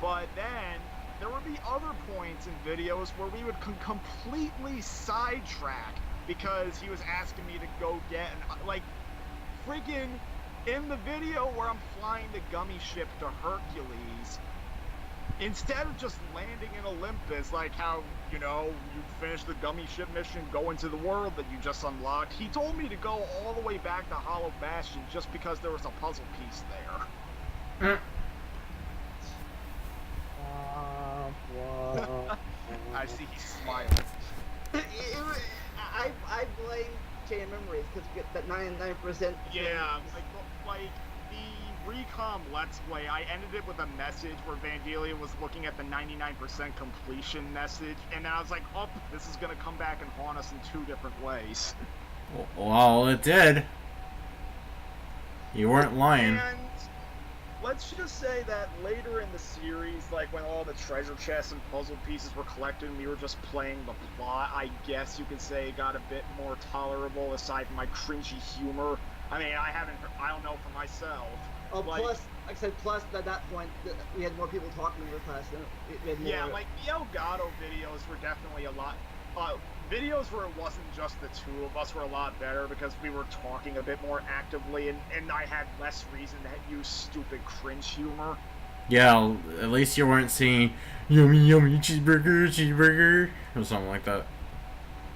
But then, there would be other points in videos where we would completely sidetrack because he was asking me to go get, like, freaking in the video where I'm flying the gummy ship to Hercules, instead of just landing in Olympus, like how, you know, you finish the gummy ship mission, go into the world that you just unlocked, he told me to go all the way back to Hollow Bastion just because there was a puzzle piece there. I see he's smiling. I blame Chain of Memories because that 99%. Yeah, like the Recom Let's Play, I ended it with a message where Vandalia was looking at the 99% completion message, and I was like, oh, this is gonna come back and haunt us in 2 different ways. Well, it did. You weren't lying. And let's just say that later in the series, like when all the treasure chests and puzzle pieces were collected and we were just playing the plot, I guess you could say it got a bit more tolerable aside from my cringy humor. I mean, I don't know for myself. Oh, like, plus, like I said, plus at that point, we had more people talking in the class. Yeah, like the Elgato videos were definitely a lot. Videos where it wasn't just the 2 of us were a lot better because we were talking a bit more actively, and I had less reason to use stupid cringe humor. Yeah, at least you weren't saying yummy yummy cheeseburger, or something like that.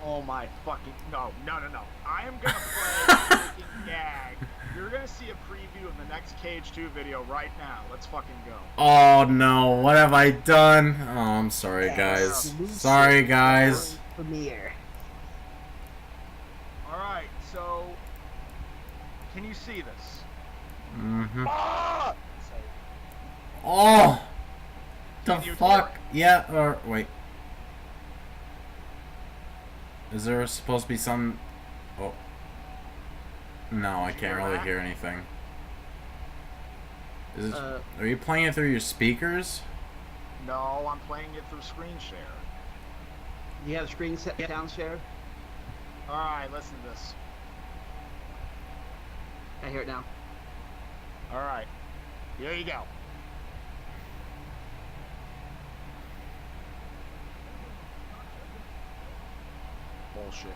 Oh my fucking no! I am gonna play a freaking gag. You're gonna see a preview of the next Cage 2 video right now. Let's fucking go. Oh no, what have I done? Oh, I'm sorry, guys. Sorry, guys. Premiere. Alright, so can you see this? Mm-hmm. Ah! Oh! The Can you fuck? hear Yeah, or wait. Is there supposed to be some... Oh. No, I can't really hear anything. Is it... Are you playing it through your speakers? No, I'm playing it through screen share. You have screen sound share? Alright, listen to this. I hear it now. Alright, here you go. Bullshit.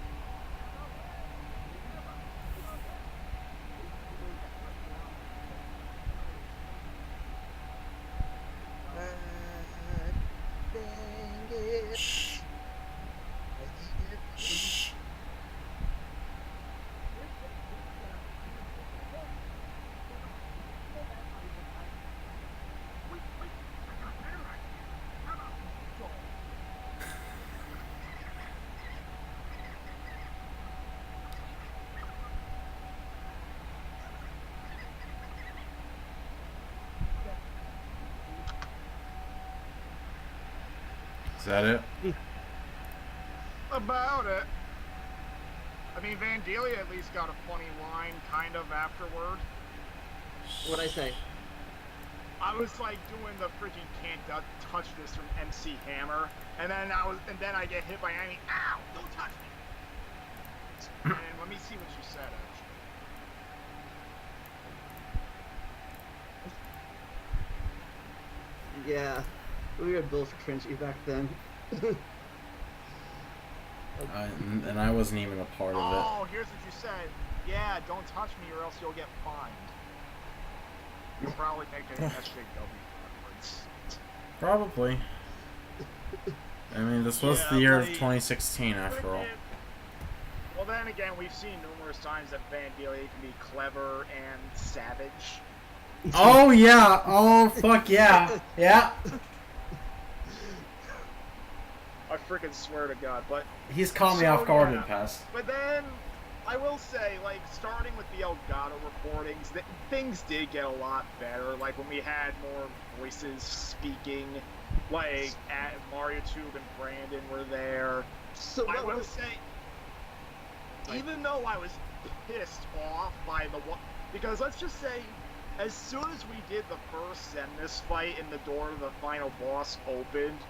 Shh. Shh. Is that it? About it. I mean, Vandalia at least got a funny line, kind of, afterward. What'd I say? I was like doing the freaking can't touch this from MC Hammer, and then I get hit by Annie. Ow! Don't touch me. And let me see what you said. Actually. Yeah, we were both cringy back then. And I wasn't even a part of it. Oh, here's what you said. Yeah, don't touch me or else you'll get fined. You'll probably make an SJW reference. Probably. I mean, this was the year of 2016, after all. Well, then again, we've seen numerous times that Vandalia can be clever and savage. Oh, yeah. Oh, fuck yeah. Yeah. I freaking swear to God, but... He's caught me off guard in the past. But then, I will say, like, starting with the Elgato recordings, things did get a lot better. Like, when we had more voices speaking, like, at MarioTube and Brandon were there. So I will say, even though I was pissed off by the one, because let's just say, as soon as we did the first Xemnas fight and the door to the final boss opened,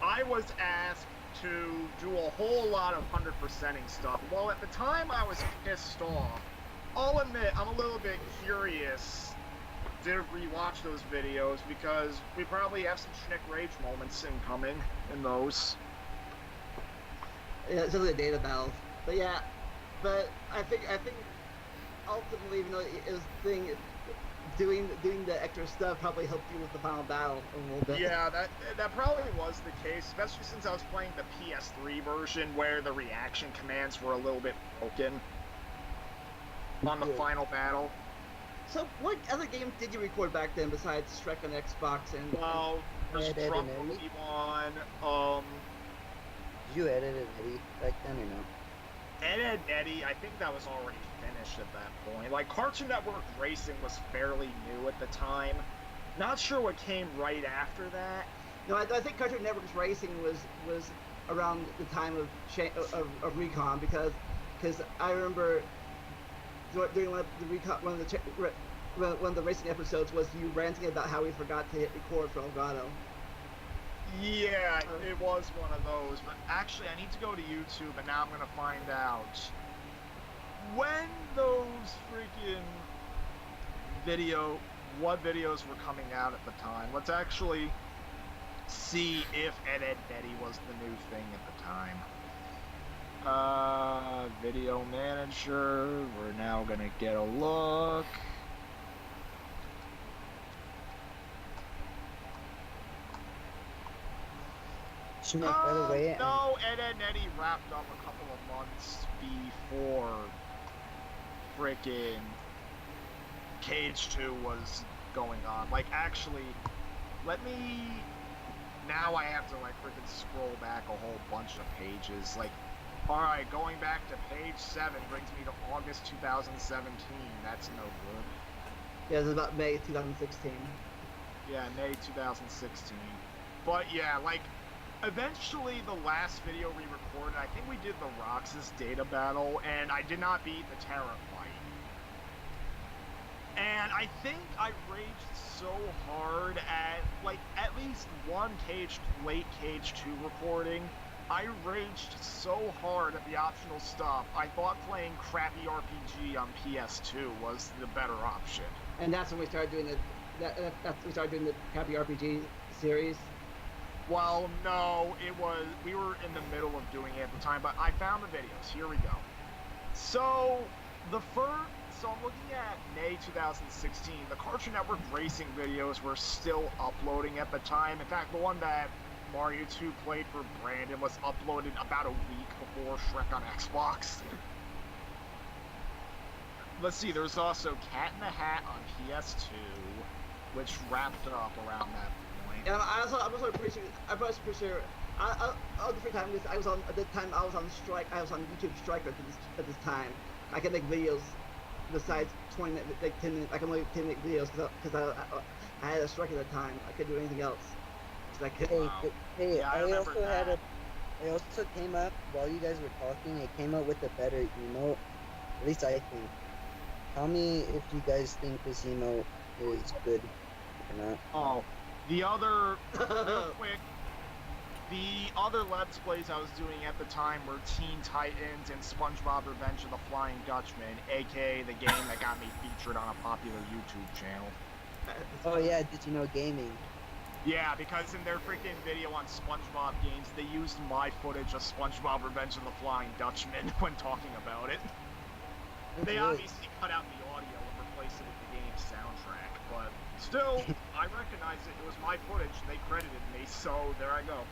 I was asked to do a whole lot of 100%ing stuff. Well, at the time I was pissed off. I'll admit, I'm a little bit curious to rewatch those videos because we probably have some Schnick Rage moments incoming in those. Yeah, it's just a data battle. But yeah, but I think ultimately, even though it was doing the extra stuff probably helped you with the final battle a little bit. Yeah, that probably was the case, especially since I was playing the PS3 version where the reaction commands were a little bit broken on the final battle. So what other games did you record back then besides Shrek on Xbox and... Well, there's Ed, Ed, Trump and Eddie? Pokemon, Did you edit it, Eddie, back then or no? Ed, Eddie, I think that was already finished at that point. Like, Cartoon Network Racing was fairly new at the time. Not sure what came right after that. No, I think Cartoon Network's Racing was around the time of Recon because I remember during one of the racing episodes was you ranting about how we forgot to hit record for Elgato. Yeah, it was one of those, but actually I need to go to YouTube and now I'm gonna find out when those freaking what videos were coming out at the time. Let's actually see if Ed, Eddie was the new thing at the time. Video manager, we're now gonna get a look. Schnick, by the way, No, Ed, Eddie wrapped up a couple of months before frickin' Cage 2 was going on. Like, actually, now I have to, like, frickin' scroll back a whole bunch of pages. Like, alright, going back to page 7 brings me to August 2017. That's no good. Yeah, it was about May 2016. Yeah, May 2016. But yeah, like, eventually the last video we recorded, I think we did the Roxas data battle, and I did not beat the Terra fight. And I think I raged so hard at least one late Cage 2 recording. I raged so hard at the optional stuff, I thought playing crappy RPG on PS2 was the better option. And that's when we started doing the Crappy RPG series. Well, no, we were in the middle of doing it at the time, but I found the videos. Here we go. So I'm looking at May 2016. The Cartoon Network Racing videos were still uploading at the time. In fact, the one that MarioTube played for Brandon was uploaded about a week before Shrek on Xbox. Let's see, there's also Cat in the Hat on PS2, which wrapped up around that point. And I'm also pretty sure. I'll different time because at the time I was on strike. I was on YouTube strike at this time. I could make videos besides 20 minute, like 10 minute. I can make 10-minute videos because I had a strike at that time. I couldn't do anything else. Hey, Yeah, I I remember also that. I also came up while you guys were talking. It came up with a better emote. At least I think. Tell me if you guys think this emote is good or not. Oh, real quick, the other Let's Plays I was doing at the time were Teen Titans and SpongeBob Revenge of the Flying Dutchman, aka the game that got me featured on a popular YouTube channel. Oh yeah, did you know gaming? Yeah, because in their freaking video on SpongeBob games, they used my footage of SpongeBob Revenge of the Flying Dutchman when talking about it. They obviously cut out the audio and replaced it with the game's soundtrack, but still, I recognize it. It was my footage. They credited me, so there I go.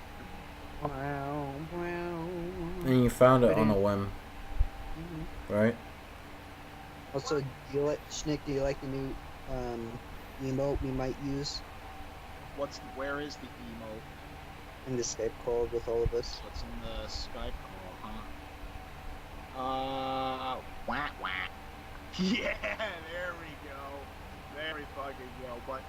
Wow. And you found it on a whim, right? Also, Schnick, do you like the new emote we might use Where is the emote? in the Skype call with all of us? What's in the Skype call, huh? Wah, wah. Yeah, there we go. There we fucking go. But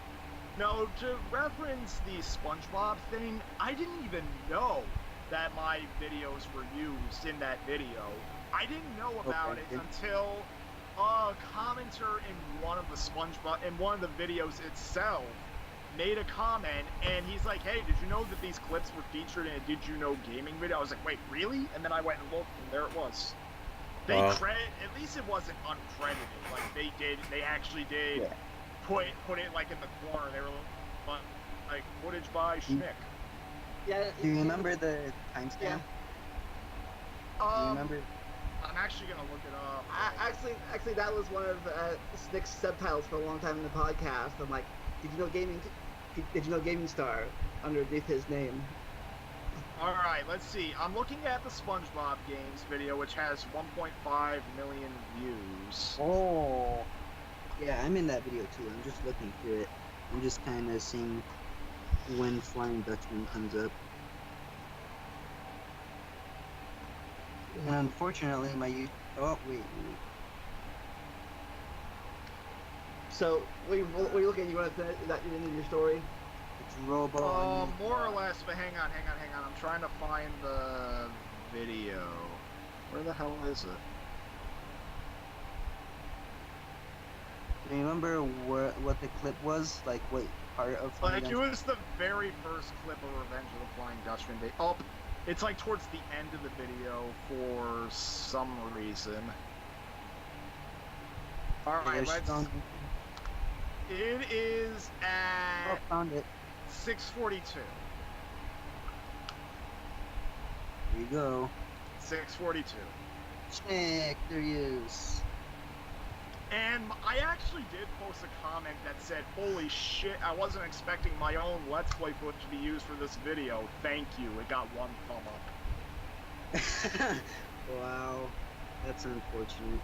no, to reference the SpongeBob thing, I didn't even know that my videos were used in that video. I didn't know about it until a commenter in one of the videos itself made a comment, and he's like, "Hey, did you know that these clips were featured in a Did You Know gaming video?" I was like, "Wait, really?" And then I went and looked, and there it was. They at least it wasn't uncredited. Like they actually did put it like in the corner. They were like footage by Schmick. Yeah. Do you remember the timestamp? Yeah. Do you remember? I'm actually gonna look it up. Actually, that was one of Snick's subtitles for a long time in the podcast. I'm like, did you know Gaming Star underneath his name? All right, let's see. I'm looking at the SpongeBob Games video, which has 1.5 million views. Oh. Yeah, I'm in that video too. I'm just looking through it. I'm just kind of seeing when Flying Dutchman comes up. And unfortunately, oh, wait. So, what are you looking at? You want to is that in your story? It's Robo. More or less, but hang on. I'm trying to find the video. Where the hell is it? Do you remember what the clip was? Like, what part of Flying Like, it was the very first clip of Revenge of the Flying Dutchman. It's like towards the end of the video for some reason. Alright, It is at... found it. 6:42. There you go. 6:42. Schnick, there he is. And I actually did post a comment that said, "Holy shit, I wasn't expecting my own Let's Play footage to be used for this video. Thank you." It got 1 thumb up. Wow. That's unfortunate.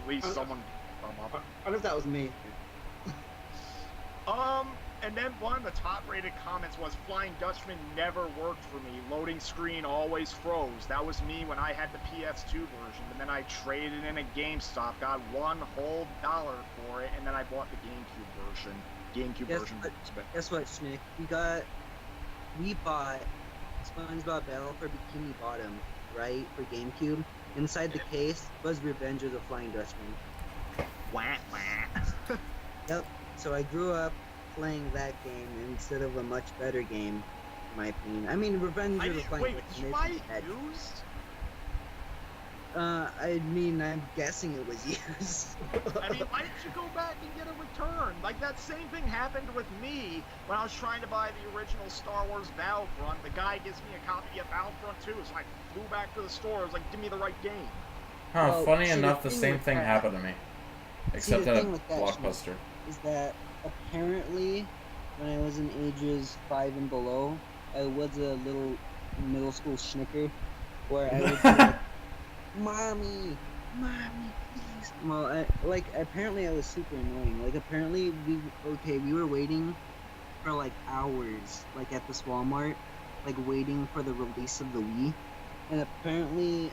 At least someone thumb up. I wonder if that was me. And then one of the top-rated comments was, "Flying Dutchman never worked for me. Loading screen always froze. That was me when I had the PS2 version, and then I traded in a GameStop, got $1 whole for it, and then I bought the GameCube version. Guess what, Schnick? We bought SpongeBob Battle for Bikini Bottom, right, for GameCube. Inside the case was Revenge of the Flying Dutchman. Wah, wah. Yep. So I grew up playing that game instead of a much better game, in my opinion. I mean, Revenge of the Flying Dutchman. Wait, did you buy it used? I mean, I'm guessing it was used. I mean, why didn't you go back and get a return? Like, that same thing happened with me when I was trying to buy the original Star Wars Battlefront. The guy gives me a copy of Battlefront 2, so I flew back to the store. I was like, give me the right game. Huh, Well, funny see, enough, the the thing same with thing that- happened to me. Except the at a thing with that, Blockbuster. is that apparently when I was in ages 5 and below, I was a little middle school schnicker where I would be like, Mommy, please. Well, apparently I was super annoying. Like, apparently we were waiting for like hours, like at this Walmart, like waiting for the release of the Wii. And apparently,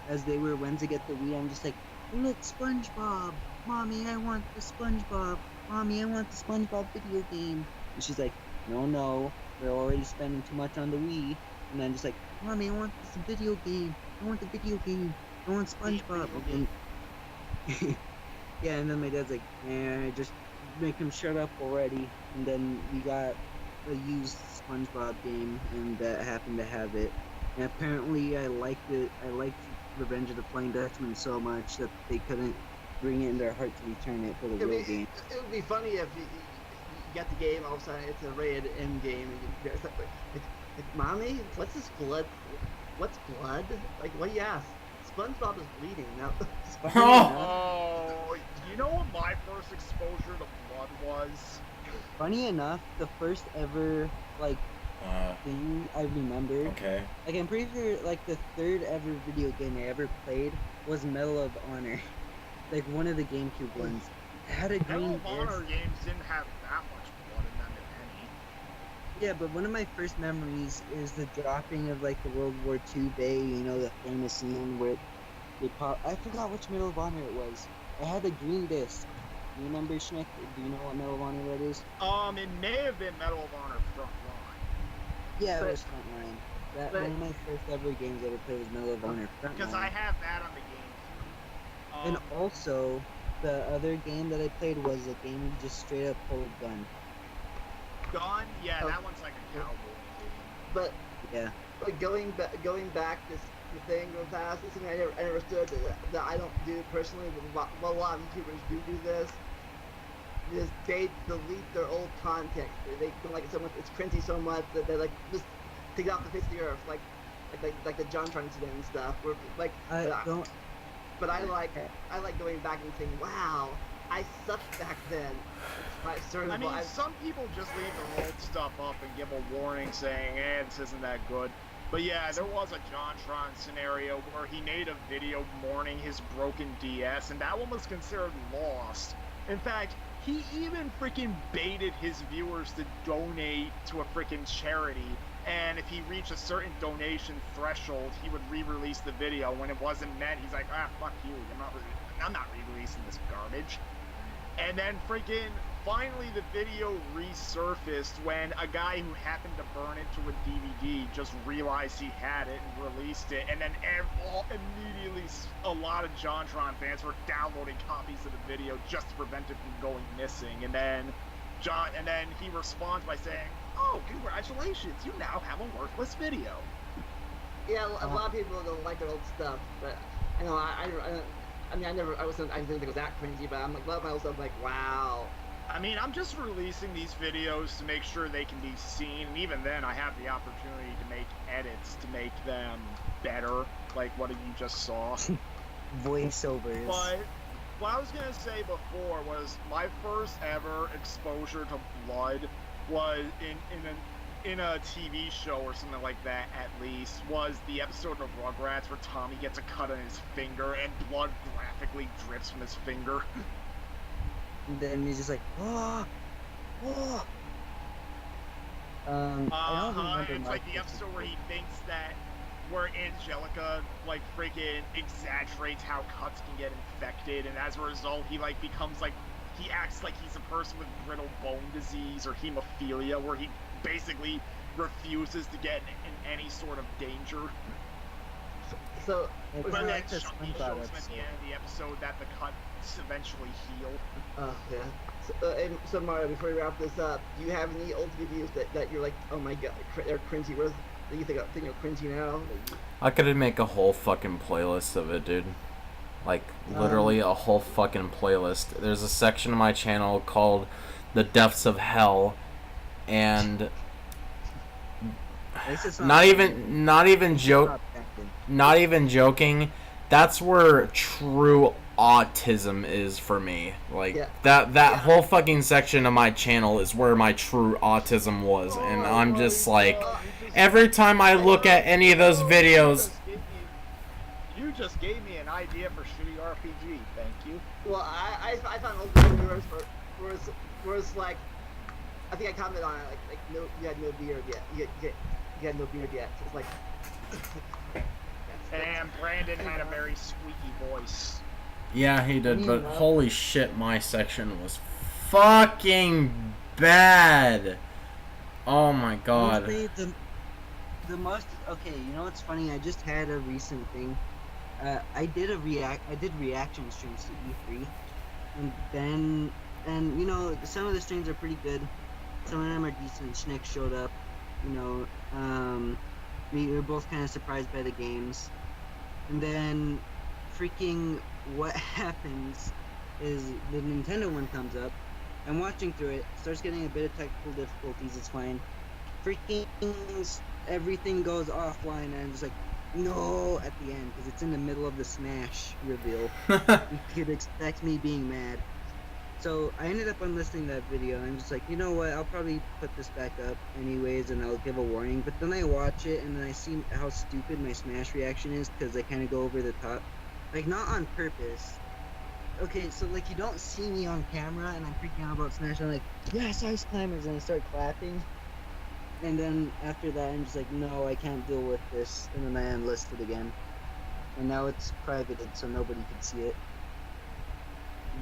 as they were went to get the Wii, I'm just like, look, SpongeBob. Mommy, I want the SpongeBob. Mommy, I want the SpongeBob video game. And she's like, no, we're already spending too much on the Wii. And I'm just like, Mommy, I want this video game. I want the video game. I want SpongeBob. And yeah, and then my dad's like, just make him shut up already. And then we got a used SpongeBob game, and that happened to have it. And apparently I liked it. I liked Revenge of the Flying Dutchman so much that they couldn't bring it in their heart to return it for the real game. It would be funny if you get the game, all of a sudden it's a rated M game, and you're like, Mommy, what's this blood? What's blood? Like, what do you ask? SpongeBob is bleeding now. Oh, you know what my first exposure to blood was? Funny enough, the first ever thing I remember. Okay. Like, I'm pretty sure like the third ever video game I ever played was Medal of Honor. Like one of the GameCube ones. It had a green Medal of Honor games didn't have that much blood in them, if any. Yeah, but one of my first memories is the dropping of like the World War II bay, you know, the famous scene where I forgot which Medal of Honor it was. I had a green disc. You remember, Schnick? Do you know what Medal of Honor that is? It may have been Medal of Honor Frontline. Yeah, But- it was Frontline. That but- one of my first ever games I ever played was Medal of Honor Frontline. Because I have that on the game. And also, the other game that I played was a game you just straight up hold gun. Gun, yeah, Oh. that one's like a cowboy game. But Yeah. But going back the thing real fast, it's something I never understood that I don't do personally, but a lot of YouTubers do this. Is they delete their old content. They don't like it so much. It's cringy so much that they like just take it off the face of the earth, like the JonTron incident and stuff. Where like, but I like going back and saying, wow, I sucked back then. I mean, some people just leave their old stuff up and give a warning saying, this isn't that good. But yeah, there was a JonTron scenario where he made a video mourning his broken DS, and that one was considered lost. In fact, he even freaking baited his viewers to donate to a freaking charity, and if he reached a certain donation threshold, he would re-release the video. When it wasn't met, he's like, fuck you, I'm not re-releasing this garbage. And then freaking finally the video resurfaced when a guy who happened to burn it to a DVD just realized he had it and released it, and then immediately a lot of JonTron fans were downloading copies of the video just to prevent it from going missing. And then he responds by saying, "Oh, congratulations, you now have a worthless video." Yeah, a lot of people don't like their old stuff, but I know I didn't think it was that cringy, but I'm like, a lot of my old stuff, like, wow. I mean, I'm just releasing these videos to make sure they can be seen, and even then I have the opportunity to make edits to make them better, like what you just saw. Voiceovers. But what I was going to say before was my first ever exposure to blood was in a TV show or something like that, at least, was the episode of Rugrats where Tommy gets a cut on his finger and blood graphically drips from his finger. And then he's just like, oh. I don't remember it's much like the of episode where he thinks that, where Angelica, like, freaking exaggerates how cuts can get infected, and as a result, he, like, becomes, like, he acts like he's a person with brittle bone disease or hemophilia, where he basically refuses to get in any sort of danger. So, It's But kinda then like the Chucky SpongeBob shows him at episode. the end of the episode that the cuts eventually heal. yeah. So Mario, before we wrap this up, do you have any old reviews that you're like, oh my god, they're cringy? What do you think are cringy now? I could make a whole fucking playlist of it, dude. Like, literally a whole fucking playlist. There's a section of my channel called The Depths of Hell, and not even joking, that's where true autism is for me. Like, that whole fucking section of my channel is where my true autism was, and I'm just like, every time I look at any of those videos, You just gave me an idea for shitty RPG. Thank you. Well, I found old reviewers where it's like, I think I commented on it, like no, you had no beard yet. You had no beard yet. So it's like. And Brandon had a very squeaky voice. yeah, he did, but holy shit, my section was fucking bad. Oh my god. Honestly, the most okay. You know what's funny? I just had a recent thing. I did reaction streams to E3, and you know, some of the streams are pretty good. Some of them are decent. Schnick showed up. You know, we were both kind of surprised by the games, and then freaking what happens is the Nintendo one comes up. I'm watching through it, starts getting a bit of technical difficulties. It's fine. Freaking everything goes offline, and I'm just like, no, at the end, because it's in the middle of the Smash reveal. You could expect me being mad. So I ended up unlisting that video, and I'm just like, you know what, I'll probably put this back up anyways, and I'll give a warning. But then I watch it, and then I see how stupid my Smash reaction is, because I kind of go over the top. Like, not on purpose. Okay, so, like, you don't see me on camera, and I'm freaking out about Smash, and I'm like, yes, Ice Climbers, and I start clapping. And then after that, I'm just like, no, I can't deal with this, and then I enlist it again. and now it's privated so nobody can see it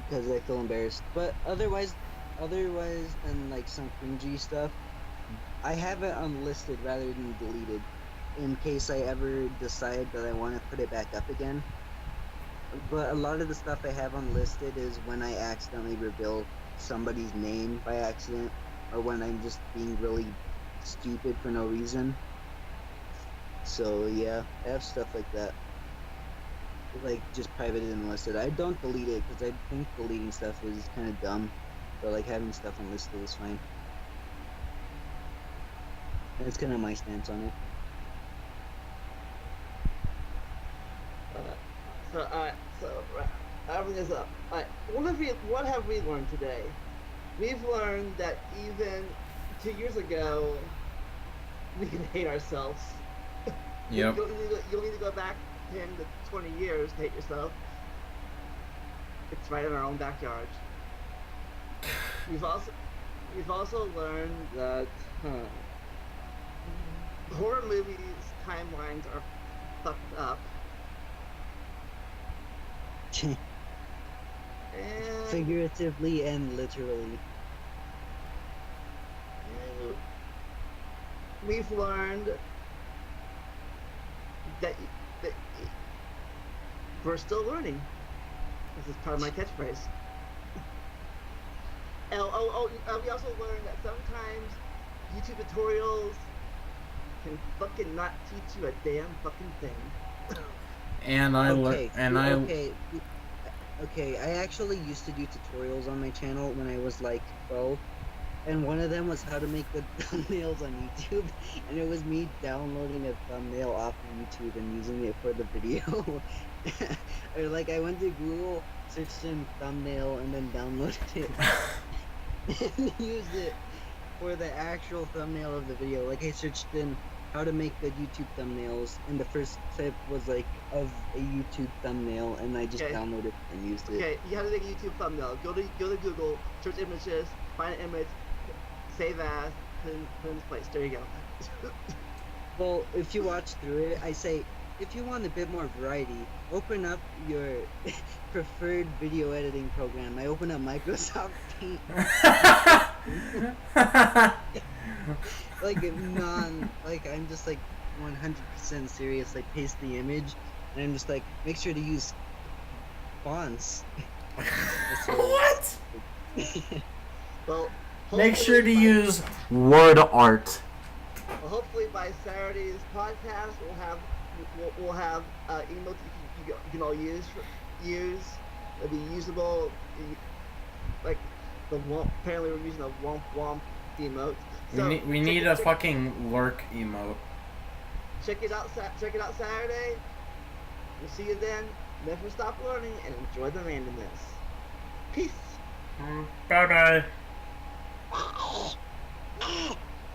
because I feel embarrassed. But otherwise than like some cringy stuff, I have it unlisted rather than deleted in case I ever decide that I want to put it back up again. But a lot of the stuff I have unlisted is when I accidentally reveal somebody's name by accident, or when I'm just being really stupid for no reason. So yeah, I have stuff like that. Like just privated and unlisted. I don't delete it because I think deleting stuff is kind of dumb. But like having stuff unlisted is fine. That's kind of my stance on it. Wrapping this up. What have we learned today? We've learned that even 2 years ago, we can hate ourselves. Yep. You'll need to go back 10 to 20 years to hate yourself. It's right in our own backyard. We've also learned that horror movies timelines are fucked up. And Figuratively and literally. We've learned that we're still learning. This is part of my catchphrase. We also learned that sometimes YouTube tutorials can fucking not teach you a damn fucking thing. And I Okay, I actually used to do tutorials on my channel when I was like 12, and one of them was how to make good thumbnails on YouTube, and it was me downloading a thumbnail off of YouTube and using it for the video. Or like I went to Google, searched in thumbnail, and then downloaded it and used it for the actual thumbnail of the video. Like I searched in how to make good YouTube thumbnails, and the first clip was like of a YouTube thumbnail, and I just downloaded it and used it. Okay, you have to make a YouTube thumbnail. Go to Google, search images, find an image, save as, put in its place. There you go. Well, if you watch through it, I say, if you want a bit more variety, open up your preferred video editing program. I open up Microsoft Paint. I'm just like 100% serious. Like paste the image, and I'm just like, make sure to use fonts. What? Well, make sure to use word art. Well, hopefully by Saturday's podcast, we'll have emotes you can all use. It'll be usable. Like apparently we're using a womp womp emote. So we need a fucking lurk emote. Check it out Saturday. We'll see you then. Never stop learning and enjoy the randomness. Peace. Bye bye.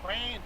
Brandon.